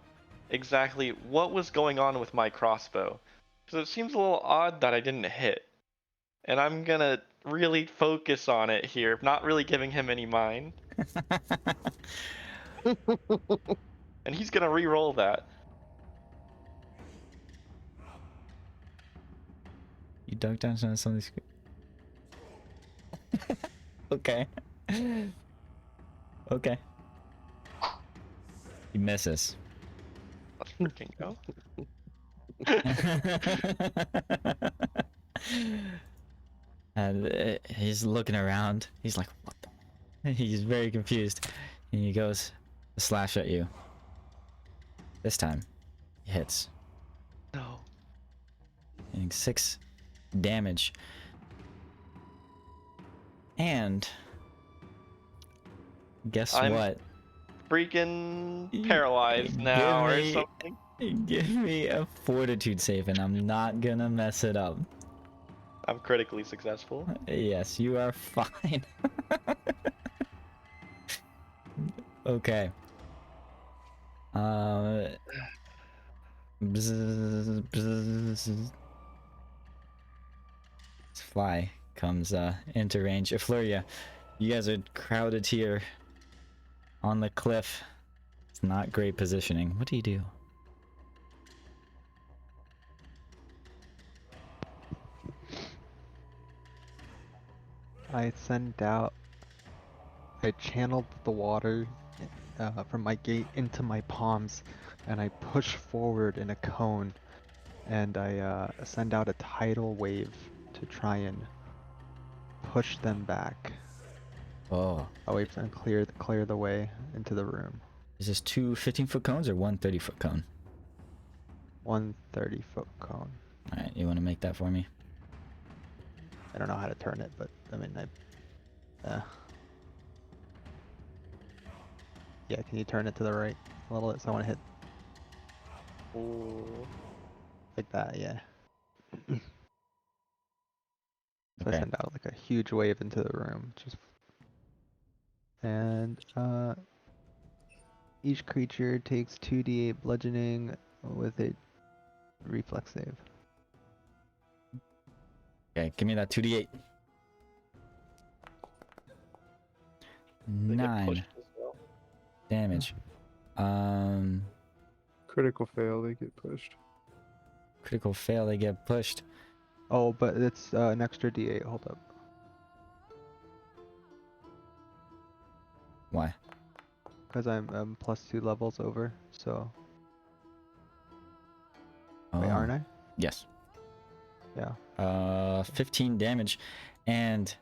exactly what was going on with my crossbow. Because it seems a little odd that I didn't hit. And I'm gonna really focus on it here, not really giving him any mind. And he's gonna re-roll that. You dug down on something. Okay. Okay. He misses. Let's freaking go. And he's looking around. He's like, what the? He's very confused. And he goes to slash at you. This time, he hits. No. Doing 6 damage. And guess I'm what? Freaking Y- paralyzed now or give me- something. Give me a fortitude save and I'm not gonna mess it up. I'm critically successful. Yes, you are fine. Okay. Bzz, bzz. This fly comes into range. Effluria, you guys are crowded here on the cliff. It's not great positioning. What do you do? I channeled the water from my gate into my palms, and I push forward in a cone, and I send out a tidal wave to try and push them back Oh, away and clear the way into the room. is this 2 15-foot cones or 1 30-foot cone? 1 30-foot cone. Alright, you want to make that for me? I don't know how to turn it, but I mean, yeah, can you turn it to the right a little bit so I want to hit Ooh. like that? Yeah. So I Okay. send out like a huge wave into the room, and each creature takes 2d8 bludgeoning with a reflex save. Okay, give me that 2d8. They get 9 pushed as well. damage. critical fail. They get pushed. Critical fail, they get pushed. Oh, but it's an extra d8. Hold up. Why? Because I'm +2 levels over, so. Oh, Wait, aren't I? yes. Yeah. 15 damage. And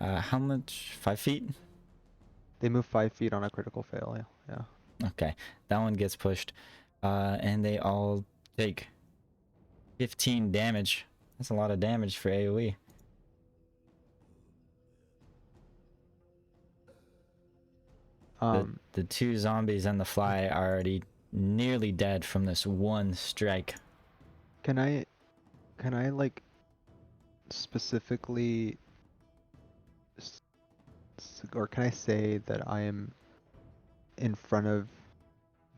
how much? 5 feet? They move 5 feet on a critical fail, yeah. Okay, that one gets pushed. And they all take 15 damage. That's a lot of damage for AoE. The two zombies and the fly are already nearly dead from this one strike. Can I like specifically, or can I say that I am in front of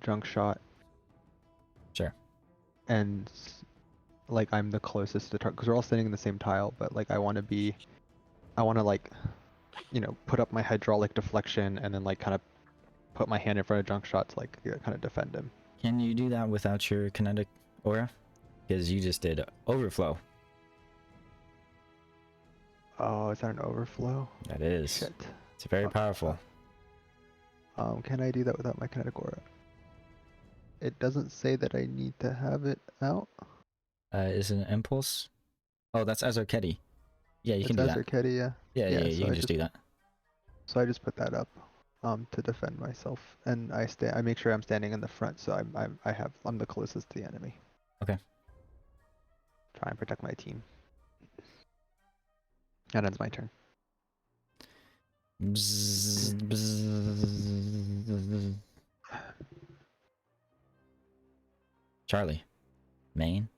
Junk Shot Sure. and like I'm the closest to target because we're all sitting in the same tile, but like I want to like, you know, put up my hydraulic deflection and then like kind of put my hand in front of Junk Shot to like kind of defend him. Can you do that without your kinetic aura? Because you just did overflow. Oh, is that an overflow? That is. Shit. It's very powerful. Can I do that without my kinetic aura? It doesn't say that I need to have it out. Is it an impulse? Oh, that's Azarketti. Yeah, you can do that. It's Azarketti, yeah. Yeah, Yeah, you so can just do that. So I just put that up, to defend myself, and I make sure I'm standing in the front, so I'm the closest to the enemy. Okay. Try and protect my team. That ends my turn. Bzz, bzz. Charlie, Maine.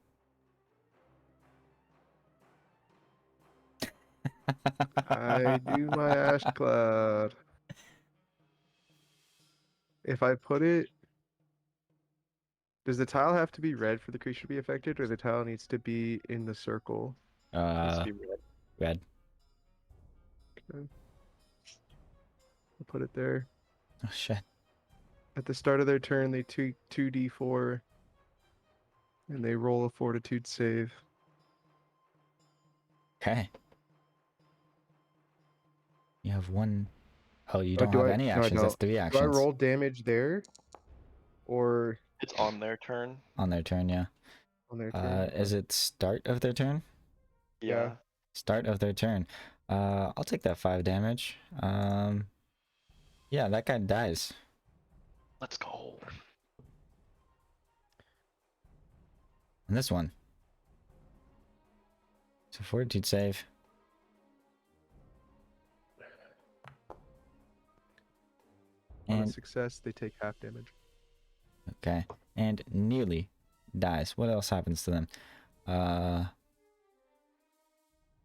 I do my ash cloud. If I put it, does the tile have to be red for the creature to be affected, or the tile needs to be in the circle? Needs to be red. Red. Okay. I'll put it there. Oh shit. At the start of their turn, they 2d4, and they roll a fortitude save. Okay. You have one. Oh, you Oh, don't do have I- any no, I actions. That's don't. 3 Do actions I roll damage there, or It's on their turn. on their turn. Yeah. on their turn? Is it start of their turn? Yeah. Start of their turn. I'll take that 5 damage. Yeah, that guy dies. Let's go. And this one. So fortitude save. On a And success, they take half damage. okay, and nearly dies. What else happens to them?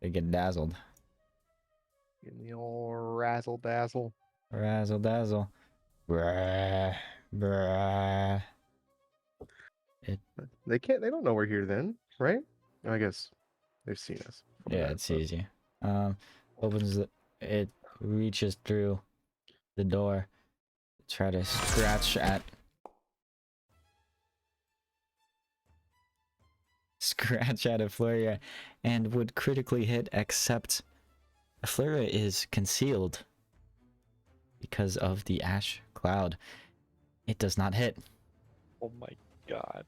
They get dazzled. In the old razzle dazzle. Razzle dazzle. Brah, brah. They can't. They don't know we're here then, right? I guess they've seen us. from Yeah, that, it but- sees you. Opens the, it reaches through the door, try to scratch at a Flurry, and would critically hit, except a Flurry is concealed because of the ash cloud. It does not hit. Oh my god.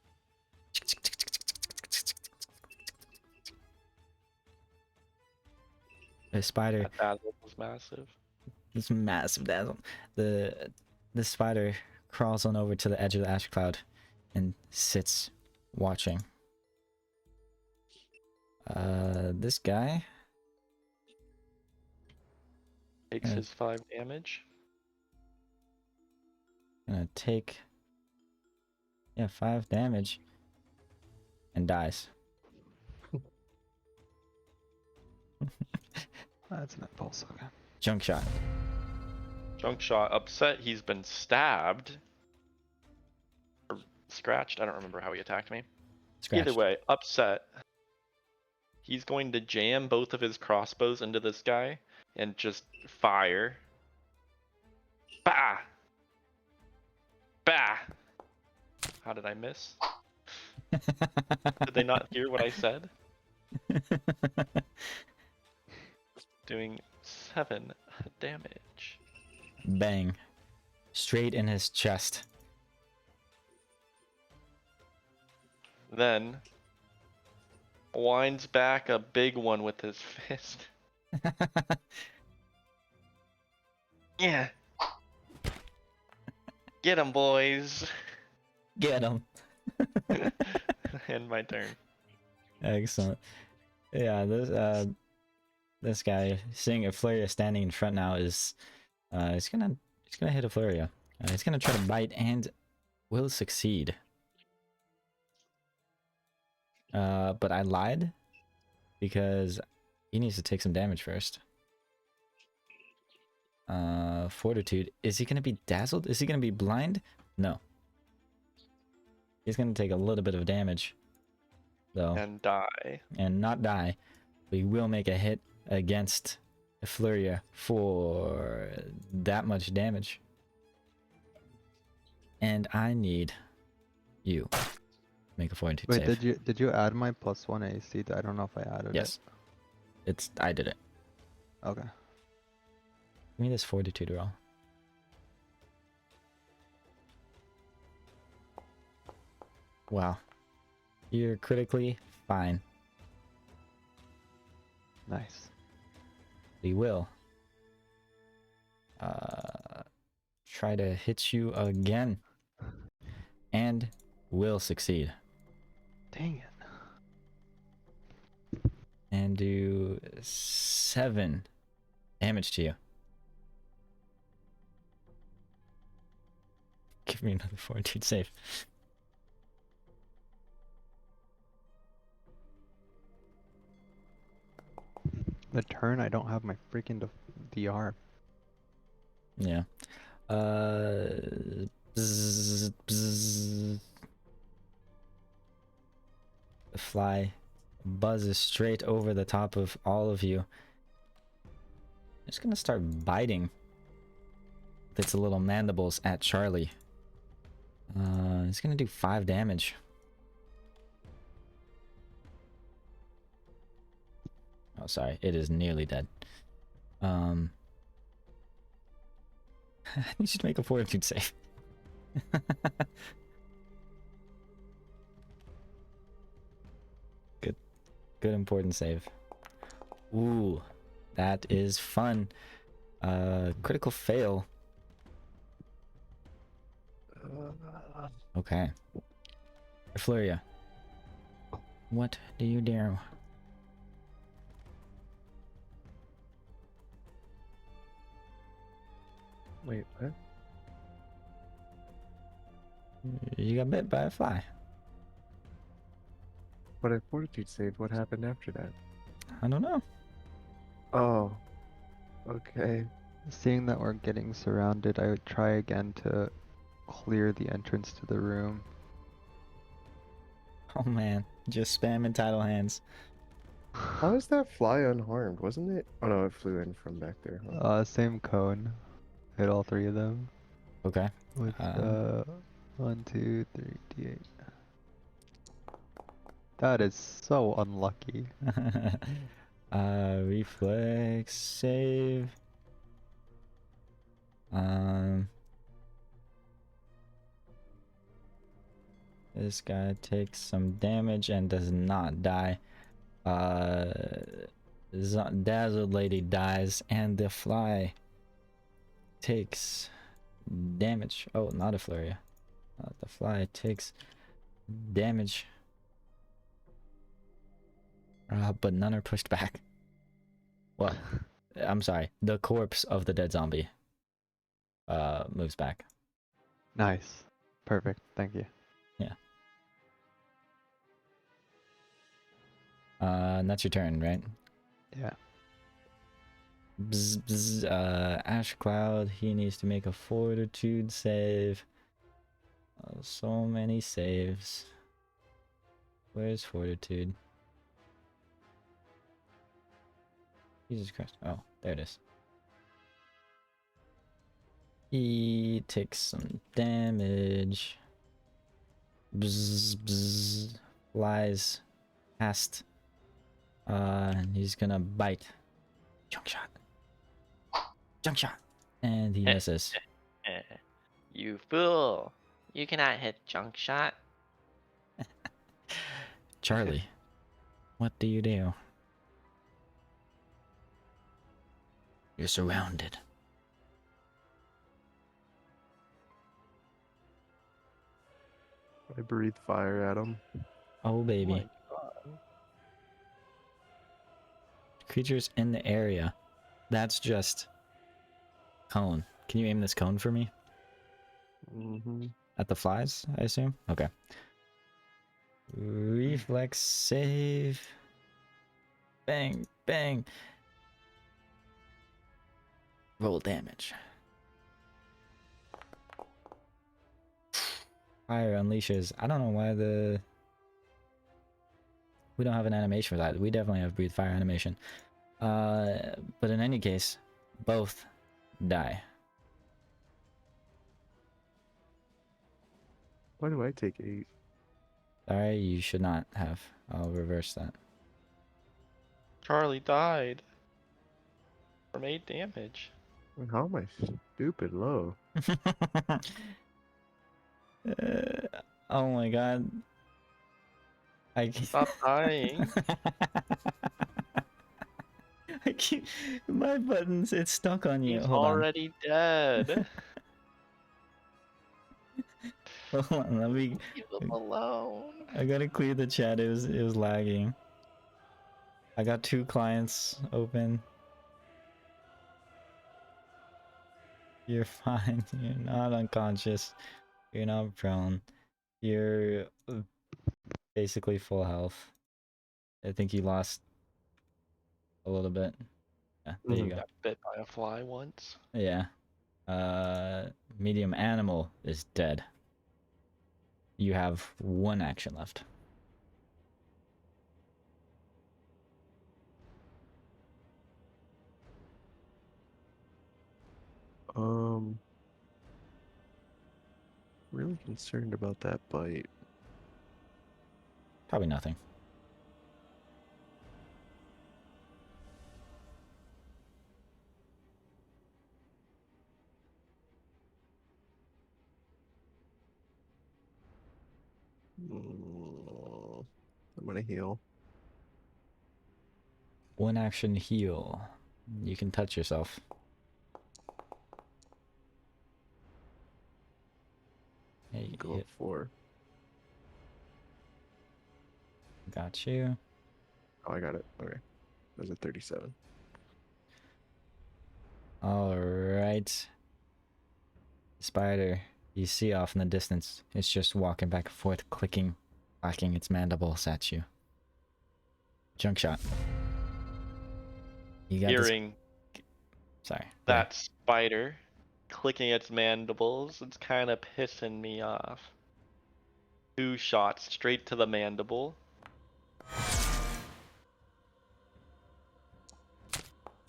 The spider, That dazzle was massive. this massive dazzle. The spider crawls on over to the edge of the ash cloud and sits watching. This guy Takes Yeah. his 5 damage. gonna take 5 damage and dies. That's an impulse. Okay. Junk shot. Junk Shot upset. He's been stabbed. Or scratched. I don't remember how he attacked me. Scratched. Either way, upset. He's going to jam both of his crossbows into this guy and just fire. Bah! Bah! How did I miss? Did they not hear what I said? Doing 7 damage. Bang. Straight in his chest. Then winds back a big one with his fist. Yeah. Get him, boys. Get him. End my turn. Excellent. Yeah, this guy, seeing a Flurry standing in front now, is he's He's gonna hit a Flurry. He's gonna try to bite and will succeed. But I lied because he needs to take some damage first. Fortitude. Is he gonna be dazzled? Is he gonna be blind? No. He's gonna take a little bit of damage, though, And die. and not die. We will make a hit against Flurry for that much damage. And I need you to make a fortitude Wait, save. did you add my +1 AC? I don't know if I added Yes. I did it. it. Okay. Give me this fortitude roll. Wow. You're critically fine. Nice. We will try to hit you again. And will succeed. Dang it. And do 7 damage to you. Give me another fortitude save. The turn I don't have my freaking DR. Yeah. Bzz, bzz. The fly buzzes straight over the top of all of you. It's gonna start biting with its little mandibles at Charlie. It's gonna do 5 damage. Oh, sorry. It is nearly dead. I need you to make a fortitude save. Good important save. Ooh, that is fun. Critical fail. Okay. Flurry. What do you do? Wait, what? You got bit by a fly. But I fortitude saved. What happened after that? I don't know. Oh. Okay. Seeing that we're getting surrounded, I would try again to clear the entrance to the room. Oh man, just spamming tidal hands. How is that fly unharmed? Wasn't it? Oh no, it flew in from back there. Huh? Same cone. Hit all 3 of them. Okay. With 1, 2, 3, D8. That is so unlucky. Reflex save. This guy takes some damage and does not die. Dazzled Lady dies, and the fly takes damage. Oh, not a flurry. The fly takes damage. But none are pushed back. Well, I'm sorry. The corpse of the dead zombie moves back. Nice. Perfect. Thank you. Yeah. And that's your turn, right? Yeah. Bzz, bzz, Ash Cloud, he needs to make a fortitude save. So many saves. Where's fortitude? Jesus Christ. Oh, there it is. He takes some damage. Bzz, bzz, flies past. And he's gonna bite. Junk shot. Junk shot. And he misses. You fool. You cannot hit junk shot. Charlie, what do you do? You're surrounded. I breathe fire at him. Oh, baby. Creatures in the area. That's just cone. Can you aim this cone for me? Mm-hmm. At the flies, I assume? Okay. Reflex save. Bang, bang. Roll damage. Fire unleashes. I don't know why we don't have an animation for that. We definitely have breathe fire animation. But in any case, both die. Why do I take 8? Sorry, you should not have. I'll reverse that. Charlie died from 8 damage. How am I stupid low? Oh my god. I Stop dying. I keep my buttons. It's stuck on you. He's Hold on. already dead. Hold on. Let me. Leave him alone. I gotta clear the chat. It was lagging. I got 2 clients open. You're fine. You're not unconscious. You're not prone. You're basically full health. I think you lost a little bit. Yeah, there you go. Got bit by a fly once. Yeah. Medium animal is dead. You have 1 action left. Really concerned about that bite. Probably nothing. I'm gonna heal. 1 action heal. You can touch yourself. Hey, Go up 4. got you. Oh, I got it. Okay. That was a 37. Alright. Spider, you see off in the distance. It's just walking back and forth, clicking, clacking its mandibles at you. Junk shot. You got this. Hearing Sorry. that spider clicking its mandibles, it's kind of pissing me off. 2 shots straight to the mandible.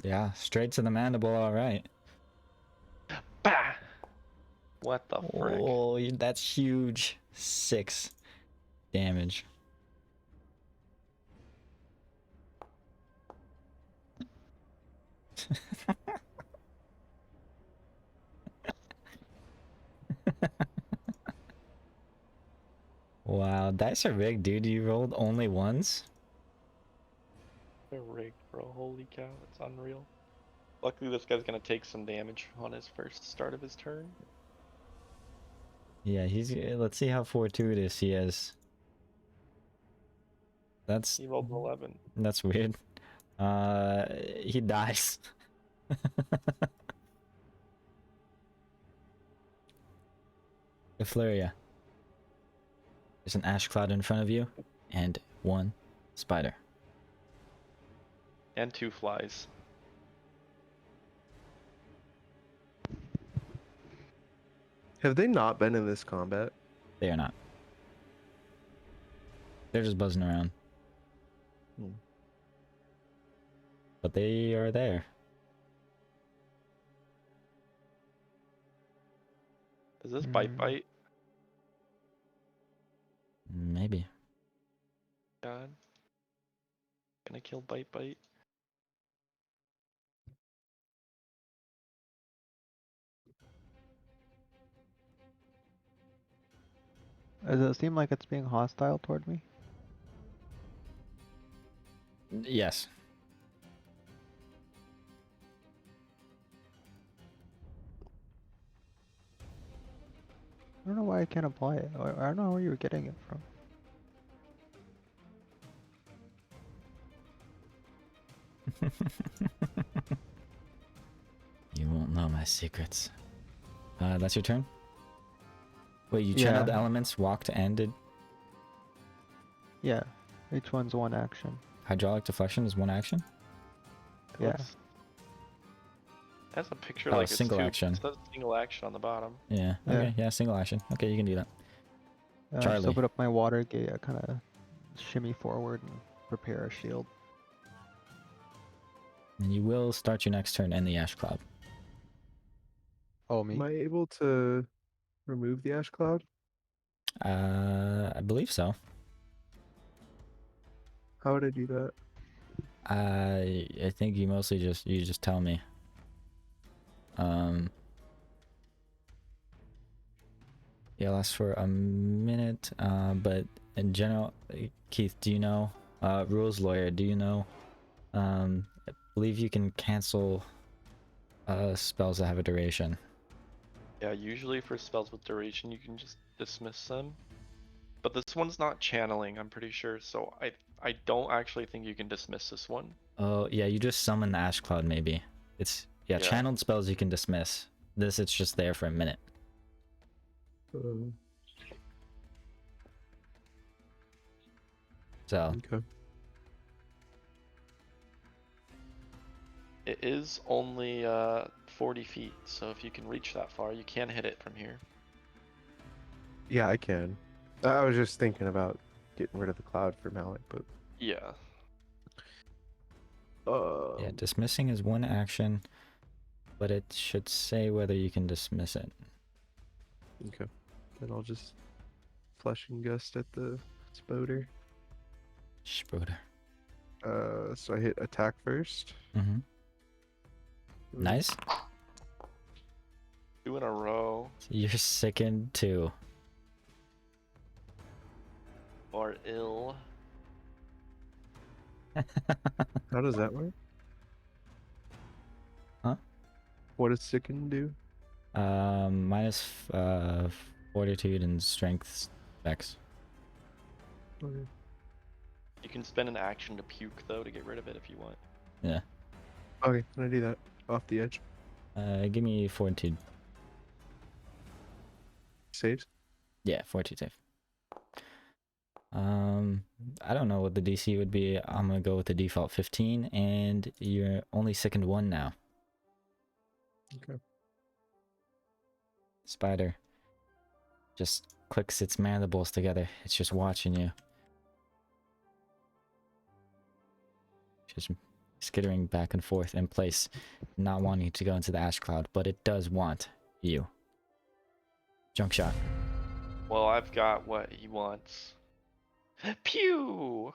Yeah, straight to the mandible, alright. Bah! What the frick? Oh, that's huge. 6 damage. Wow, dice are rigged, dude. You rolled only ones? They're rigged, bro. Holy cow, it's unreal. Luckily, this guy's gonna take some damage on his first start of his turn. Yeah, he's. Let's see how fortuitous he is. That's He rolled 11. that's weird. He dies. Effluria. There's an ash cloud in front of you, and 1 spider. And 2 flies. Have they not been in this combat? They are not. They're just buzzing around. Hmm. But they are there. Does this bite? Maybe. God. Gonna kill bite. Does it seem like it's being hostile toward me? Yes. I don't know why I can't apply it. I don't know where you were getting it from. You won't know my secrets. That's your turn? Wait, you Yeah. channeled elements, walked, and did Yeah. Each one's one action. hydraulic deflection is one action? It Yeah. looks- it has a picture Oh, like it's single two. action. It says single action on the bottom. Yeah. Yeah. Okay, yeah, single action. Okay, you can do that. Just Charlie. open up my water gate. I kind of shimmy forward and prepare a shield. And you will start your next turn in the ash cloud. Oh, me? Am I able to remove the ash cloud? I believe so. How would I do that? I think you mostly just tell me. Yeah, lasts for a minute. But in general, Keith, do you know? Rules lawyer, do you know? I believe you can cancel spells that have a duration. Yeah, usually for spells with duration, you can just dismiss them. But this one's not channeling, I'm pretty sure. So I don't actually think you can dismiss this one. Oh yeah, you just summon the ash cloud. Maybe it's yeah. Yeah. Channeled spells you can dismiss. This it's just there for a minute. So Okay. It is only 40 feet, so if you can reach that far, you can hit it from here. Yeah, I can. I was just thinking about getting rid of the cloud for Malik, but Yeah. yeah, dismissing is one action, but it should say whether you can dismiss it. okay. Then I'll just flush and gust at the spoder. Spruder. So I hit attack first. Mm-hmm. Nice. 2 in a row. You're sickened too. Or ill. How does that work? Huh? What does sicken do? Minus fortitude and strength checks. Okay. You can spend an action to puke, though, to get rid of it if you want. Yeah. Okay, can I do that? Off the edge. Give me fortitude. Saves? Yeah, fortitude save. I don't know what the DC would be. I'm gonna go with the default 15, and you're only sickened 1 now. Okay. Spider just clicks its mandibles together. It's just watching you. Just skittering back and forth in place, not wanting to go into the ash cloud, but it does want you. Junk shot. Well, I've got what he wants. Pew!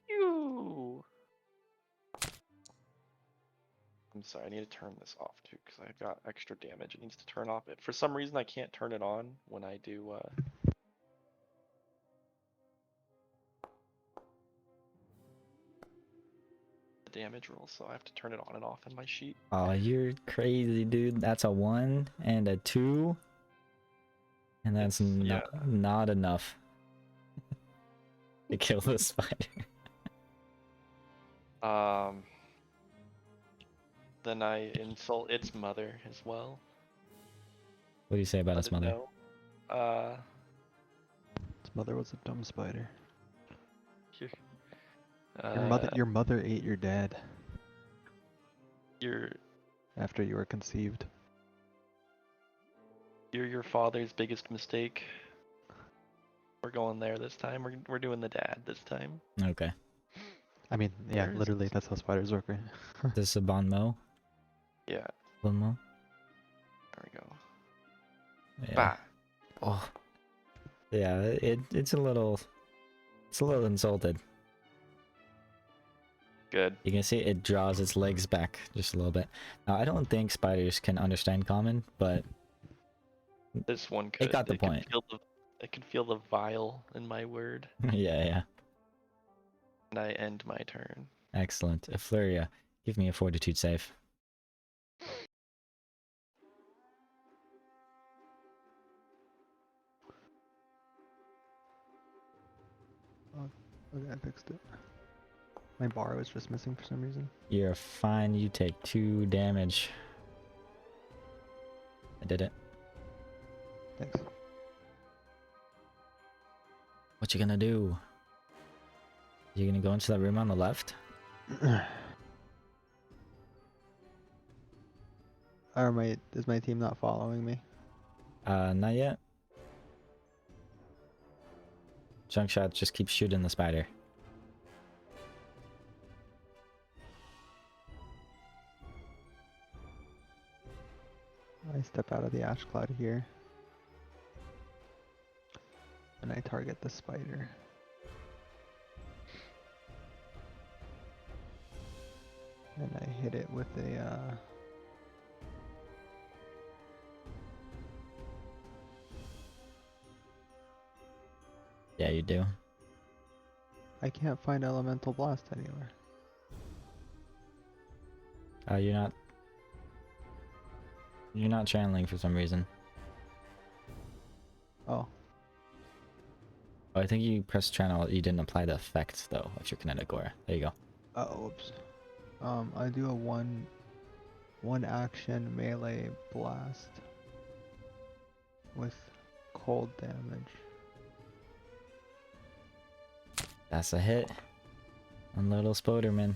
Pew! I'm sorry, I need to turn this off too, because I've got extra damage. It needs to turn off. For some reason, I can't turn it on when I do, the damage roll, so I have to turn it on and off in my sheet. Oh, you're crazy, dude. That's a 1 and a 2. And that's It's- not enough to kill the spider. Then I insult its mother as well. What do you say about Let its it mother? know. His mother was a dumb spider. Here- Your mother ate your dad You're after you were conceived. your father's biggest mistake. We're going there this time. We're doing the dad this time. Okay. I mean, yeah, There's- literally, that's how spiders work, right? This is a bon mot? Yeah, Bon mot? there we go. Yeah. Bah. Oh. Yeah, it's a little insulted. Good. You can see it draws its legs back just a little bit. Now, I don't think spiders can understand common, but This one could. got the It could point. I can feel the vile in my word, yeah. and I end my turn. Excellent. Effluria, give me a fortitude save. Okay, I fixed it. My bar was just missing for some reason. You're fine. You take 2 damage. I did it. Thanks. What you gonna do? You gonna go into that room on the left? Is my team not following me? Not yet. Junk shot, just keep shooting the spider. I step out of the ash cloud here. And I target the spider. And I hit it with a Yeah, you do. I can't find elemental blast anywhere. You're not channeling for some reason. Oh, Oh, I think you pressed channel. You didn't apply the effect though of your kinetic aura. There you go. oops. I do a one action melee blast with cold damage. That's a hit on little Spoderman.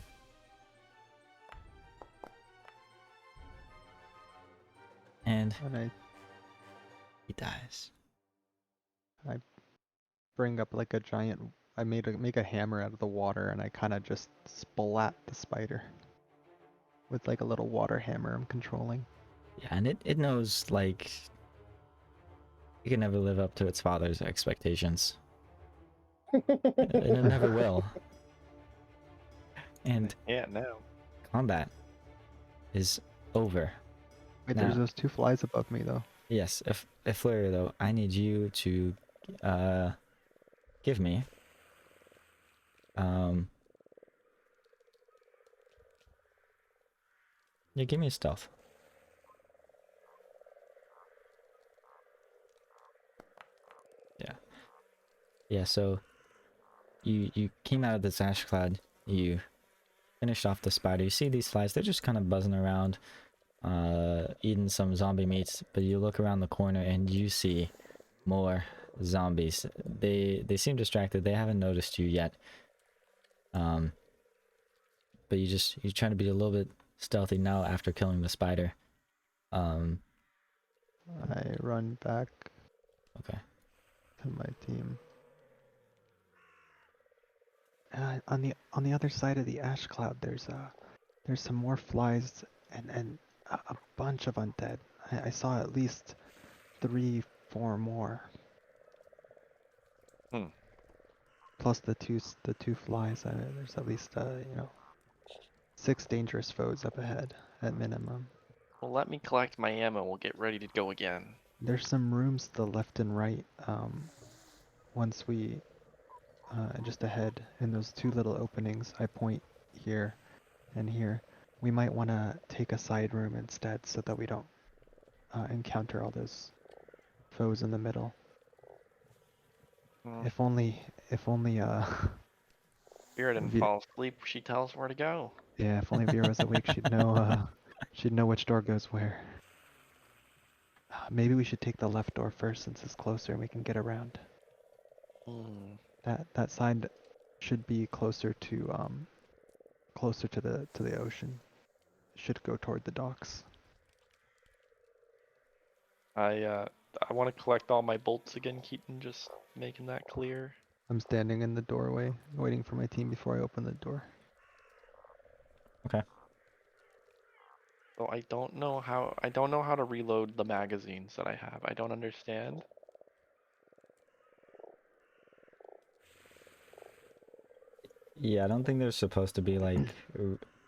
And And I he dies. bring up like a giant. I make a hammer out of the water, and I kind of just splat the spider with like a little water hammer I'm controlling. Yeah, and it knows like it can never live up to its father's expectations. And it never will. And Yeah, now. combat is over. Wait, Now- there's those two flies above me though. Yes, if Fleur though, I need you to give me yeah, give me a stealth. Yeah, so you came out of this ash cloud, you finished off the spider. You see these flies, they're just kind of buzzing around, eating some zombie meats, but you look around the corner and you see more zombies. They seem distracted, they haven't noticed you yet. But you're trying to be a little bit stealthy now after killing the spider. I run back Okay. to my team. On the other side of the ash cloud, there's some more flies and a bunch of undead. I saw at least 3, 4 more. Hmm. Plus the two flies. There's at least 6 dangerous foes up ahead at minimum. Well, let me collect my ammo. We'll get ready to go again. There's some rooms to the left and right. Once we just ahead in those 2 little openings, I point here and here. We might want to take a side room instead so that we don't encounter all those foes in the middle. Hmm. If only Vera didn't Ve- fall asleep. She tells where to go. yeah, if only Vera was awake, she'd know which door goes where. Maybe we should take the left door first since it's closer and we can get around. Hmm. That side should be closer to the ocean. Should go toward the docks. I want to collect all my bolts again, Keaton. Just making that clear. I'm standing in the doorway, waiting for my team before I open the door. So I don't know how to reload the magazines that I have. I don't understand. Yeah, I don't think they're supposed to be like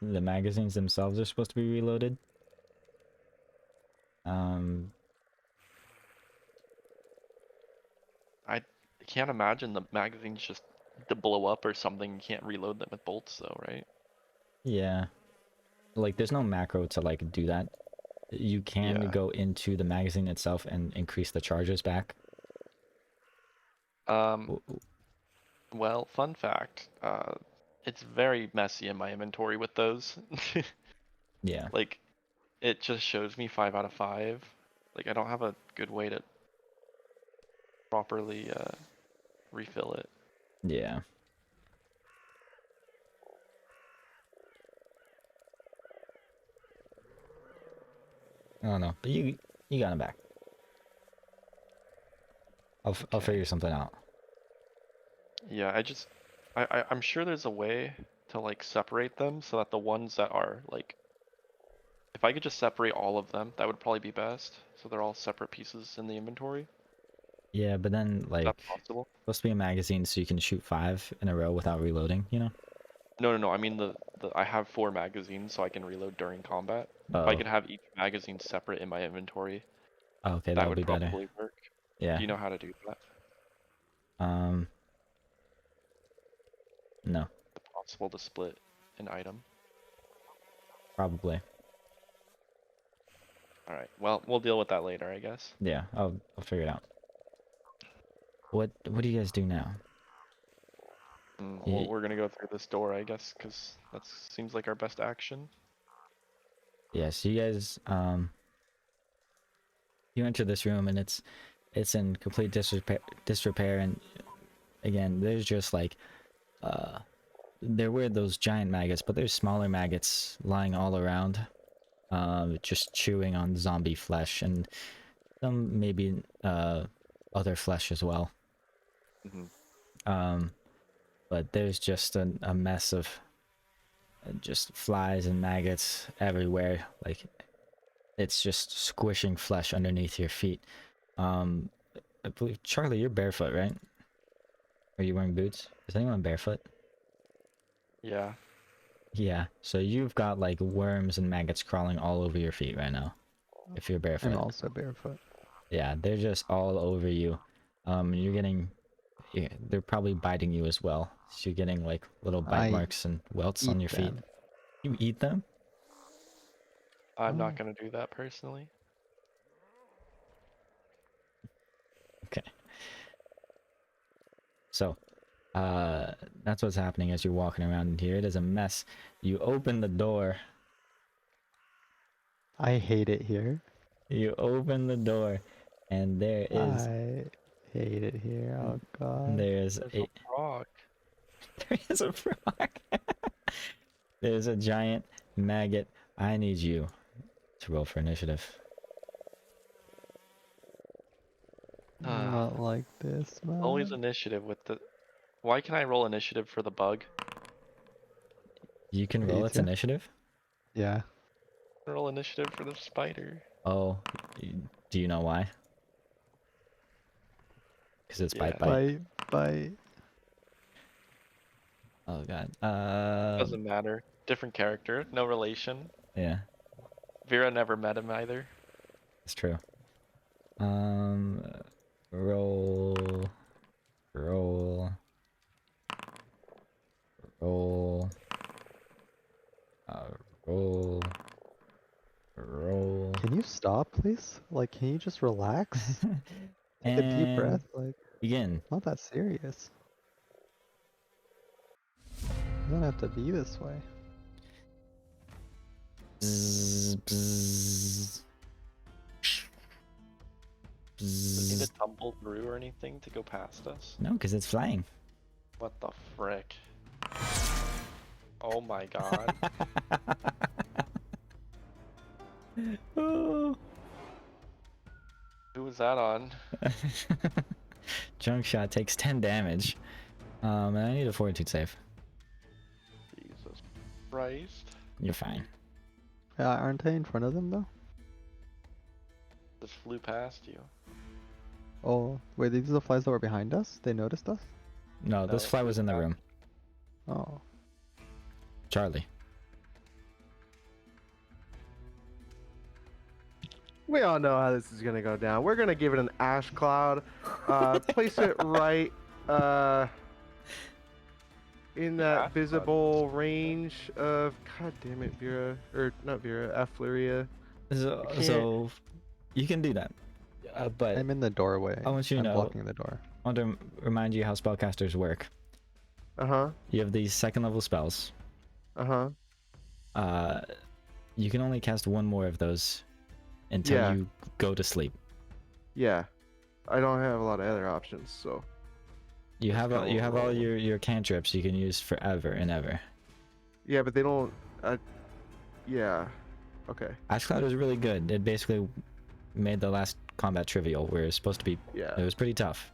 the magazines themselves are supposed to be reloaded. I can't imagine the magazines just to blow up or something. You can't reload them with bolts though, right? Yeah. Like there's no macro to like do that. You can Yeah. go into the magazine itself and increase the charges back. Well, fun fact. It's very messy in my inventory with those. Yeah. Like, it just shows me 5 out of 5. Like I don't have a good way to properly refill it. Yeah. I don't know, but you got him back. I'll Okay. figure something out. Yeah, I'm sure there's a way to like separate them so that the ones that are like, if I could just separate all of them, that would probably be best. So they're all separate pieces in the inventory. Yeah, but then Is like that possible? supposed to be a magazine so you can shoot 5 in a row without reloading, you know? No. I mean the I have 4 magazines, so I can reload during combat. If I Oh, could have each magazine separate in my inventory, okay, that that'll would be better. probably work. Yeah. Do you know how to do that? No, Is it possible to split an item? probably. All right. Well, we'll deal with that later, I guess. Yeah, I'll figure it out. What do you guys do now? Well, we're gonna go through this door, I guess, because that seems like our best action. Yeah, so you guys you enter this room and it's in complete disrepair, and again, there's just like there were those giant maggots, but there's smaller maggots lying all around, just chewing on zombie flesh and some maybe other flesh as well. Mm-hmm. But there's just a mess of just flies and maggots everywhere. Like it's just squishing flesh underneath your feet. I believe Charlie, you're barefoot, right? Are you wearing boots? Is anyone barefoot? Yeah. Yeah. So you've got like worms and maggots crawling all over your feet right now. If you're barefoot. I'm also barefoot. Yeah, they're just all over you. You're getting, yeah, they're probably biting you as well. So you're getting like little bite I marks and welts on eat your feet. them. You eat them? I'm Oh. not gonna do that personally. Okay. So, that's what's happening as you're walking around in here. It is a mess. You open the door. I hate it here. You open the door, and there is I hate it here. Oh god. there's There's a a frog. there is a frog. There's a giant maggot. I need you to roll for initiative. Not like this, man. Always initiative with the. Why can I roll initiative for the bug? You can For roll you its too? initiative. Yeah. Roll initiative for the spider. Oh, do you know why? Because it's Yeah. bite. Bite. Oh god. Doesn't matter. Different character, no relation. Yeah, Vera never met him either. it's true. Roll, roll, roll, roll, roll. Can you stop, please? Like, can you just relax? Take a deep And breath. Like, begin. not that serious. It doesn't have to be this way. Bzz, bzz. Does he need Bzz. to tumble through or anything to go past us? No, because it's flying. What the frick? Oh my god. Oh. Who was that on? Junk shot takes 10 damage. And I need a fortitude save. Jesus Christ. You're fine. Aren't I in front of them though? Just flew past you. Oh, wait, these are the flies that were behind us? They noticed us? No, this it fly flew was in the back. room. Oh. Charlie. We all know how this is gonna go down. We're gonna give it an ash cloud. Place it right in that Ash cloud. visible range of. God damn it, Vera, or not Vera, Affluria. So you can do that. But I'm in the doorway. I want you to I'm know- blocking the door. I want to remind you how spellcasters work. Uh-huh. You have these second level spells. Uh-huh. You can only cast one more of those until Yeah. you go to sleep. Yeah. I don't have a lot of other options, so You That's have kinda you what have we're all rolling with. your cantrips you can use forever and ever. yeah, but they don't. Yeah. Okay. Ash Cloud is really good. It basically made the last combat trivial, where it's supposed to be. Yeah. It was pretty tough.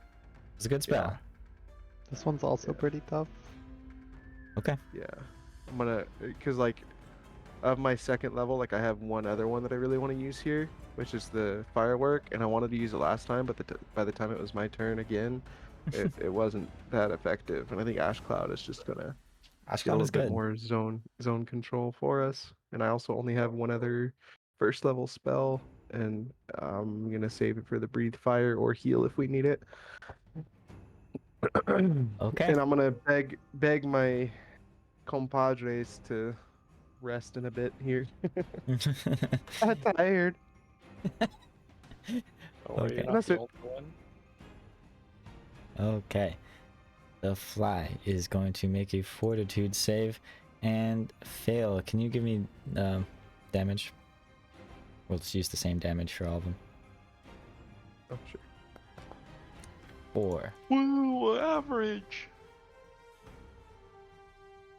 It's a good spell. This one's also Yeah. pretty tough. Okay. Yeah. I'm gonna, cause like, of my second level, like I have one other one that I really want to use here, which is the firework, and I wanted to use it last time, but by the time it was my turn again, it wasn't that effective, and I think Ash Cloud is just gonna Ash get a Cloud little is bit good. more zone control for us. And I also only have one other first level spell, and I'm gonna save it for the breathe fire or heal if we need it. Okay. And I'm gonna beg my compadres to rest in a bit here. I'm tired. Don't worry, you're Okay. not That's the it. only one. Okay. The fly is going to make a fortitude save and fail. Can you give me damage? We'll just use the same damage for all of them. Oh, sure. 4. Woo, average.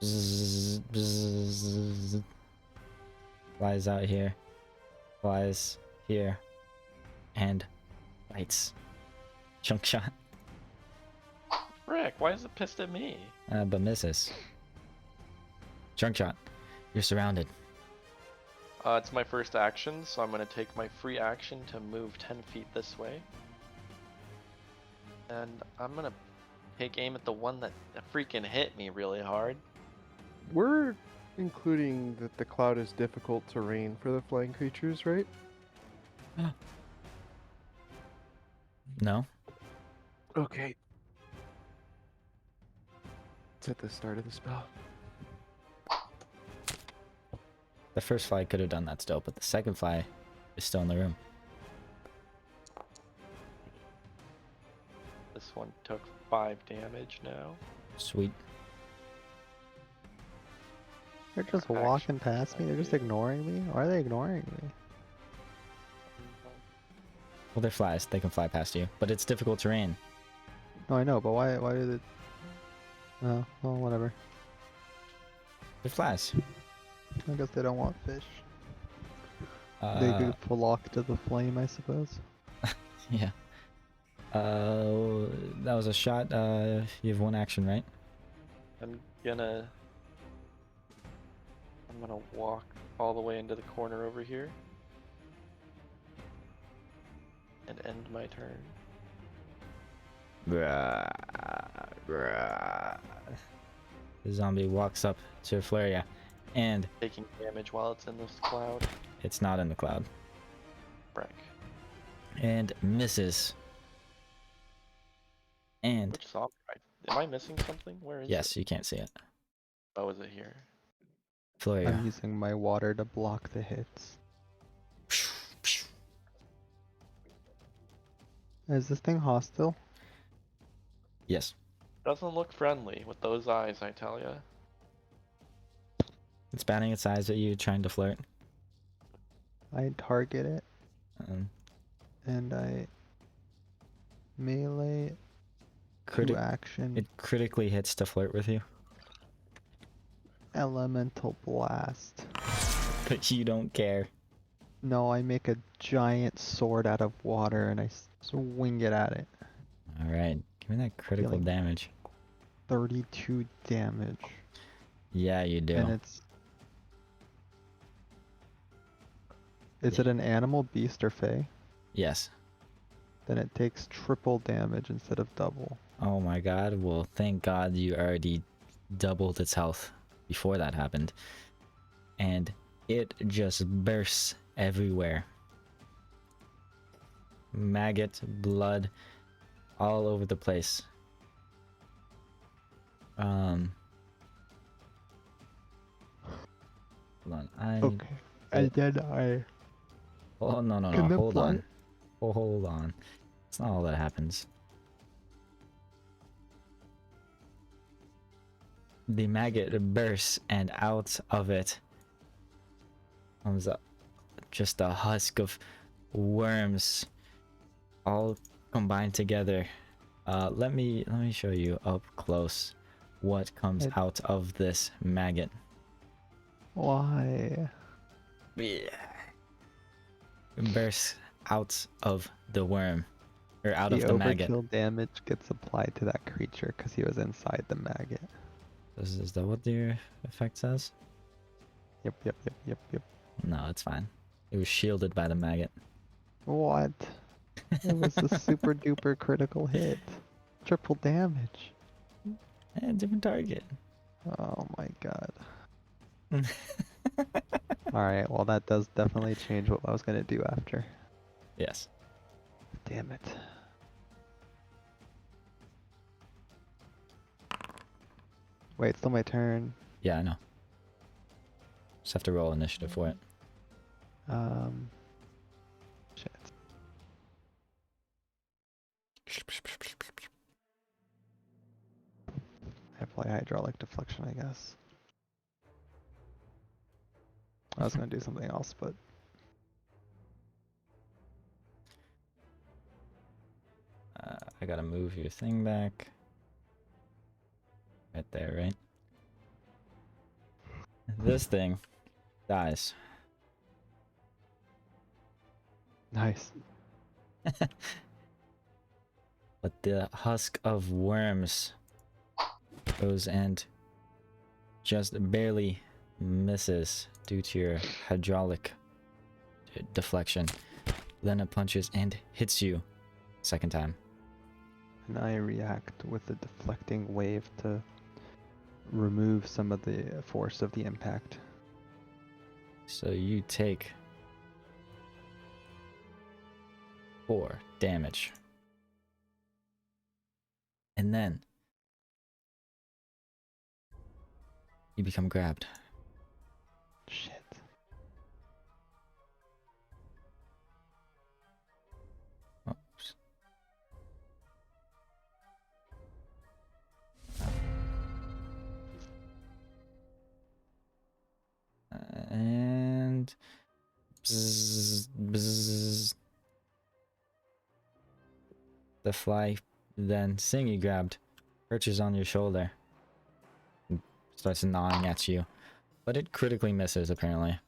Bzz, bzz. Flies out here. Flies here. And bites. Chunk shot. Frick, why is it pissed at me? But misses. Chunk shot. You're surrounded. It's my first action, so I'm gonna take my free action to move 10 feet this way. And I'm gonna take aim at the one that freaking hit me really hard. We're including that the cloud is difficult terrain for the flying creatures, right? No? Okay. It's at the start of the spell. The first fly could have done that still, but the second fly is still in the room. This one took 5 damage now. Sweet. They're just Action. walking past me. They're just ignoring me. Why are they ignoring me? Well, they're flies. They can fly past you, but it's difficult terrain. No, I know, but why? Why did they? Oh, well, whatever. They're flies. I guess they don't want fish. They Uh, do flock to the flame, I suppose. yeah. That was a shot. You have one action, right? I'm gonna walk all the way into the corner over here and end my turn. The zombie walks up to Flaria, and Taking damage while it's in this cloud. it's not in the cloud, Frick. and misses. And Which zombie? Am I missing something? Where is it? yes, you can't see it. Oh, is it here? Flaria. I'm using my water to block the hits. Is this thing hostile? Yes, Doesn't look friendly with those eyes, I tell ya. it's batting its eyes at you, trying to flirt. I target it Um, and I melee to action it critically hits to flirt with you, elemental blast. but you don't care. No, I make a giant sword out of water and I swing it at it. All right, give me that critical Dealing damage. 32 damage. Yeah, you do. And is it an animal, beast, or fey? Yes. Then it takes triple damage instead of double. Oh my god, well thank god you already doubled its health before that happened. And it just bursts everywhere. Maggot, blood, all over the place. Hold on, Okay. And then I... Oh no, Can the hold fly- on. Oh, hold on. It's not all that happens. The maggot bursts, and out of it comes up just a husk of worms all combined together. Let me show you up close what comes It- out of this maggot. Why? Bursts out of the worm, or out The of the maggot. overkill damage gets applied to that creature because he was inside the maggot. Is that what the effect says? Yep. No, it's fine. It was shielded by the maggot. What? It was a super duper critical hit. Triple damage. Different target. Oh my god. Alright, well that does definitely change what I was gonna do after. Yes. Damn it. Wait, still my turn. Yeah, I know. Just have to roll initiative for it. Shit. I play hydraulic deflection, I guess. I was gonna do something else, but I gotta move your thing back. Right there, right? This thing dies. nice. But the husk of worms goes and just barely misses due to your hydraulic deflection. Then it punches and hits you second time. And I react with the deflecting wave to remove some of the force of the impact. So you take 4 damage. And then you become grabbed. Shit. Oops. And bzzz, bzzz. The fly, then seeing you grabbed, perches on your shoulder and starts gnawing at you, but it critically misses apparently.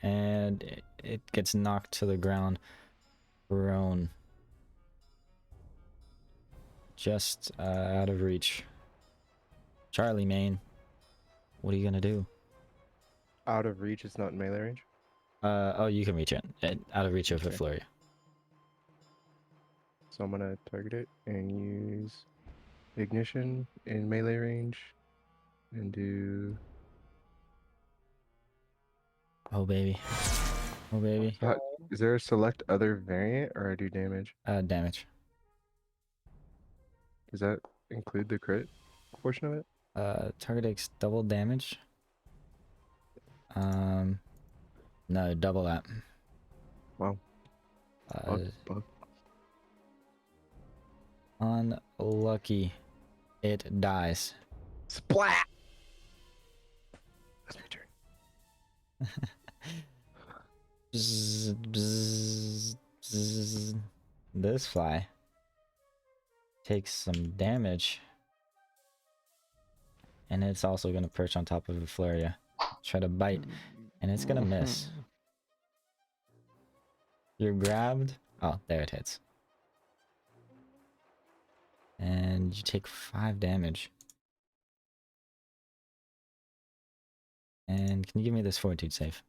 And it gets knocked to the ground, prone, just out of reach. Charlie, Main, what are you gonna do? Out of reach, it's not in melee range. Oh, you can reach it. Out of reach of a Okay. flurry. So I'm gonna target it and use ignition in melee range and do Oh baby. Oh baby. is there a select other variant or I do damage? Damage. Does that include the crit portion of it? Target takes double damage. No, double that. Wow. Bug. Unlucky. It dies. Splat! That's my turn. Bzz, bzz, bzz. This fly takes some damage. And it's also going to perch on top of a Fluria. Try to bite. And it's going to miss. You're grabbed. Oh, there it hits. And you take 5 damage. And can you give me this fortitude save?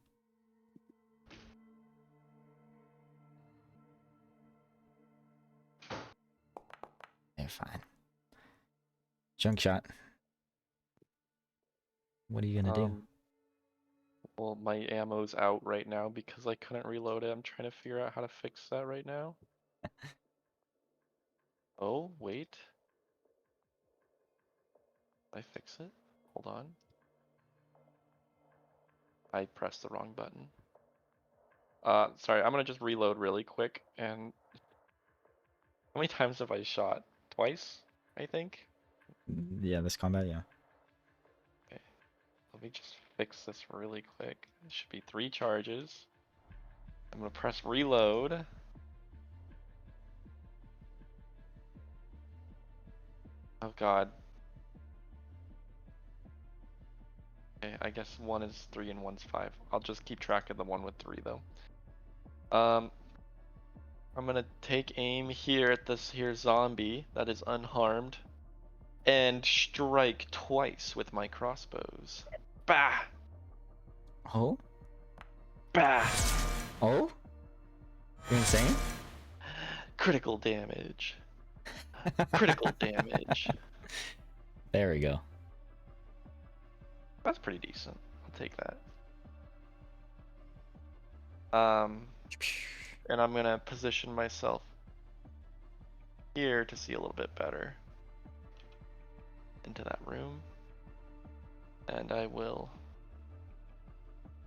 They're fine. Junk shot. What are you gonna do? Well, my ammo's out right now because I couldn't reload it. I'm trying to figure out how to fix that right now. Oh, wait. Did I fix it? Hold on. I pressed the wrong button. Sorry, I'm gonna just reload really quick. And how many times have I shot? Twice, I think. Yeah, this combat, yeah. Let me just fix this really quick. It should be 3 charges. I'm gonna press reload. Oh god. Okay, I guess one is 3 and one's 5. I'll just keep track of the one with 3 though. I'm gonna take aim here at this here zombie that is unharmed and strike twice with my crossbows. Bah! Oh? Bah! Oh? You're insane? Critical damage. Critical damage. There we go. That's pretty decent. I'll take that. And I'm gonna position myself here to see a little bit better into that room. And I will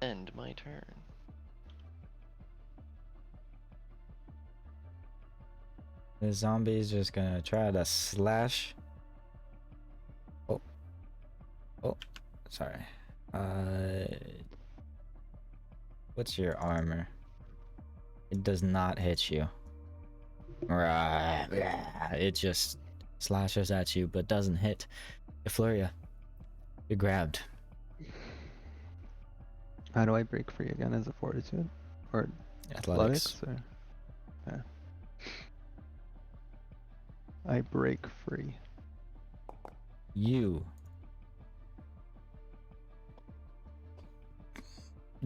end my turn. The zombie's just gonna try to slash. Oh. Oh. Sorry. What's your armor? It does not hit you. Right. It just slashes at you, but doesn't hit. Floria, you're grabbed. How do I break free again? Is it fortitude? Or Athletics. Or... Yeah. I break free. You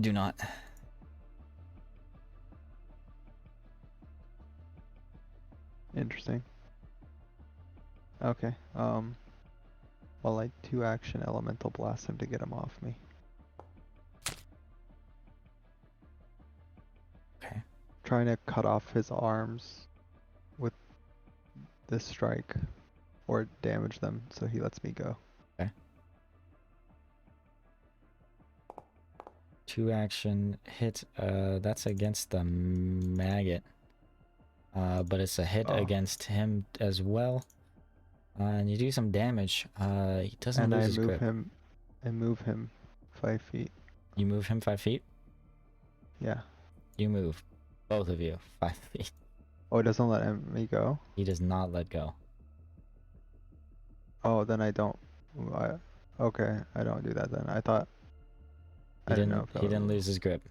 do not. Interesting. Okay. Well, I 2-action elemental blast him to get him off me. Okay. Trying to cut off his arms with this strike, or damage them so he lets me go. Okay. 2-action hit. That's against the maggot. But it's a hit against him as well. And you do some damage. He doesn't lose his grip. I move him 5 feet. You move him 5 feet? Yeah. You move. Both of you 5 feet. Oh, it doesn't let me go? He does not let go. Oh, then I don't. Okay, I don't do that then. I thought. He didn't lose his grip.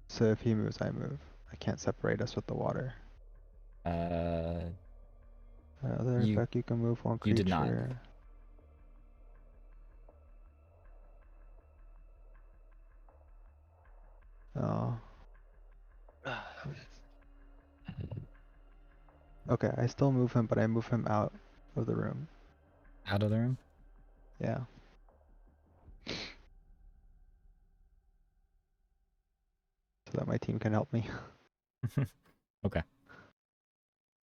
So if he moves, I move. I can't separate us with the water. Other effect, you can move one creature. You did not. Oh. Okay, I still move him, but I move him out of the room. Out of the room? Yeah. So that my team can help me. Okay.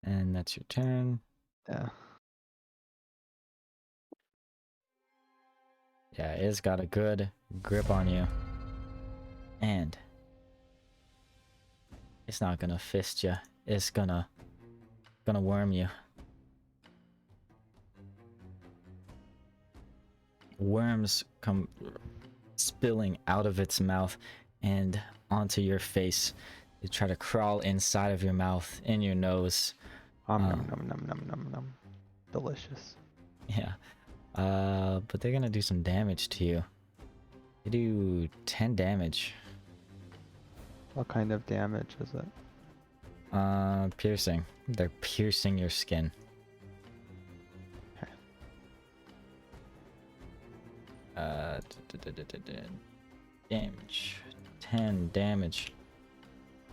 And that's your turn. Yeah. Yeah, it's got a good grip on you. And it's not gonna fist you. It's gonna worm you. Worms come spilling out of its mouth and onto your face. They try to crawl inside of your mouth, in your nose. Nom nom nom nom nom nom. Delicious. Yeah. But they're gonna do some damage to you. They do 10 damage. What kind of damage is it? Piercing. They're piercing your skin. Okay. Damage. 10 damage.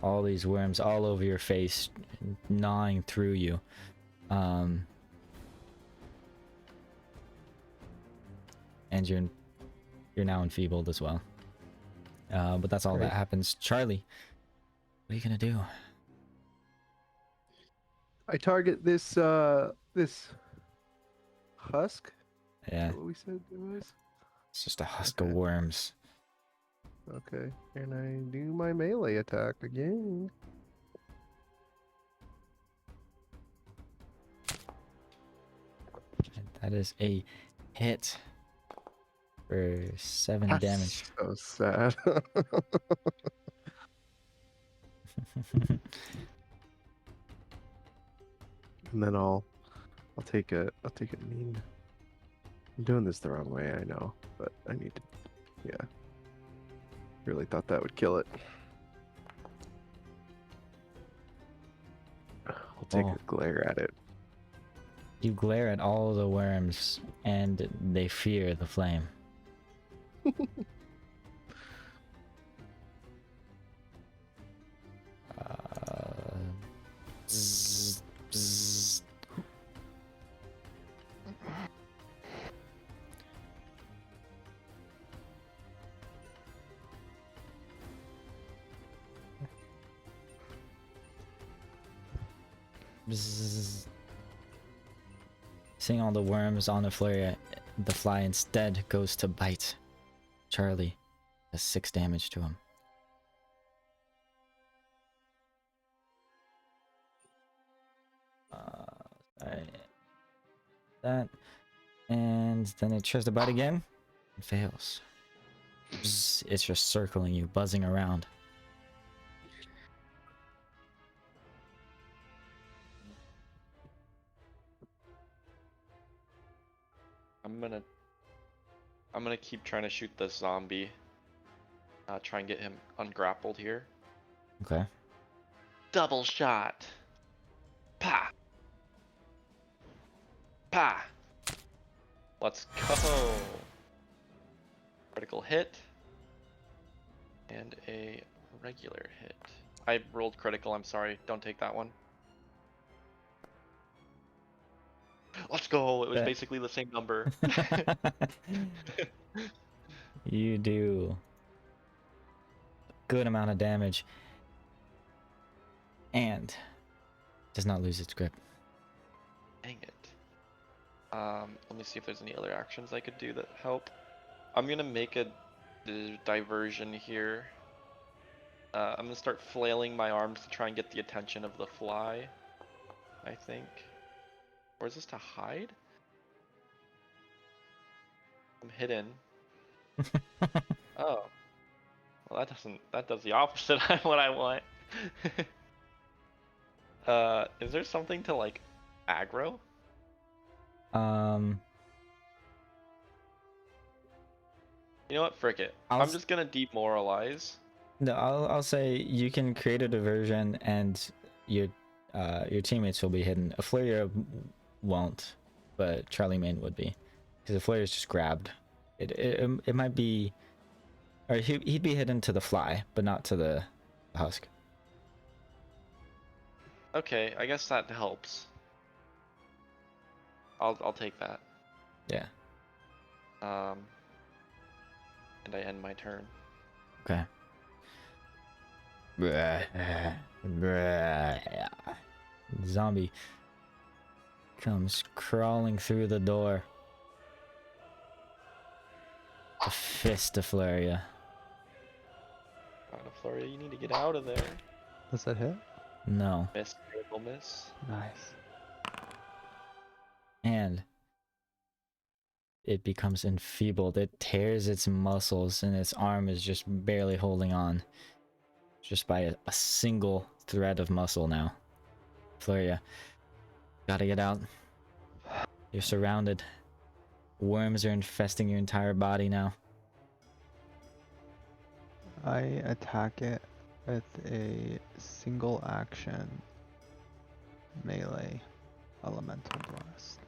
All these worms all over your face, gnawing through you. And you're now enfeebled as well. But that's all that happens. Charlie, what are you gonna do? I target this this husk. Yeah. Is that what we said it was? It's just a husk of worms. Okay, and I do my melee attack again. That is a hit. for 7 damage. So sad. And then I'll take a mean. I'm doing this the wrong way, I know, but I need to. Yeah. Really thought that would kill it. I'll take Oh. a glare at it. You glare at all the worms, and they fear the flame. Bzz, bzz. Bzz. Seeing all the worms on the flurry, the fly instead goes to bite Charlie. Does 6 damage to him. Alright. That. And then it tries to bite again. And fails. Bzz. It's just circling you, buzzing around. I'm gonna keep trying to shoot the zombie. Try and get him ungrappled here. Okay. Double shot. Pa! Pa! Let's go! Critical hit. And a regular hit. I rolled critical, I'm sorry. Don't take that one. Let's go! It was That- basically the same number. You do good amount of damage and does not lose its grip. Dang it. Let me see if there's any other actions I could do that help. I'm gonna make a diversion here. I'm gonna start flailing my arms to try and get the attention of the fly, I think. Or is this to hide? I'm hidden. Oh. Well, that does the opposite of what I want. Is there something to like aggro? You know what? Frick it. I'll I'm s- just gonna demoralize. No, I'll say you can create a diversion and your teammates will be hidden. A flare won't, but Charlie Main would be, because the flare is just grabbed. It might be, or he'd be hidden to the fly, but not to the husk. Okay, I guess that helps. I'll take that. Yeah. And I end my turn. Okay. Zombie comes crawling through the door. A fist to Flaria. Floria, you need to get out of there. Does that hit? No. Miss, critical miss. Nice. And it becomes enfeebled. It tears its muscles and its arm is just barely holding on. Just by a single thread of muscle now. Floria, gotta get out. You're surrounded. Worms are infesting your entire body now. I attack it with a single action melee elemental blast.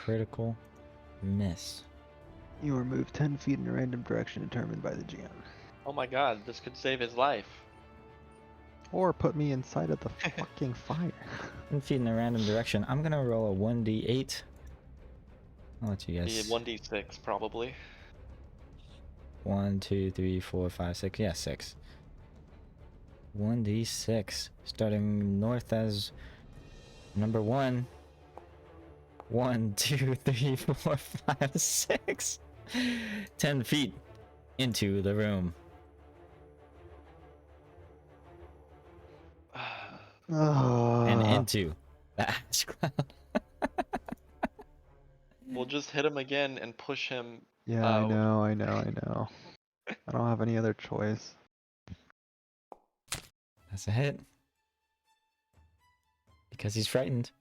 Critical miss. You are moved 10 feet in a random direction determined by the GM. Oh my god, this could save his life. Or put me inside of the fucking fire. 10 feet in a random direction. I'm gonna roll a 1d8. I'll let you Be guys. 1d6 probably. 1, 2, 3, 4, 5, 6. Yeah, 6. 1d6. Starting north as number 1. 1, 2, 3, 4, 5, 6. 10 feet into the room. And Ah. into The ash cloud. We'll just hit him again and push him. Yeah, I know. I don't have any other choice. That's a hit. Because he's frightened.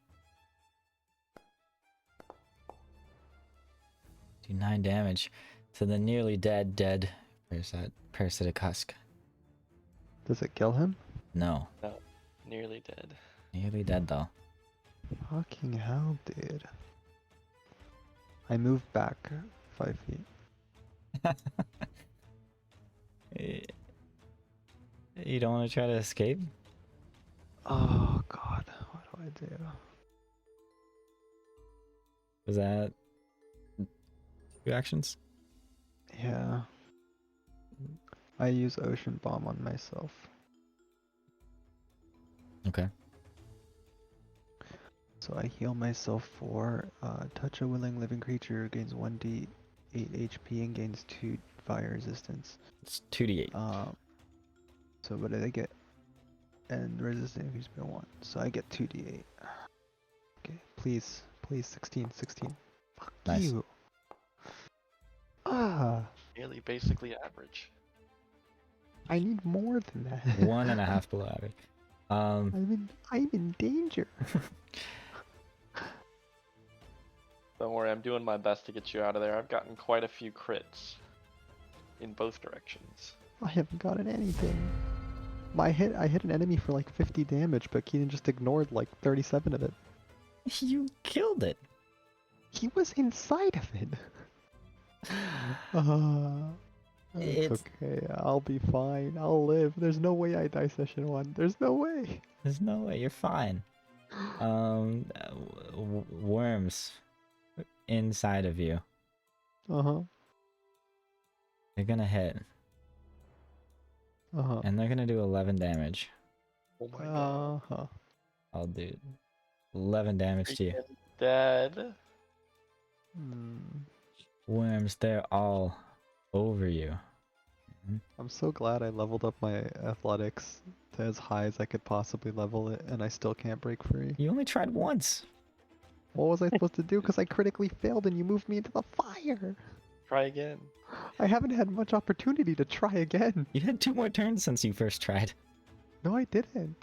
Do 9 damage to the nearly dead parasitic husk. Does it kill him? No. No, nearly dead. Nearly dead though. Fucking hell, dude. I moved back 5 feet. You don't want to try to escape? Oh god, what do I do? Was that 2 actions? Yeah. I use Ocean Bomb on myself. Okay. So I heal myself for touch a willing living creature, gains 1d8 HP and gains 2 fire resistance. It's 2d8. So what did I get? And resistant increase by 1. So I get 2d8. Okay, please, 16. Fuck Nice. you. Ah, Nearly basically average. I need more than that. 1.5 below average. I'm in danger. Don't worry, I'm doing my best to get you out of there. I've gotten quite a few crits in both directions. I haven't gotten anything. I hit an enemy for like 50 damage, but Keenan just ignored like 37 of it. You killed it. He was inside of it. It's okay. I'll be fine. I'll live. There's no way I die session 1. There's no way. There's no way. You're fine. Worms inside of you. Uh-huh. They're gonna hit. Uh-huh. And they're gonna do 11 damage. Oh my god. Uh-huh. I'll do 11 damage to you. Freaking dead. Worms, they're all over you. I'm so glad I leveled up my athletics to as high as I could possibly level it, and I still can't break free. You only tried once. What was I supposed to do? Because I critically failed and you moved me into the fire. Try again. I haven't had much opportunity to try again. You had 2 more turns since you first tried. No, I didn't.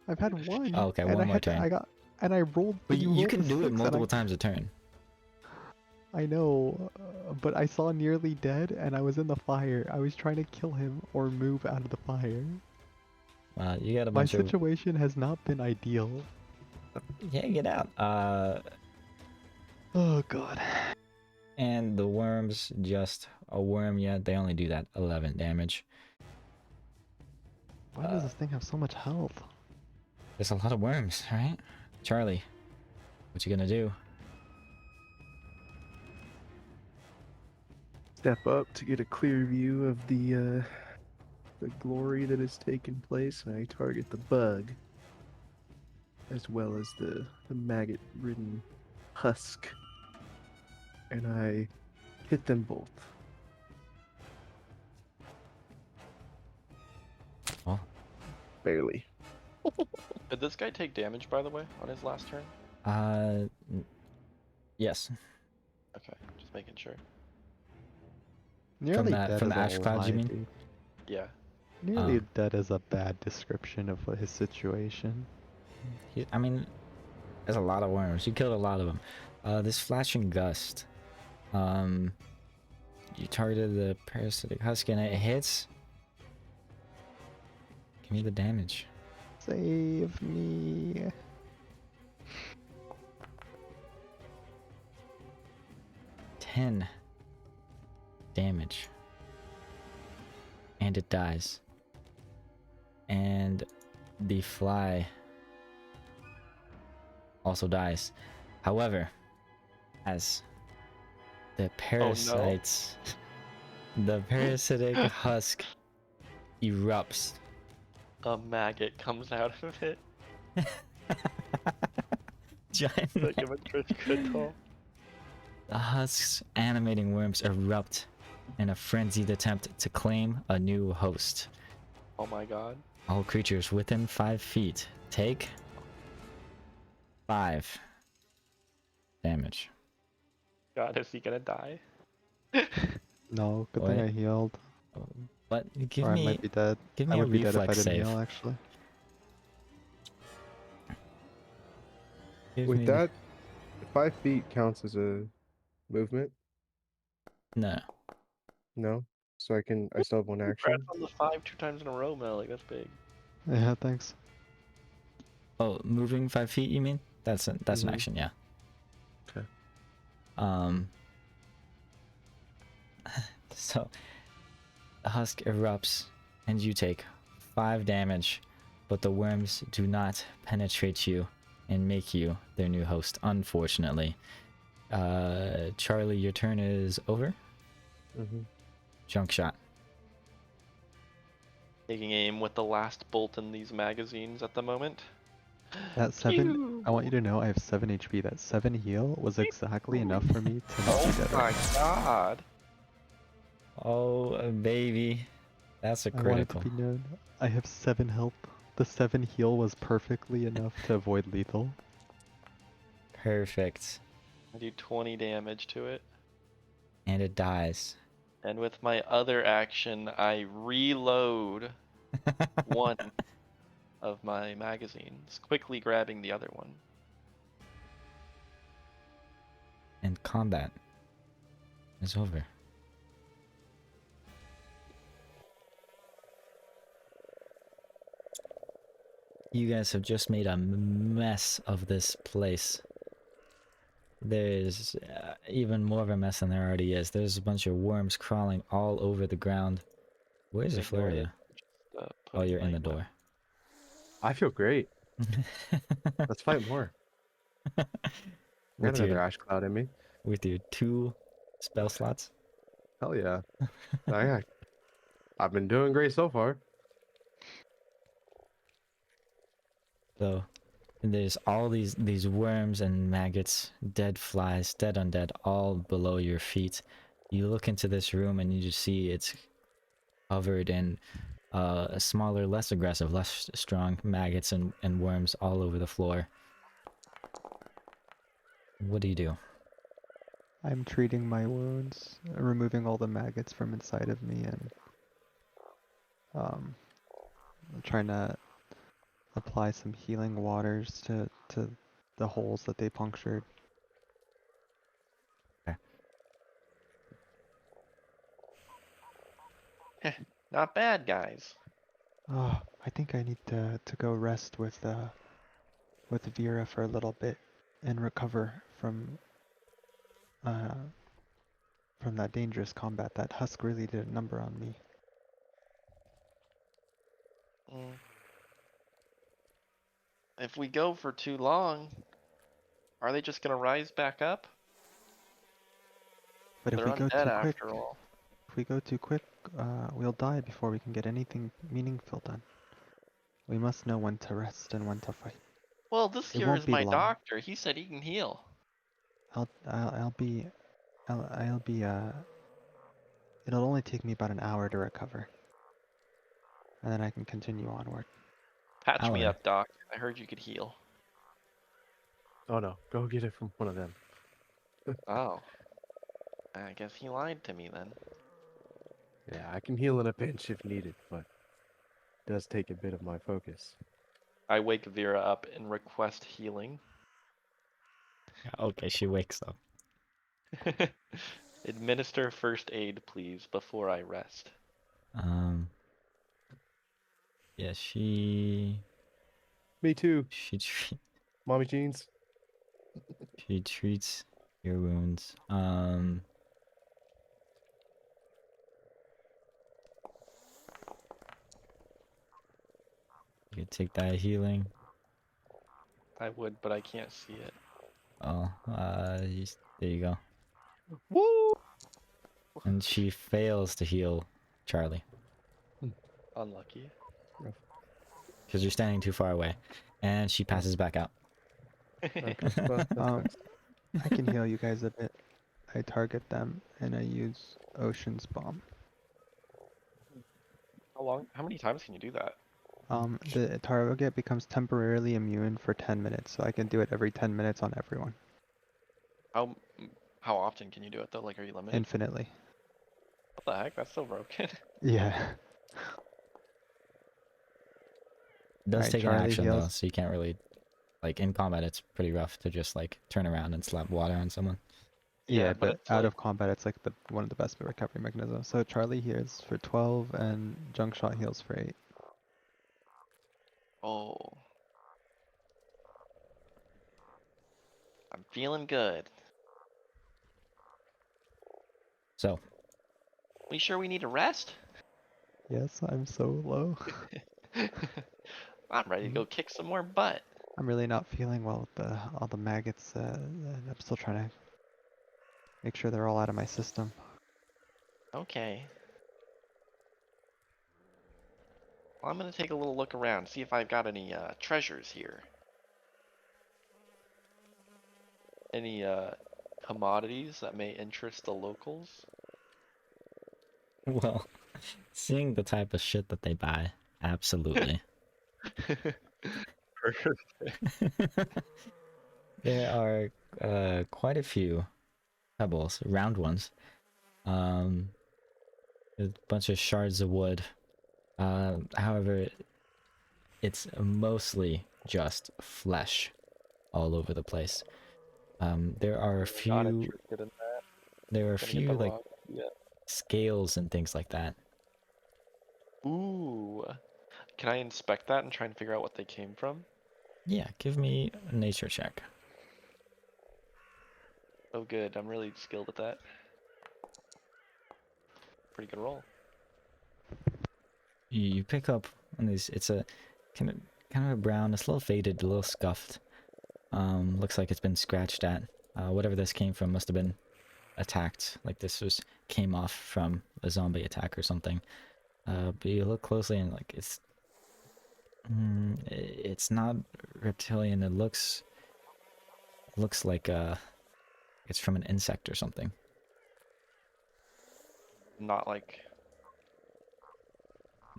I've had 1. Oh, okay, and one I more had turn. I rolled. But you rolled can a do it 6 and multiple times a turn. I know, but I saw nearly dead and I was in the fire. I was trying to kill him or move out of the fire. Wow, you got a My bunch of... situation has not been ideal. Yeah, get out. Oh god. And the worms, just a worm yet. They only do that 11 damage. Why does this thing have so much health? There's a lot of worms, right? Charlie, what you gonna do? Step up to get a clear view of the glory that has taken place, and I target the bug, as well as the maggot-ridden husk, and I hit them both. Well, Barely. Did this guy take damage, by the way, on his last turn? Yes. Okay, just making sure. Nearly that- dead from is the a ash clouds, you lie, mean? dude. Yeah. Nearly dead is a bad description of his situation. I mean, there's a lot of worms. You killed a lot of them. This flashing gust. You targeted the parasitic husk and it hits. Give me the damage. Save me. $10 damage. And it dies. And the fly also dies. However, as the parasites, the parasitic husk erupts. A maggot comes out of it. Giant Like a critical. The husk's animating worms erupt in a frenzied attempt to claim a new host. Oh my god. All creatures within 5 feet take 5 damage. God, is he gonna die? No, good thing Wait. I healed. But give Or I me might be dead. give I me a would be dead if I reflex didn't save. heal, actually. Give With me that, 5 feet counts as a movement. no. No, so I still have one Congrats action. on the 5 2 times in a row, Mel. Like that's big. Yeah, thanks. Oh, moving 5 feet, you mean? That's an Mhm. action, yeah. Okay. So the husk erupts and you take 5 damage, but the worms do not penetrate you and make you their new host, unfortunately. Charlie, your turn is over. Mhm. Junk shot. Taking aim with the last bolt in these magazines at the moment. That 7, Pew! I want you to know I have 7 HP. That 7 heal was exactly enough for me to not be Oh dead my right now. god. Oh, baby. That's a I want it to critical. be known. I have 7 health. The 7 heal was perfectly enough to avoid lethal. Perfect. I do 20 damage to it. And it dies. And with my other action, I reload one of my magazines, quickly grabbing the other one. And combat is over. You guys have just made a mess of this place. There's even more of a mess than there already is. There's a bunch of worms crawling all over the ground. Where's the Ignore Floria? Just, Oh, putting you're in my the door. I feel great. Let's fight more. I got with another your ash cloud in me. 2 spell slots. Hell yeah. I've been doing great so far. So there's all these worms and maggots, dead flies, dead undead, all below your feet. You look into this room and you just see it's covered in smaller, less aggressive, less strong maggots and worms all over the floor. What do you do? I'm treating my wounds, removing all the maggots from inside of me, and I'm trying to apply some healing waters to the holes that they punctured. Not bad, guys. Oh, I think I need to go rest with Vera for a little bit and recover from that dangerous combat. That husk really did a number on me. Mm. If we go for too long, are they just gonna rise back up? But if They're we go undead too quick, after all. we'll die before we can get anything meaningful done. We must know when to rest and when to fight. Well, this It here won't is be my long. doctor. He said he can heal. I'll be it'll only take me about an hour to recover. And then I can continue onward. Patch me Hour. up, doc. I heard you could heal. Oh no, go get it from one of them. Oh. I guess he lied to me then. Yeah, I can heal in a pinch if needed, but it does take a bit of my focus. I wake Vera up and request healing. Okay, she wakes up. Administer first aid, please, before I rest. Yeah, she Me too, tre- mommy jeans. she treats your wounds. You can take that healing. I would, but I can't see it. Oh, there you go. Woo! And she fails to heal Charlie Unlucky. because you're standing too far away, and she passes back out. Okay, well, that's Um, nice. I can heal you guys a bit. I target them and I use Ocean's Bomb. How many times can you do that? The target becomes temporarily immune for 10 minutes, so I can do it every 10 minutes on everyone, How how often can you do it though? Like, are you limited? infinitely. What the heck? That's so broken. Yeah. It does Alright, take an Charlie action though, heals. so you can't really like in combat. It's pretty rough to just like turn around and slap water on someone. Yeah, But but it's out like, of combat, it's like the one of the best recovery mechanisms. So Charlie heals for 12, and Junk Shot heals for 8. oh, I'm feeling good. So We sure we need a rest? Yes, I'm so low. I'm ready to go kick some more butt. I'm really not feeling well with all the maggots. And I'm still trying to make sure they're all out of my system. Okay. Well, I'm gonna take a little look around, see if I've got any treasures here. Any commodities that may interest the locals. well, seeing the type of shit that they buy, absolutely. There are quite a few pebbles, round ones. A bunch of shards of wood. However, it's mostly just flesh all over the place. There are a Not few. interested in that. There are a Gonna get the few like rock. Yeah. scales and things like that. Ooh. Can I inspect that and try and figure out what they came from? Yeah, give me a nature check. Oh, good. I'm really skilled at that. Pretty good roll. You pick up on these. It's a kind of a brown. It's a little faded, a little scuffed. Looks like it's been scratched at. Whatever this came from must have been attacked. Like this was came off from a zombie attack or something. But you look closely and like it's not reptilian. It looks like it's from an insect or something. Not like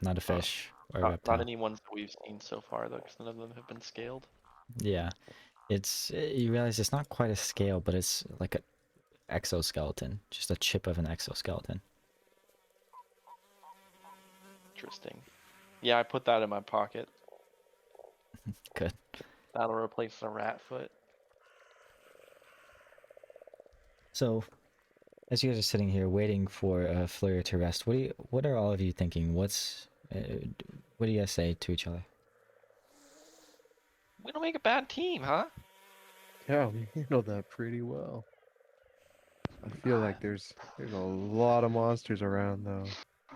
Not a fish or a not reptile. any ones that we've seen so far though, because none of them have been scaled. Yeah, it's you realize it's not quite a scale, but it's like an exoskeleton, just a chip of an exoskeleton. Interesting. Yeah, I put that in my pocket. Good. That'll replace the rat foot. So, as you guys are sitting here waiting for Fleur to rest, what are all of you thinking? What do you guys say to each other? We don't make a bad team, huh? Yeah, we handled that pretty well. I feel like there's a lot of monsters around though.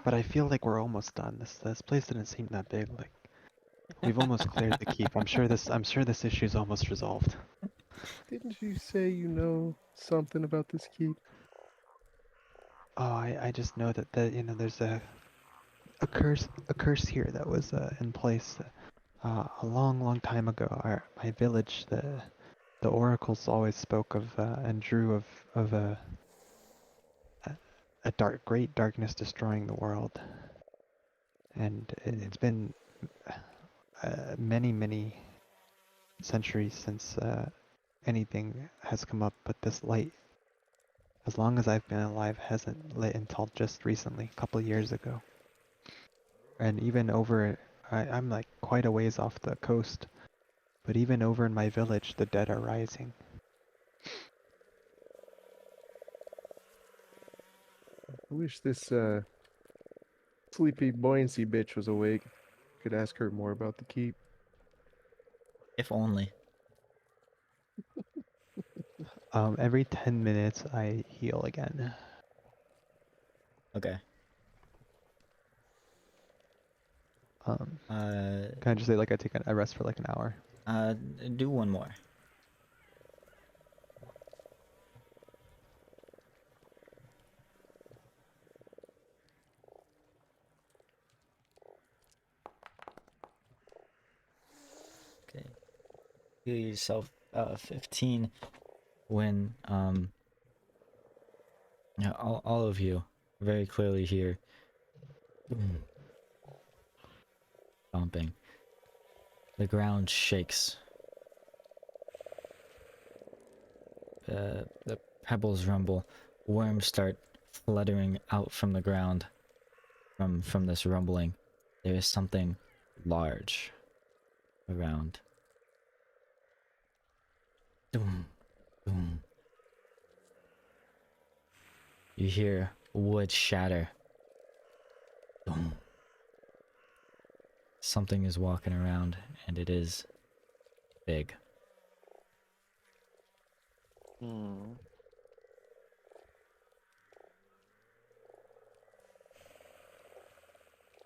But I feel like we're almost done. This place didn't seem that big. Like we've almost cleared the keep. I'm sure this issue is almost resolved. Didn't you say you know something about this keep? Oh, I just know that there's a curse here that was in place a long time ago. My village, the oracles always spoke of and drew of a great darkness destroying the world, and it's been many centuries since anything has come up, but this light, as long as I've been alive, hasn't lit until just recently, a couple years ago. And even I'm like quite a ways off the coast, but even over in my village, the dead are rising. I wish this sleepy buoyancy bitch was awake. Could ask her more about the keep. If only. Every 10 minutes I heal again. Okay. Can Uh, I just say like I take a rest for like an hour? do one more. Okay. Heal yourself 15 when yeah, all of you very clearly hear stomping. The ground shakes. The pebbles rumble. Worms start fluttering out from the ground. From this rumbling, there is something large around. Doom, doom. You hear wood shatter. Boom. Something is walking around, and it is big. Hmm.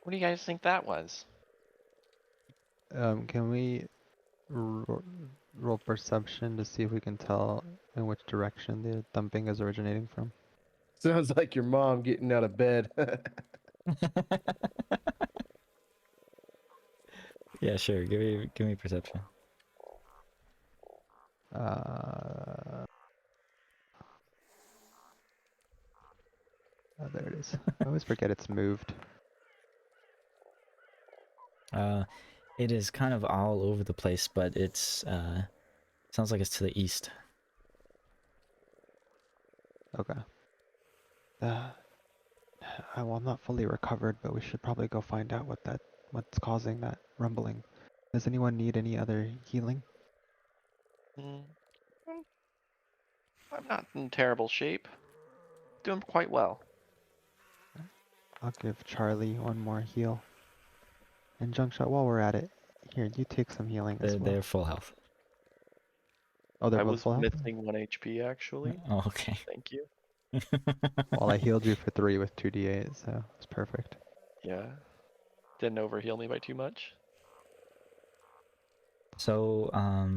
What do you guys think that was? Can we roll perception to see if we can tell in which direction the thumping is originating from? Sounds like your mom getting out of bed. Yeah, sure. Give me perception. Oh, there it is. I always forget it's moved. It is kind of all over the place, but it's sounds like it's to the east. Okay. Well, I'm not fully recovered, but we should probably go find out what's causing that rumbling. Does anyone need any other healing? Hmm. I'm not in terrible shape. Doing quite well. I'll give Charlie one more heal. And Junkshot, while we're at it, here, you take some healing as well. They're full health. Oh, they're I both was full health? missing 1 HP actually. Oh, okay. Thank you. Well, I healed you for 3 with 2d8, so it's perfect. Yeah. Didn't overheal me by too much. So, uh,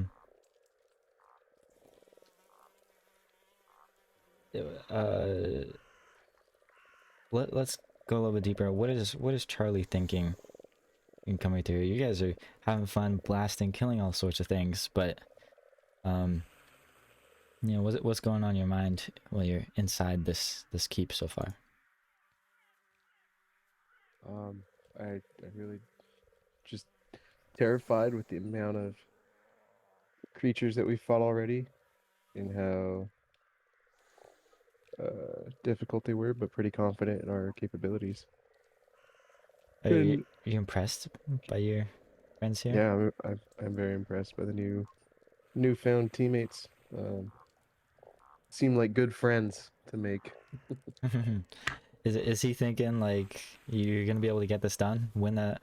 let's go a little bit deeper. What is Charlie thinking in coming through? You guys are having fun, blasting, killing all sorts of things, but you know, what's going on in your mind while you're inside this keep so far? I really just terrified with the amount of creatures that we fought already and how difficult they were, but pretty confident in our capabilities. Are And you impressed by your friends here? yeah, I'm very impressed by the newfound teammates. Seem like good friends to make. Is he thinking like you're gonna be able to get this done, win the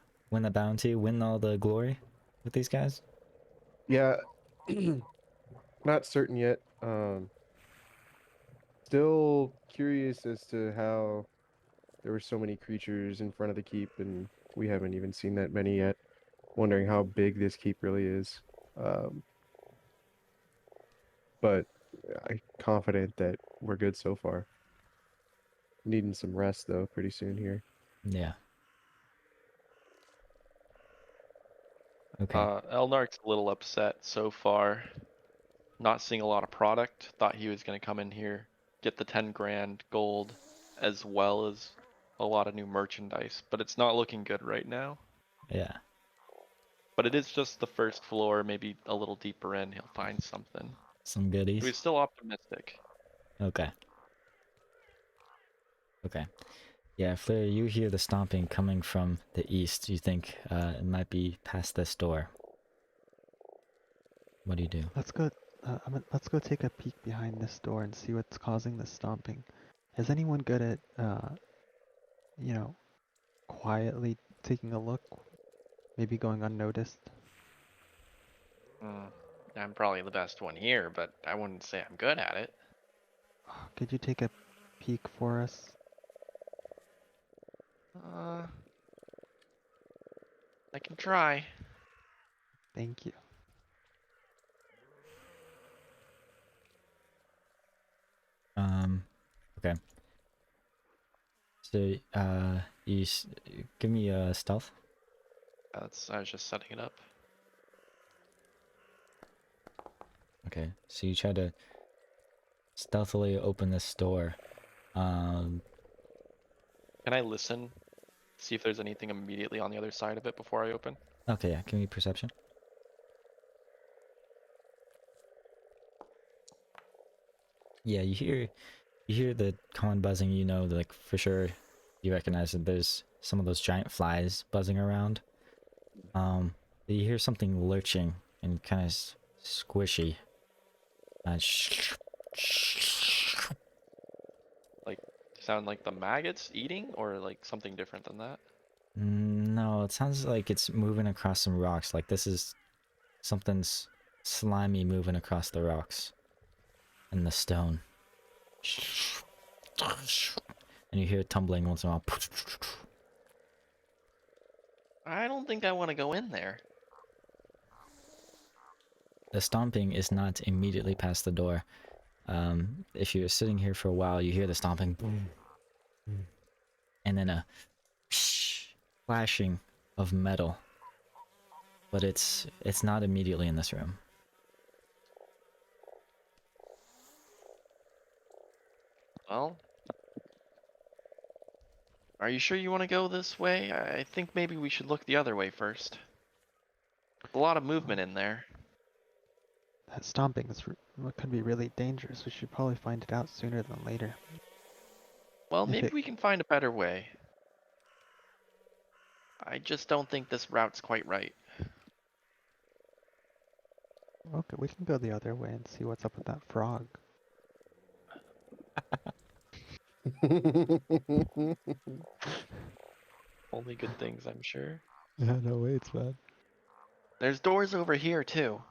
bounty, win all the glory with these guys? Yeah, not certain yet. Still curious as to how there were so many creatures in front of the keep, and we haven't even seen that many yet. Wondering how big this keep really is. Um, but I'm confident that we're good so far. Needing some rest though, pretty soon here. Yeah. Okay. Elnark's a little upset so far. Not seeing a lot of product. Thought he was gonna come in here, get the 10 grand gold, as well as a lot of new merchandise, but it's not looking good right now. Yeah. But it is just the first floor, maybe a little deeper in, he'll find something. Some goodies. He's still optimistic. Okay. Okay. Yeah, Flair, you hear the stomping coming from the east. You think it might be past this door. What do you do? Let's go. Let's go take a peek behind this door and see what's causing the stomping. Is anyone good at, you know, quietly taking a look, maybe going unnoticed? I'm probably the best one here, but I wouldn't say I'm good at it. Could you take a peek for us? I can try. Thank you. Okay. So, give me a stealth. I was just setting it up. Okay. So you try to stealthily open this door. Can I listen? See if there's anything immediately on the other side of it before I open? Okay, yeah, give me perception. Yeah, you hear the common buzzing. You know, like for sure, you recognize that there's some of those giant flies buzzing around. You hear something lurching and kind of squishy. Like, sound like the maggots eating, or like something different than that? No, it sounds like it's moving across some rocks. Like this is something's slimy moving across the rocks and the stone. And you hear it tumbling once in a while. I don't think I want to go in there. The stomping is not immediately past the door. If you're sitting here for a while, you hear the stomping, and then a flashing of metal. But it's not immediately in this room. Well, are you sure you want to go this way? I think maybe we should look the other way first. A lot of movement in there. That stomping could be really dangerous. We should probably find it out sooner than later. Well, If maybe it, we can find a better way. I just don't think this route's quite right. okay, we can go the other way and see what's up with that frog. Only good things, I'm sure. Yeah, no way, it's bad. There's doors over here, too.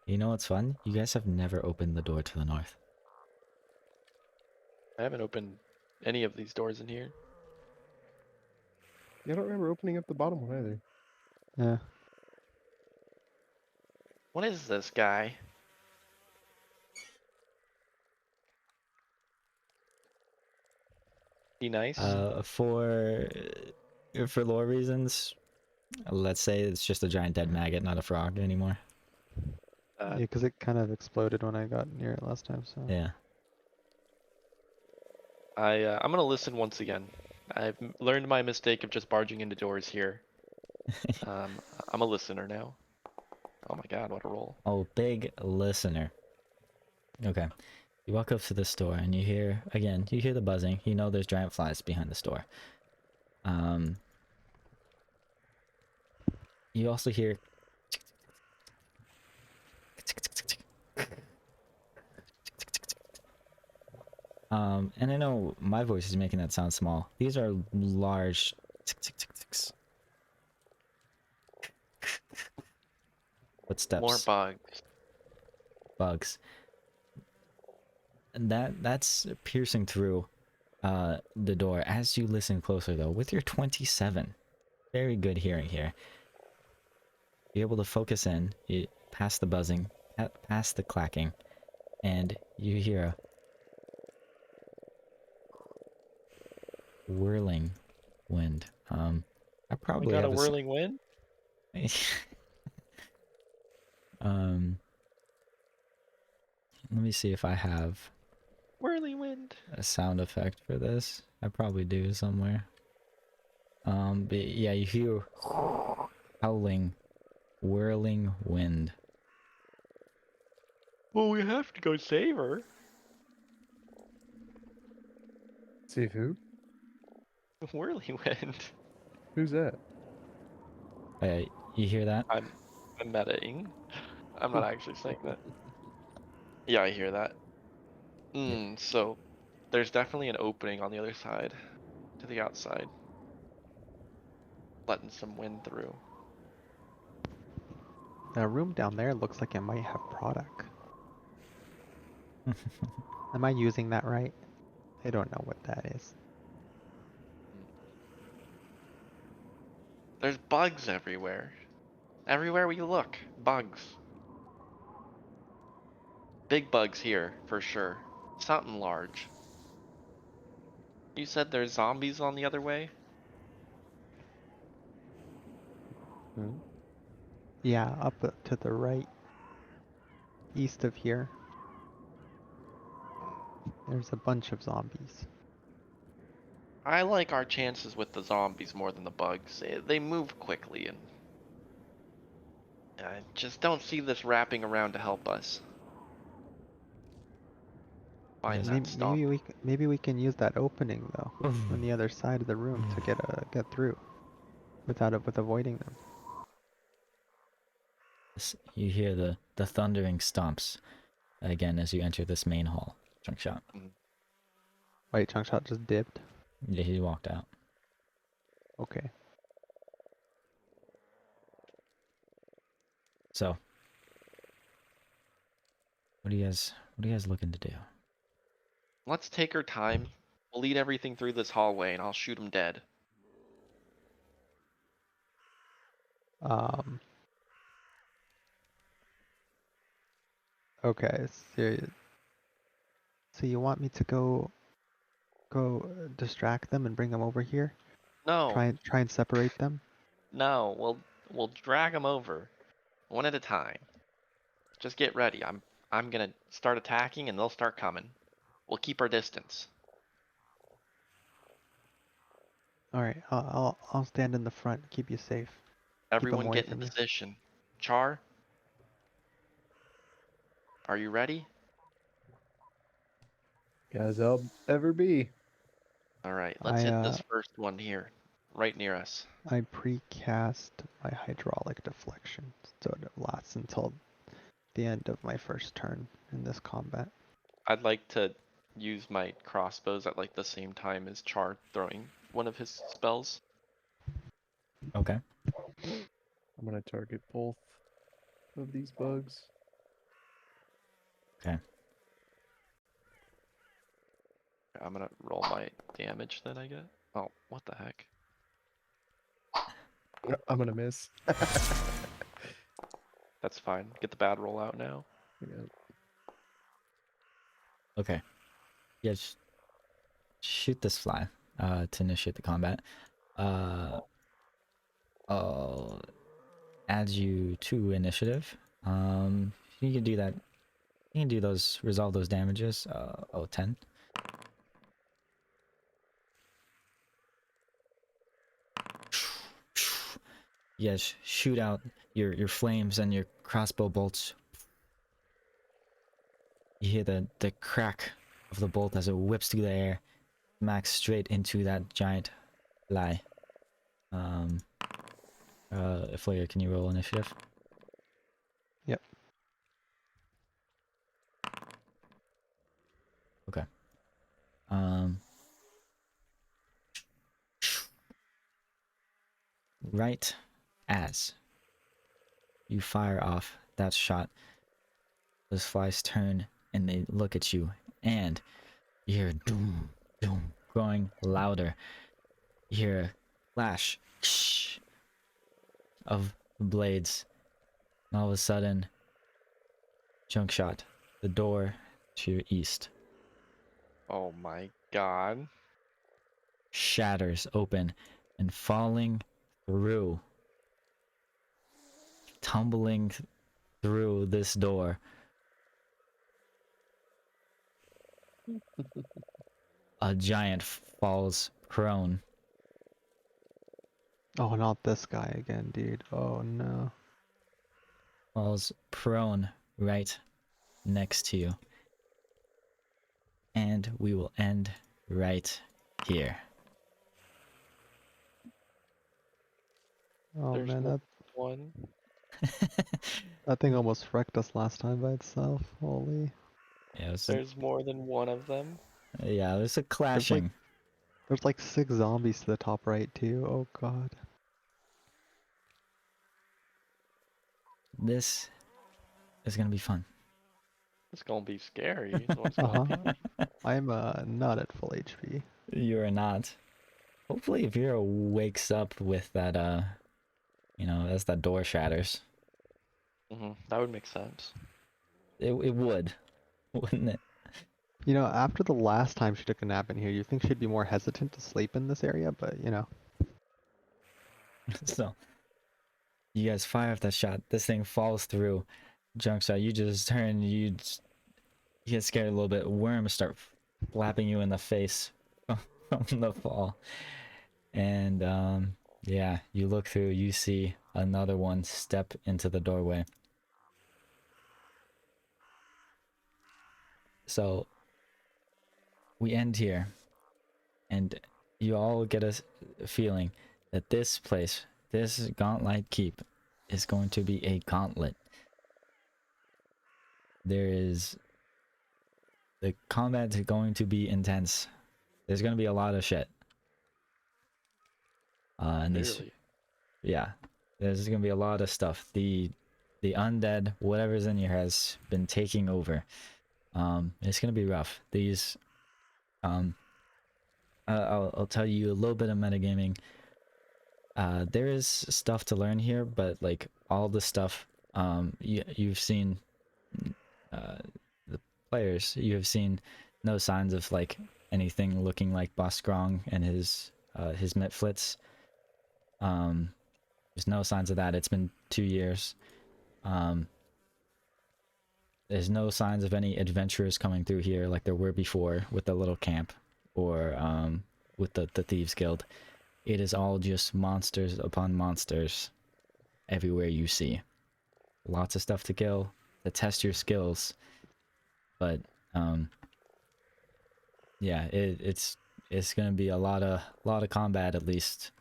You know what's fun? You guys have never opened the door to the north. I haven't opened any of these doors in here. I don't remember opening up the bottom one either. Yeah. What is this guy? He nice? For lore reasons, let's say it's just a giant dead maggot, not a frog anymore. Yeah, because it kind of exploded when I got near it last time, so. Yeah. I'm gonna listen once again. I've learned my mistake of just barging into doors here. I'm a listener now. Oh my god, what a roll. Oh, big listener. Okay. You walk up to the store and you hear the buzzing. You know there's giant flies behind the store. You also hear and I know my voice is making that sound small. These are large footsteps. More bugs. Bugs. And that's piercing through the door as you listen closer though. With your 27, very good hearing here. You're able to focus in, past the buzzing, past the clacking, and you hear a whirling wind. I probably got a have whirling wind? Let me see if I have Whirling wind. a sound effect for this. I probably do somewhere. But yeah, you hear howling, whirling wind. Well, we have to go save her. Save who? Whirling wind. Who's that? You hear that? I'm metaing. I'm not actually saying that. Yeah, I hear that. So there's definitely an opening on the other side, to the outside. Letting some wind through. That room down there looks like it might have product. Am I using that right? I don't know what that is. There's bugs everywhere. Everywhere we look, bugs. Big bugs here, for sure. Something large. You said there's zombies on the other way? Hmm? Yeah, up to the right, east of here. There's a bunch of zombies. I like our chances with the zombies more than the bugs. They move quickly, and I just don't see this wrapping around to help us. finds Yes. that stomp. Maybe we can use that opening though on the other side of the room to get through with avoiding them. You hear the thundering stomps again as you enter this main hall. Chunk shot. Wait, Chungshot just dipped. Yeah, he walked out. Okay. So, what are you guys looking to do? Let's take our time. We'll lead everything through this hallway, and I'll shoot him dead. Okay. So you want me to go distract them and bring them over here? No, Try and separate them? no, we'll drag him over, one at a time. Just get ready. I'm gonna start attacking, and they'll start coming. We'll keep our distance. All right. I'll stand in the front, keep you safe. Keep them Everyone away get into from you. position. Char, are you ready? As I'll ever be. All right, let's hit this first one here, right near us. I precast my hydraulic deflection, so it lasts until the end of my first turn in this combat. I'd like to use my crossbows at like the same time as Char throwing one of his spells. Okay. I'm gonna target both of these bugs. Okay. I'm gonna roll my damage then, I get. Oh, what the heck? I'm gonna miss. That's fine. Get the bad roll out now. Yeah. Okay. Yeah, shoot this fly to initiate the combat. I'll add you to initiative. You can do that. You can do those, resolve those damages. 10. Yes, shoot out your flames and your crossbow bolts. You hear the crack of the bolt as it whips through the air, smacks straight into that giant fly. Flare, can you roll initiative? Yep. Okay. Right as you fire off that shot, those flies turn and they look at you, and you hear doom, doom, growing louder. You hear a flash of blades, and all of a sudden, junk shot, the door to your east Oh my god. shatters open, and falling through, tumbling through this door, a giant falls prone. Oh, not this guy again, dude. Oh no. Falls prone right next to you. And we will end right here. Oh There's man, more one. that thing almost wrecked us last time by itself. Holy. Yeah, There's more than one of them. there's a clashing. There's like 6 zombies to the top right too. Oh god. This is gonna be fun. It's gonna be scary. Is what it's gonna be. I'm not at full HP. You are not. Hopefully, if Vera wakes up with that, as that door shatters, That would make sense. it would, wouldn't it? You know, after the last time she took a nap in here, you think she'd be more hesitant to sleep in this area, but you know. So, you guys fire off that shot. This thing falls through. Junk shot. You just turn. You get scared a little bit. Worms start flapping you in the face from the fall, and yeah, you look through. You see another one step into the doorway. So, we end here, and you all get a feeling that this place, this Gauntlet Keep, is going to be a gauntlet. The combat is going to be intense. There's going to be a lot of shit. And these, Clearly. yeah, there's going to be a lot of stuff. The undead, whatever's in here, has been taking over. It's going to be rough. These, I'll tell you a little bit of metagaming. There is stuff to learn here, but like all the stuff, you've seen, the players, you have seen no signs of like anything looking like Boss Grong and his Mitflits. There's no signs of that. It's been 2 years. There's no signs of any adventurers coming through here like there were before with the little camp or with the Thieves Guild. It is all just monsters upon monsters everywhere you see. Lots of stuff to kill, to test your skills. But yeah, it's gonna be a lot of combat, at least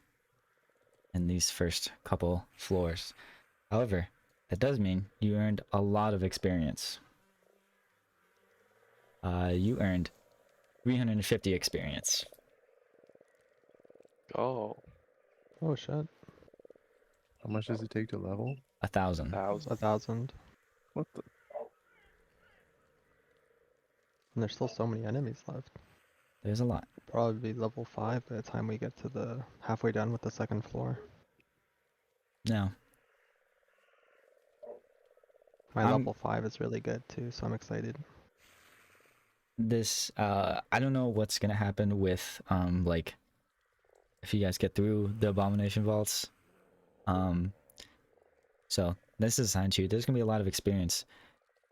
in these first couple floors. However, that does mean you earned a lot of experience. You earned 350 experience. Oh, Oh shit. How much does it take to level? 1,000. 1,000. 1,000. What the? And there's still so many enemies left. There's a lot. Probably be level 5 by the time we get to the halfway done with the second floor. Now, My I'm- level 5 is really good too, so I'm excited. this I don't know what's gonna happen with like if you guys get through the Abomination Vaults. So this is assigned to you. There's gonna be a lot of experience,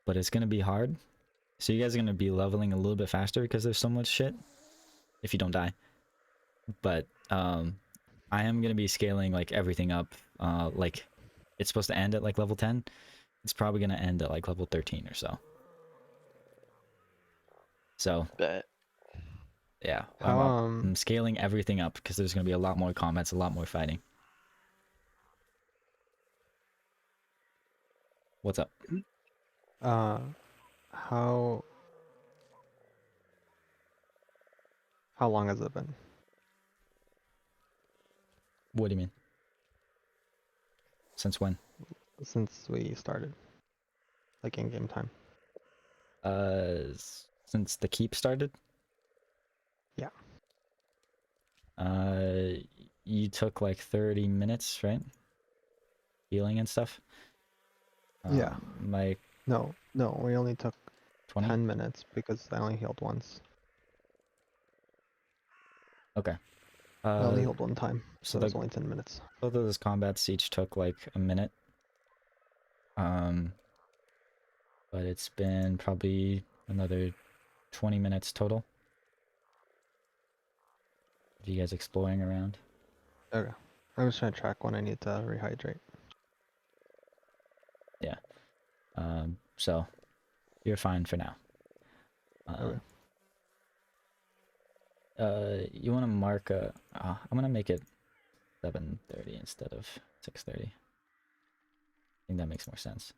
but it's gonna be hard. So you guys are gonna be leveling a little bit faster because there's so much shit. If you don't die. But I am gonna be scaling like everything up. Like it's supposed to end at like level 10. It's probably gonna end at like level 13 or so. So Bet. yeah, How I'm scaling everything up because there's gonna be a lot more combats, a lot more fighting. What's up? How long has it been? What do you mean? Since when? Since we started? Like in game time? Since the keep started? Yeah. You took like 30 minutes, right? Healing and stuff? Yeah. Like No, we only took 20? 10 minutes because I only healed once. Okay. I only healed one time, so so it was the- only 10 minutes. Both of those combats each took like a minute. But it's been probably another 20 minutes total. Of you guys exploring around. Okay. I was trying to track when I need to rehydrate. So you're fine for now. You want to mark a? I'm gonna make it 7:30 instead of 6:30. I think that makes more sense.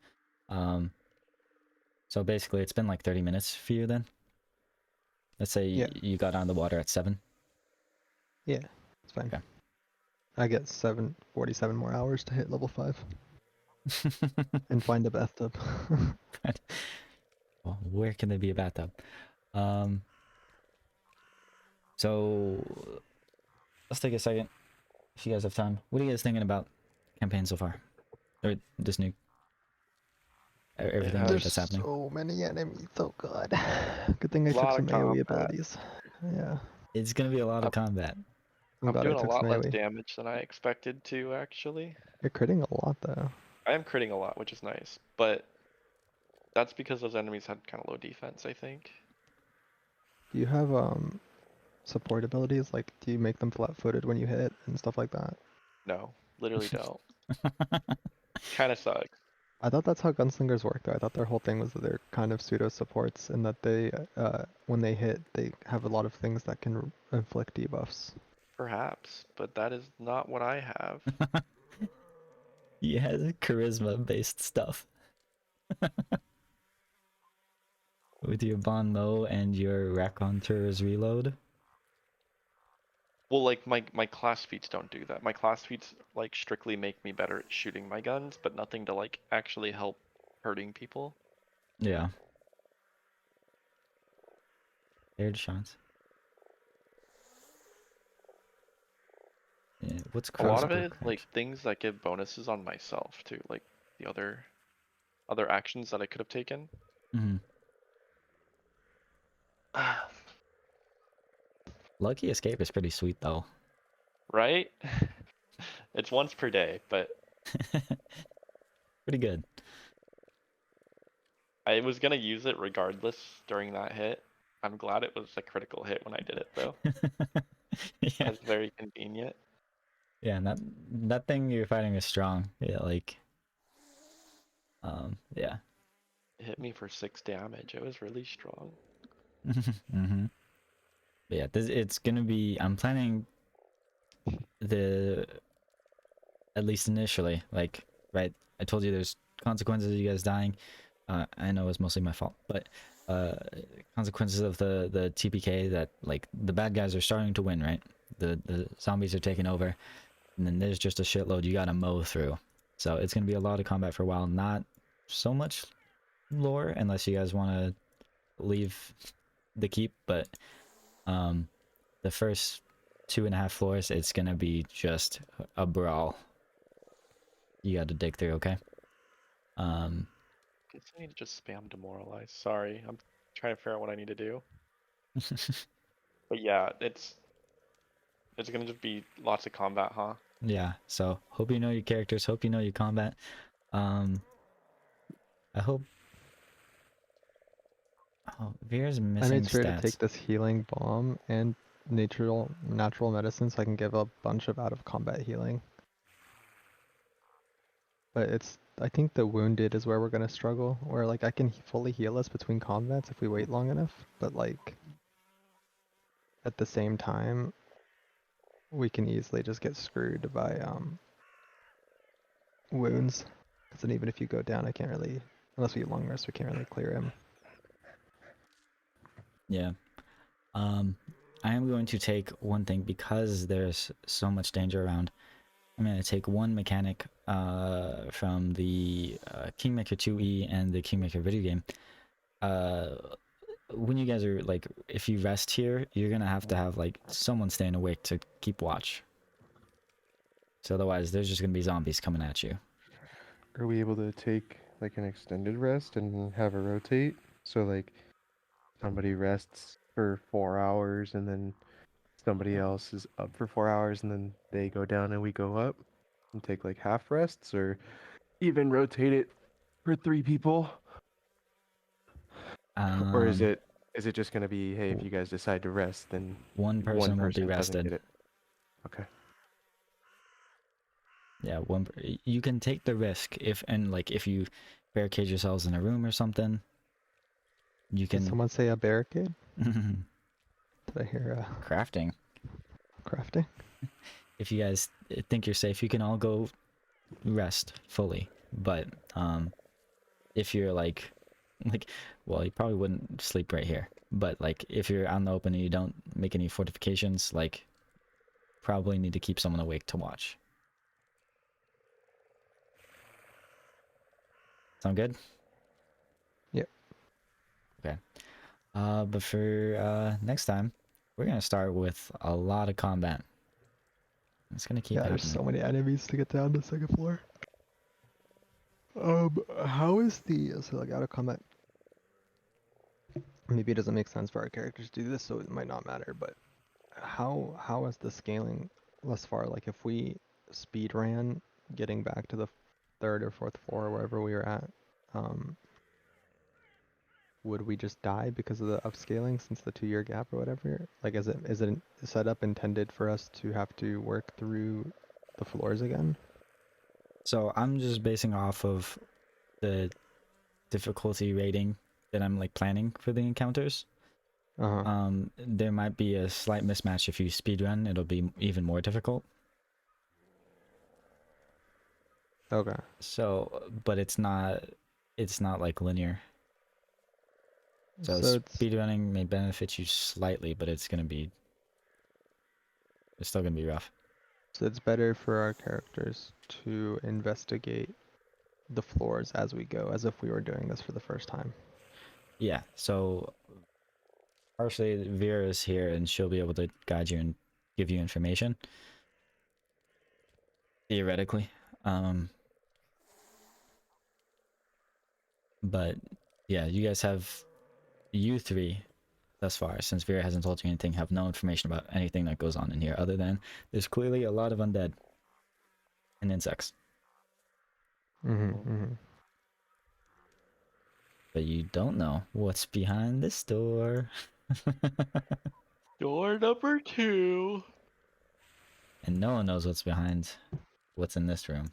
So basically, it's been like 30 minutes for you then. Let's say Yeah. you got on the water at 7. Yeah, it's fine. Okay. I get 47 more hours to hit level 5 and find a bathtub. Well, where can there be a bathtub? So let's take a second. If you guys have time, what are you guys thinking about campaign so far, or this new everything Yeah. that's happening? So many enemies. Oh god. Good thing I took Lot some of AoE combat. abilities. Yeah. It's gonna be a lot of combat. I'm I'm glad doing I a took lot some less AoE. damage than I expected to, actually. You're critting a lot though. I am critting a lot, which is nice, but that's because those enemies had kind of low defense, I think. Do you have support abilities? Like, do you make them flat-footed when you hit and stuff like that? No, literally don't. Kind of sucks. I thought that's how gunslingers work, though. I thought their whole thing was that they're kind of pseudo supports, and that they, when they hit, they have a lot of things that can inflict debuffs. Perhaps, but that is not what I have. He has charisma-based stuff. With your Bon Mo and your Raconteur's Reload. Well, like my class feats don't do that. My class feats like strictly make me better at shooting my guns, but nothing to like actually help hurting people. Yeah. Aired shots. Yeah, what's A lot of crossbow it is like cracks? things that give bonuses on myself too, like the other actions that I could have taken. Mm-hmm. Lucky Escape is pretty sweet though. Right? It's once per day, but Pretty good. I was gonna use it regardless during that hit. I'm glad it was a critical hit when I did it though. Yeah. That's very convenient. Yeah, and that thing you're fighting is strong. Yeah, like yeah. It hit me for 6 damage. It was really strong. Mm-hmm. But yeah, it's gonna be. I'm planning the at least initially, like right. I told you there's consequences of you guys dying. I know it's mostly my fault, but consequences of the TPK that like the bad guys are starting to win, right? The zombies are taking over, and then there's just a shitload you gotta mow through. So it's gonna be a lot of combat for a while. Not so much lore unless you guys want to leave the keep, but the first 2.5 floors it's gonna be just a brawl. You got to dig through, okay? Guess I need to just spam demoralize. Sorry, I'm trying to figure out what I need to do. But yeah, it's gonna just be lots of combat, huh? Yeah, so hope you know your characters, hope you know your combat. I hope. Oh, Veer's I missing made sure to take stats. this healing bomb and natural medicine so I can give a bunch of out of combat healing. But I think the wounded is where we're gonna struggle, where like I can fully heal us between combats if we wait long enough, but like at the same time we can easily just get screwed by wounds. Because then even if you go down, I can't really, unless we long rest, we can't really clear him. Yeah. I am going to take one thing because there's so much danger around. I'm going to take one mechanic from the Kingmaker 2E and the Kingmaker video game. When you guys are like, if you rest here, you're going to have like someone staying awake to keep watch. So otherwise, there's just going to be zombies coming at you. Are we able to take like an extended rest and have a rotate? So like somebody rests for 4 hours and then somebody else is up for 4 hours and then they go down and we go up and take like half rests, or even rotate it for 3 people? Or is it just gonna be, hey, if you guys decide to rest, then one one person won't be person doesn't rested. get it? Okay. Yeah, you can take the risk if you barricade yourselves in a room or something. You Did can someone say a barricade? Did I hear crafting. crafting? If you guys think you're safe, you can all go rest fully. But if you're like well, you probably wouldn't sleep right here. But like if you're out in the open and you don't make any fortifications, like probably need to keep someone awake to watch. Sound good? Yep. Okay. But for next time, we're gonna start with a lot of combat. It's gonna keep Yeah, happening. there's so many enemies to get down to the second floor. How is so like out of combat? Maybe it doesn't make sense for our characters to do this, so it might not matter. But how is the scaling thus far? Like if we speed ran getting back to the third or fourth floor, wherever we were at, would we just die because of the upscaling since the 2-year gap or whatever? Like is it set up intended for us to have to work through the floors again? So I'm just basing off of the difficulty rating that I'm like planning for the encounters. There might be a slight mismatch. If you speedrun, it'll be even more difficult. Okay. So, but it's not like linear. So So it's speedrunning may benefit you slightly, but it's still gonna be rough. so it's better for our characters to investigate the floors as we go, as if we were doing this for the first time. Yeah. So partially Vera is here, and she'll be able to guide you and give you information. Theoretically, but yeah, you three thus far, since Vera hasn't told you anything, have no information about anything that goes on in here, other than there's clearly a lot of undead and insects. But you don't know what's behind this door. Door number 2. And no one knows what's in this room.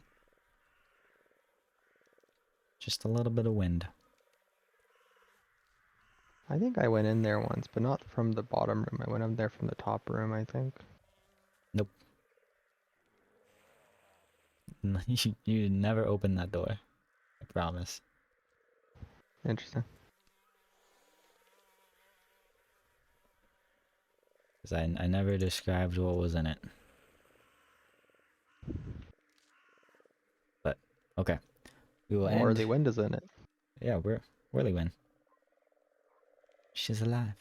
Just a little bit of wind. I think I went in there once, but not from the bottom room. I went in there from the top room, I think. Nope. You never open that door. I promise. Interesting. Because I never described what was in it. But, okay. We will Or end. the wind is in it. Yeah, Whirly win. She's alive.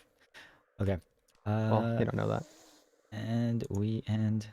Okay. Well, you don't know that. And we end